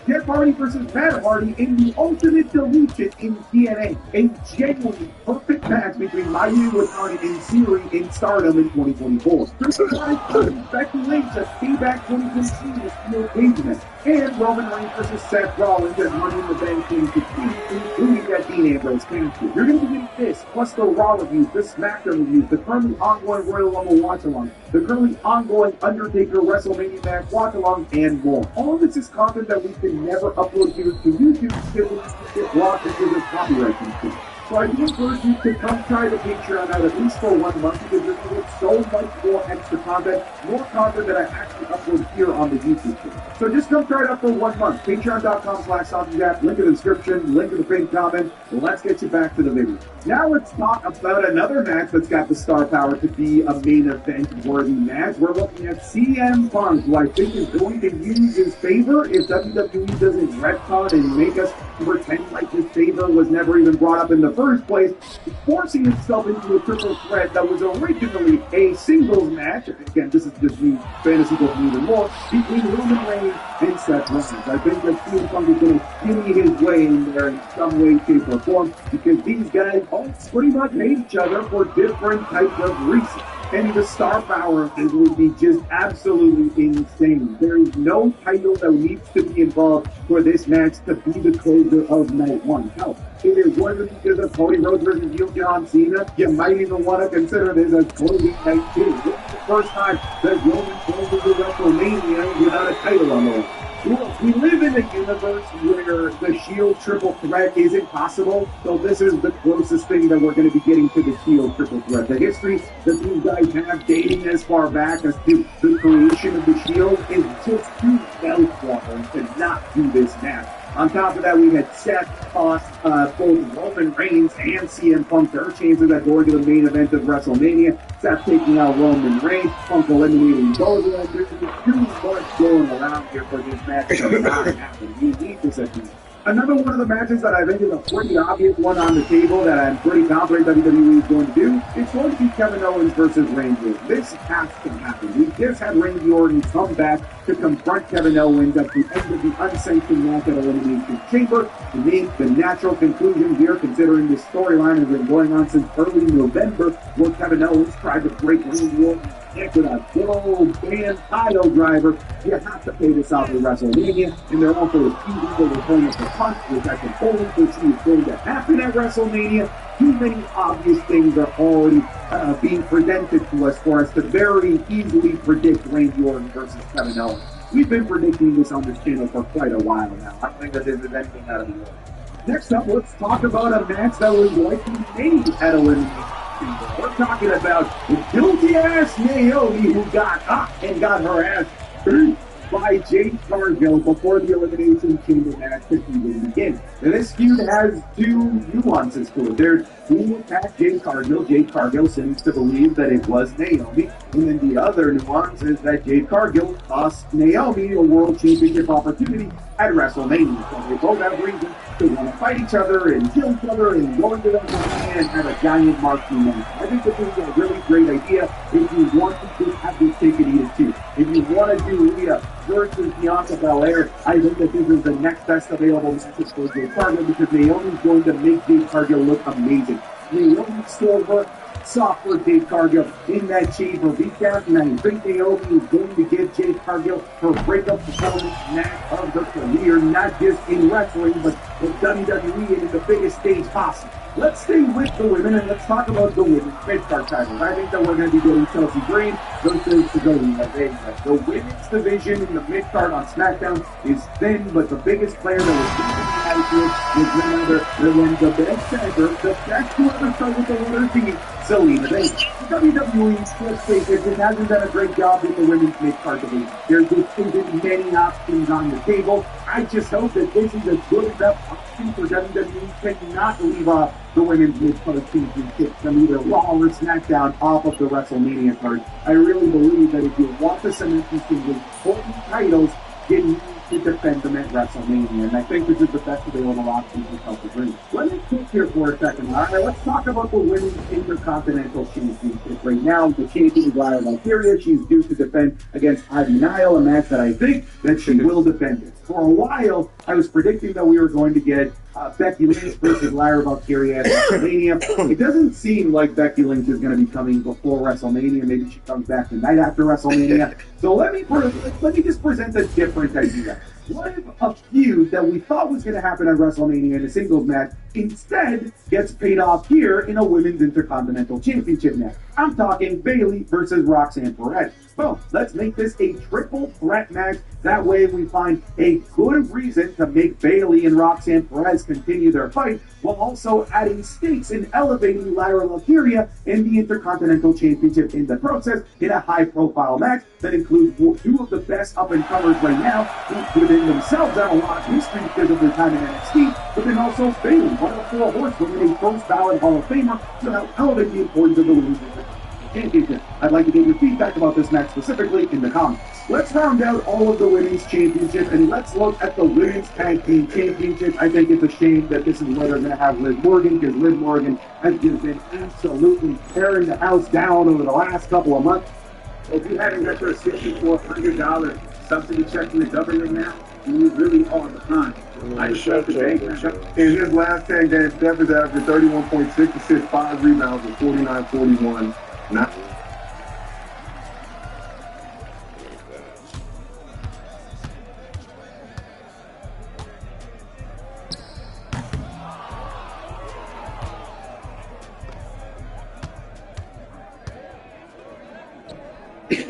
Speaker 20: Jeff Hardy versus Matt Hardy in the Ultimate Deletion in TNA. A genuinely perfect match between Mayu Watani and Siri in Stardom in 2024. Becky Lynch at Payback 2023 with Steel Cage match. And Roman Reigns versus Seth Rollins at Money in the Bank 2016, including that Dean Ambrose cancel. You're going to be getting this, plus the Raw reviews, the SmackDown reviews, the currently ongoing Royal Rumble watch-along, the currently ongoing Undertaker WrestleMania match watch-along, and more. All of this is content that we can never upload here to YouTube because we get blocked because of copyright issues. So I do encourage you to come try the Patreon out at least for 1 month because you're going to get so much more extra content, more content that I actually upload here on the YouTube channel. So just come try it out for 1 month. Patreon.com/SaussageApp, link in the description, link in the pinned comment. Let's get you back to the video. Now let's talk about another match that's got the star power to be a main event worthy match. We're looking at CM Punk, who I think is going to use his favor if WWE doesn't retcon and make us pretend like his favor was never even brought up in the first place, forcing itself into a triple threat that was originally a singles match. Again, this is just me fantasy booking even more, between Roman Reigns and Seth Rollins. I think that CM Punk is going to shimmy his way in there in some way, shape, or form because these guys all pretty much hate each other for different types of reasons. And the star power of this would be just absolutely insane. There is no title that needs to be involved for this match to be the closer of night one. Hell, if it wasn't because of Cody Rhodes versus John Cena, you might even want to consider this as closing night two. This is the first time that Roman closes the WrestleMania without a title on the line. Look, we live in a universe where the Shield triple threat isn't possible, so this is the closest thing that we're going to be getting to the Shield triple threat. The history that these guys have dating as far back as to the creation of the Shield is just too well-formed to not do this match. On top of that, we had Seth cost both Roman Reigns and CM Punk their chances at going to the main event of WrestleMania. Seth taking out Roman Reigns, Punk eliminating both of them. There's too much going around here for this match to not happen. We need this at least. Another one of the matches that I think is a pretty obvious one on the table that I'm pretty confident WWE is going to do, it's going to be Kevin Owens versus Randy Orton. This has to happen. We just had Randy Orton come back to confront Kevin Owens at the end of the unsanctioned match at Elimination Chamber. To me, the natural conclusion here, considering this storyline has been going on since early November, where Kevin Owens tried to break Randy Orton's neck with a good old damn pile driver. You have to pay this out at WrestleMania, and they're also accusing the return of the Punk, which I can only foresee is going to happen at WrestleMania. Too many obvious things are already being presented to us for us to very easily predict Randy Orton versus Kevin Owens. We've been predicting this on this channel for quite a while now. I think that this is anything out of the ordinary. Next up, let's talk about a match that was likely made at Elimination. We're talking about the guilty-ass Naomi who got up and got her ass beat by Jade Cargill before the Elimination Chamber match could even begin. Now, this feud has two nuances to it. There's who attacked Jade Cargill. Jade Cargill seems to believe that it was Naomi. And then the other nuance is that Jade Cargill cost Naomi a world championship opportunity at WrestleMania. So they both have reasons to want to fight each other and kill each other and go into the and have a giant marquee match. I think this is a really great idea if you want to just have this take and eat it too. If you want to do Rhea versus Bianca Belair, I think that this is the next best available match for Jade Cargill because Naomi's going to make Jade Cargill look amazing. Naomi still work soft for Jade Cargill in that chamber beatdown, and I think Naomi is going to give Jade Cargill her breakup performance match of her career, not just in wrestling, but with WWE and in the biggest stage possible. Let's stay with the women and let's talk about the women's mid-card titles. I think that we're going to be getting Chelsea Green versus the women's division in the mid-card on SmackDown is thin, but the biggest player that was none other than the best ever, the best who ever started with the letter D, Zelina Vega. WWE, let's face it, it hasn't done a great job with the women's mid-card division. There just isn't many options on the table. I just hope that this is a good enough option for WWE to not leave off the women's mid-card championship from either Raw or SmackDown off of the WrestleMania card. I really believe that if you want to cement these things with important titles, you need to defend them at WrestleMania, and I think this is the best available option for Celtic Ring. Let me quick here for a second. All right, let's talk about the Women's Intercontinental Championship. Right now, the champion is Lyra Valkyria. She's due to defend against Ivy Nile, a match that I think that she will defend it. For a while, I was predicting that we were going to get Becky Lynch versus Lyra Valkyria at WrestleMania. It doesn't seem like Becky Lynch is going to be coming before WrestleMania. Maybe she comes back the night after WrestleMania. So let me just present a different idea. What if a feud that we thought was going to happen at WrestleMania in a singles match instead gets paid off here in a Women's Intercontinental Championship match? I'm talking Bayley versus Roxanne Perez. Well, let's make this a triple threat match. That way we find a good reason to make Bayley and Roxanne Perez continue their fight while also adding stakes and elevating Lyra Valkyria in the Intercontinental Championship in the process in a high-profile match that includes two of the best up-and-comers right now who within themselves have a lot of history because of their time in NXT, but then also Bayley, one of the 4 horsewomen, a first-ballot Hall of Famer, to help elevate the importance of the Women's Championship. I'd like to get your feedback about this match specifically in the comments. Let's round out all of the women's championship and let's look at the women's tag team championship. I think it's a shame that this is where they're going to have Liv Morgan, because Liv Morgan has just been absolutely tearing the house down over the last couple of months. If you haven't got your $6,400 subsidy check from the government now, you really are behind. I shut the bank.
Speaker 13: In his last 10 games, Steph is averaging 31.6 assists, 5 rebounds, and 49-41. Not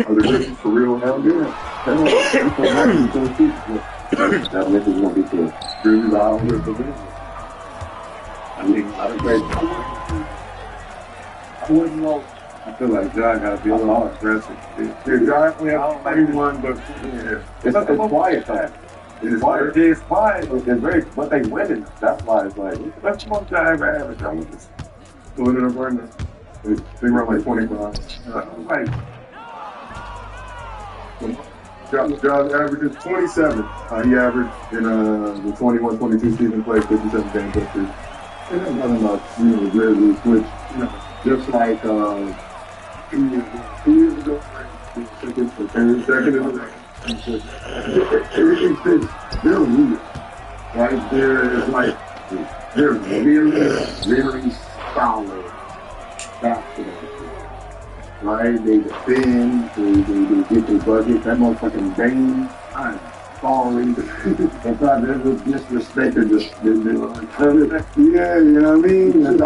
Speaker 13: Are the Grizzlies for real now? Yeah. That makes it going to be cool. Grizzlies out with the Grizzlies. I wouldn't know. I feel like John got to be a little more aggressive. Yeah, John only has 31, but it's quiet though. It's quiet. It's quiet. It's very, but they winning. That's why it's like, that's one time average. I was just pulling it up right now. They run like 25. Like, John's average is 27. He averaged in the 21-22 season, played 57 games this year. And that's nothing about the Grizzlies, which, just like 2 years ago, everything fits. They're weird, right? They're like, they're very solid basketball. Right? They defend, they get their budget. That motherfucking Bane, I'm sorry. If I ever disrespected yeah, you know what I mean? That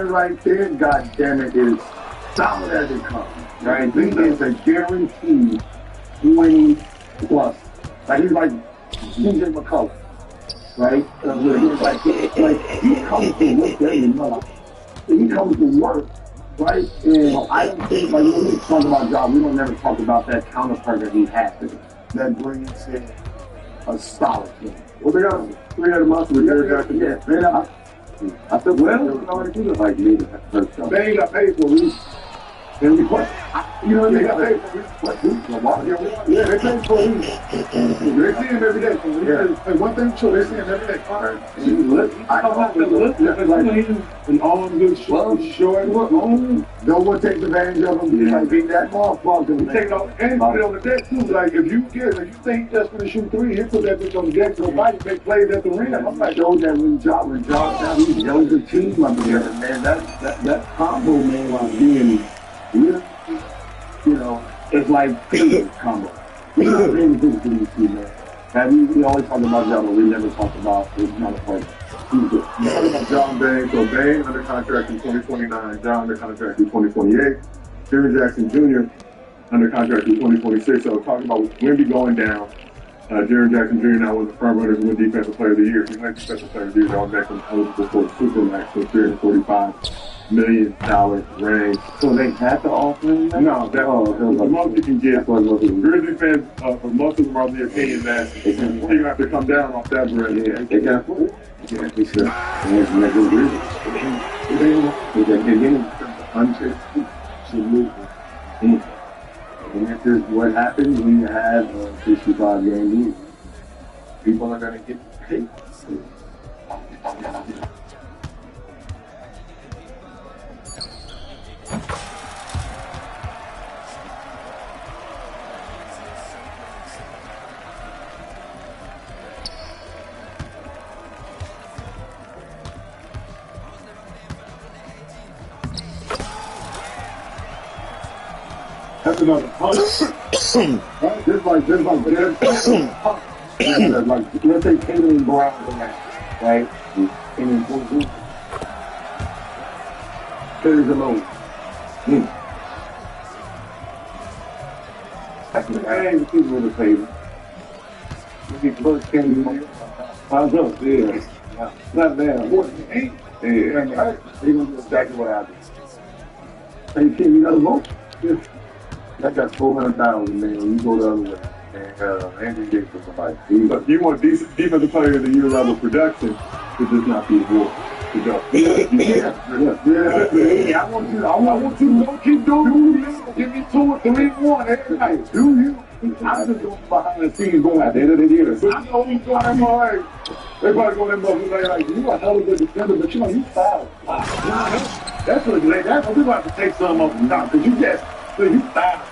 Speaker 13: right there, God damn it, is solid as it comes. Right? He is a guaranteed 20 plus. Like he's like DJ McCullough. Right? He comes to look at you, mother. He comes to work, right? And I don't think, like, when we talk about job, we don't never talk about that counterpart that he has that brings in a solid team. Well, they got 300 months with Derek Jackson. Yeah, I said, well, already do it like me. They ain't got paid for a reason. And we what? You know, they got paid for what? Yeah, they paid for a reason. They see him every day. And one thing, sure, they see him every day. I don't have to look and all them good short. No one takes advantage of them. You like being that motherfucker. You take it off and put it on the deck too. Like if you think that's gonna shoot 3, he put that bitch on the deck. Nobody make plays at the rim. I'm like, those that when job now, he's young the team up there, man. That combo, man, while being it's like combo. We're not really good to these two, man. And we always talk about John, but we never talk about this motherfucker. You talk about John Bain, so Bain under contract in 2029, John under contract in 2028, Jerry Jackson Jr. under contract in 2026. So talking about Wemby going down, Jaren Jackson Jr. now was the front runner to win Defensive Player of the Year. He went Defensive Player of the Year. All makes him eligible for the Supermax, so $345 million range.
Speaker 20: So they had to offer him that?
Speaker 13: No, that's the most you can get. Grizzly fans, for most of them are of the opinion that he's going to have to come down off that bread.
Speaker 20: Yeah, they got food. Yeah, they should. And they're good Grizzlies. They're getting untrusted. And this is what happens when you have a 65-game league. People are going to get paid.
Speaker 13: That's another punch. Right? Just like let's say Tatum Brown tonight, right? And then carries alone. That's the game people would have paid. When he first came to me, I was up there. Not there. Yeah, right? They're going to do exactly what happened. Hey, Kim, you got a vote? Yeah. That got 400,000, man. You go the other way. And Andrew Gates for somebody. But you want defensive player of the year level production to just not be a war. Yeah. I want you to don't keep doing it. Give me 2 or 3 1 every night. Do you? I'm just going behind the scenes going at the end of the year. So I know he's going to like, everybody going to them like, you a hell of a defender, but you know, you foul. That's what it is. That's what we about to take some of them down. Because you just, so you foul.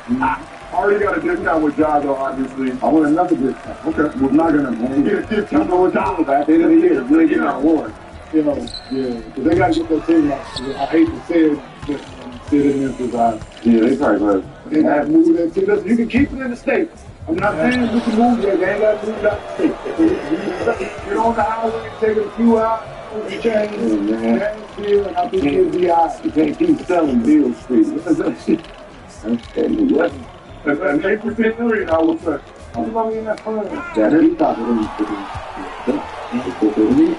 Speaker 13: Already got a discount with Ja, though, obviously. I want another discount. Okay. We're not going to get a discount with Ja at the end of the year. We're getting our award. You know, yeah. Because they got to get their team out. I hate to say it, but sit in Memphis. Yeah, they probably got they got to move that team. You can keep it in the state. I'm not saying we can move there. They ain't got to move out the state. Get on the highway, take a few hours. You change, and I think it'll be out. You can't keep selling Beale Street. That's and 8% I would say. I'm going in that fun. Yeah, they thought it was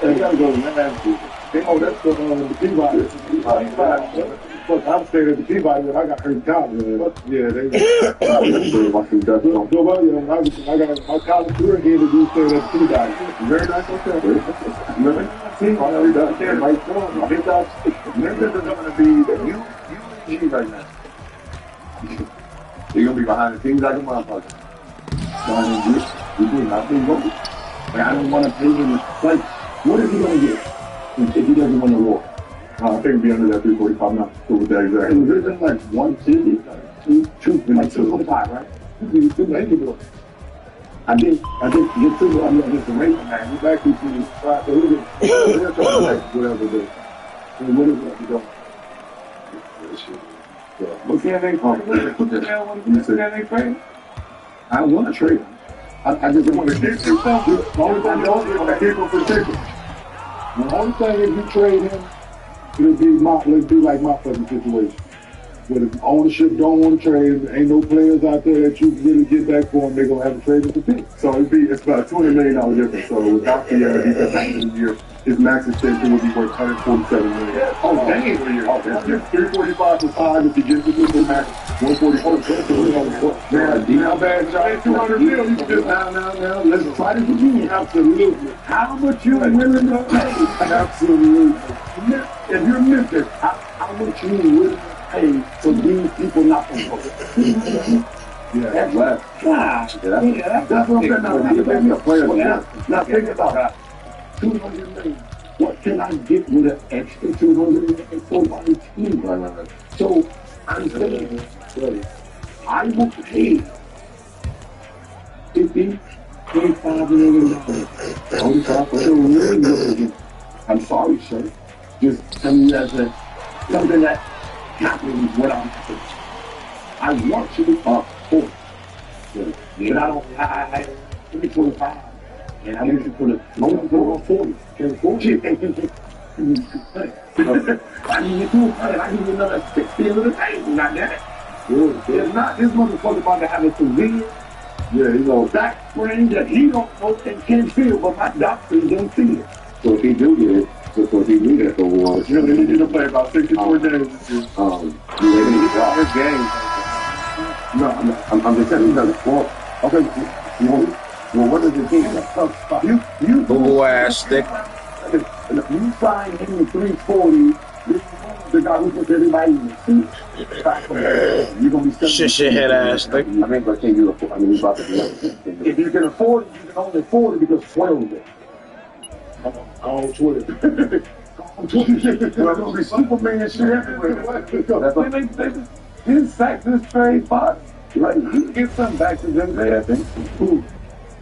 Speaker 13: they gotta go to that. Oh, that's the Peabody. Look, I'm staying at the Peabody when I got hurt in college. Yeah, they watching that. Nobody, I got my college career here to do staying at the Peabody. Very nice hotel. Really? I know he does. Yeah, right there. I think that's Memphis is going to be the UG right now. They're going to be behind the scenes like a motherfucker. We do nothing wrong. And I don't want to pay him like, what is he going to get if he doesn't win the war? I think it'll be under that 345 now. Go with that exactly. And there's been like 150, like 245, right? Maybe more. I think get to the rate, man. We're back to the spot. Whatever it is. And what is it you doing? What can they play? I don't want to trade him. I just want to get him something. The only thing I don't want to keep him for tickets. The only thing if you trade him, it'll be like my fucking situation. But if ownership don't want to trade him, ain't no players out there that you can really get back for him, they're going to have to trade him for picks. So it's about a $200 million difference. So without the defense at the end of the year, his max extension will be worth $147 million. Oh, dang. If 345 for 5, if he gets it with the max, 144. Man, how bad is that? $200 million. You can just now. Let's try this again. Absolutely. How much you willing to pay? Absolutely. If you're Memphis, how much you willing to pay for these people not to vote? Yeah, that's right. That's what I'm saying. Now think about that. $200 million. What can I get with an extra $200 million for my team? So I'm saying, I will pay $25 million. I'm sorry, sir. Just tell me that's something that happens when I'm saying. I want you to talk for it. And I don't. Give me 25. And I need you to put it on 40. Can 40? I need you to I need you another 60 of the table, not that. It's not this motherfucker about to have a severe
Speaker 20: Yeah, he goes, that spring that he don't know and can't feel, but my doctor don't see it. So if he do get it, so if he do get the award, you know, he need to play about 64 days this year. You ready to drop his game? No, I'm just saying, he doesn't score. Okay, well, what is the team? You
Speaker 3: Boo ass stick.
Speaker 20: You sign him to 340. This is the guy who puts everybody in the seat. You're gonna be
Speaker 3: shit head ass stick.
Speaker 20: I mean, but can you afford? I mean, he's about to be. If you can afford it, you can only afford it because 12 it. Call Twitter. Call Twitter. There's gonna be Superman shit everywhere. His sack this trade box. Like, you can get something back to them there, I think.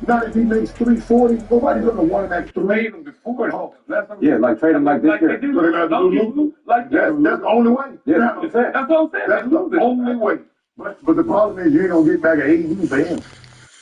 Speaker 20: Now, if he makes 340, nobody's gonna want him at trade him before. Yeah, like trade him like this year. Like that's the only way. Yeah, that's what I'm saying. That's the only way. But the problem is you ain't gonna get back an 80 for him.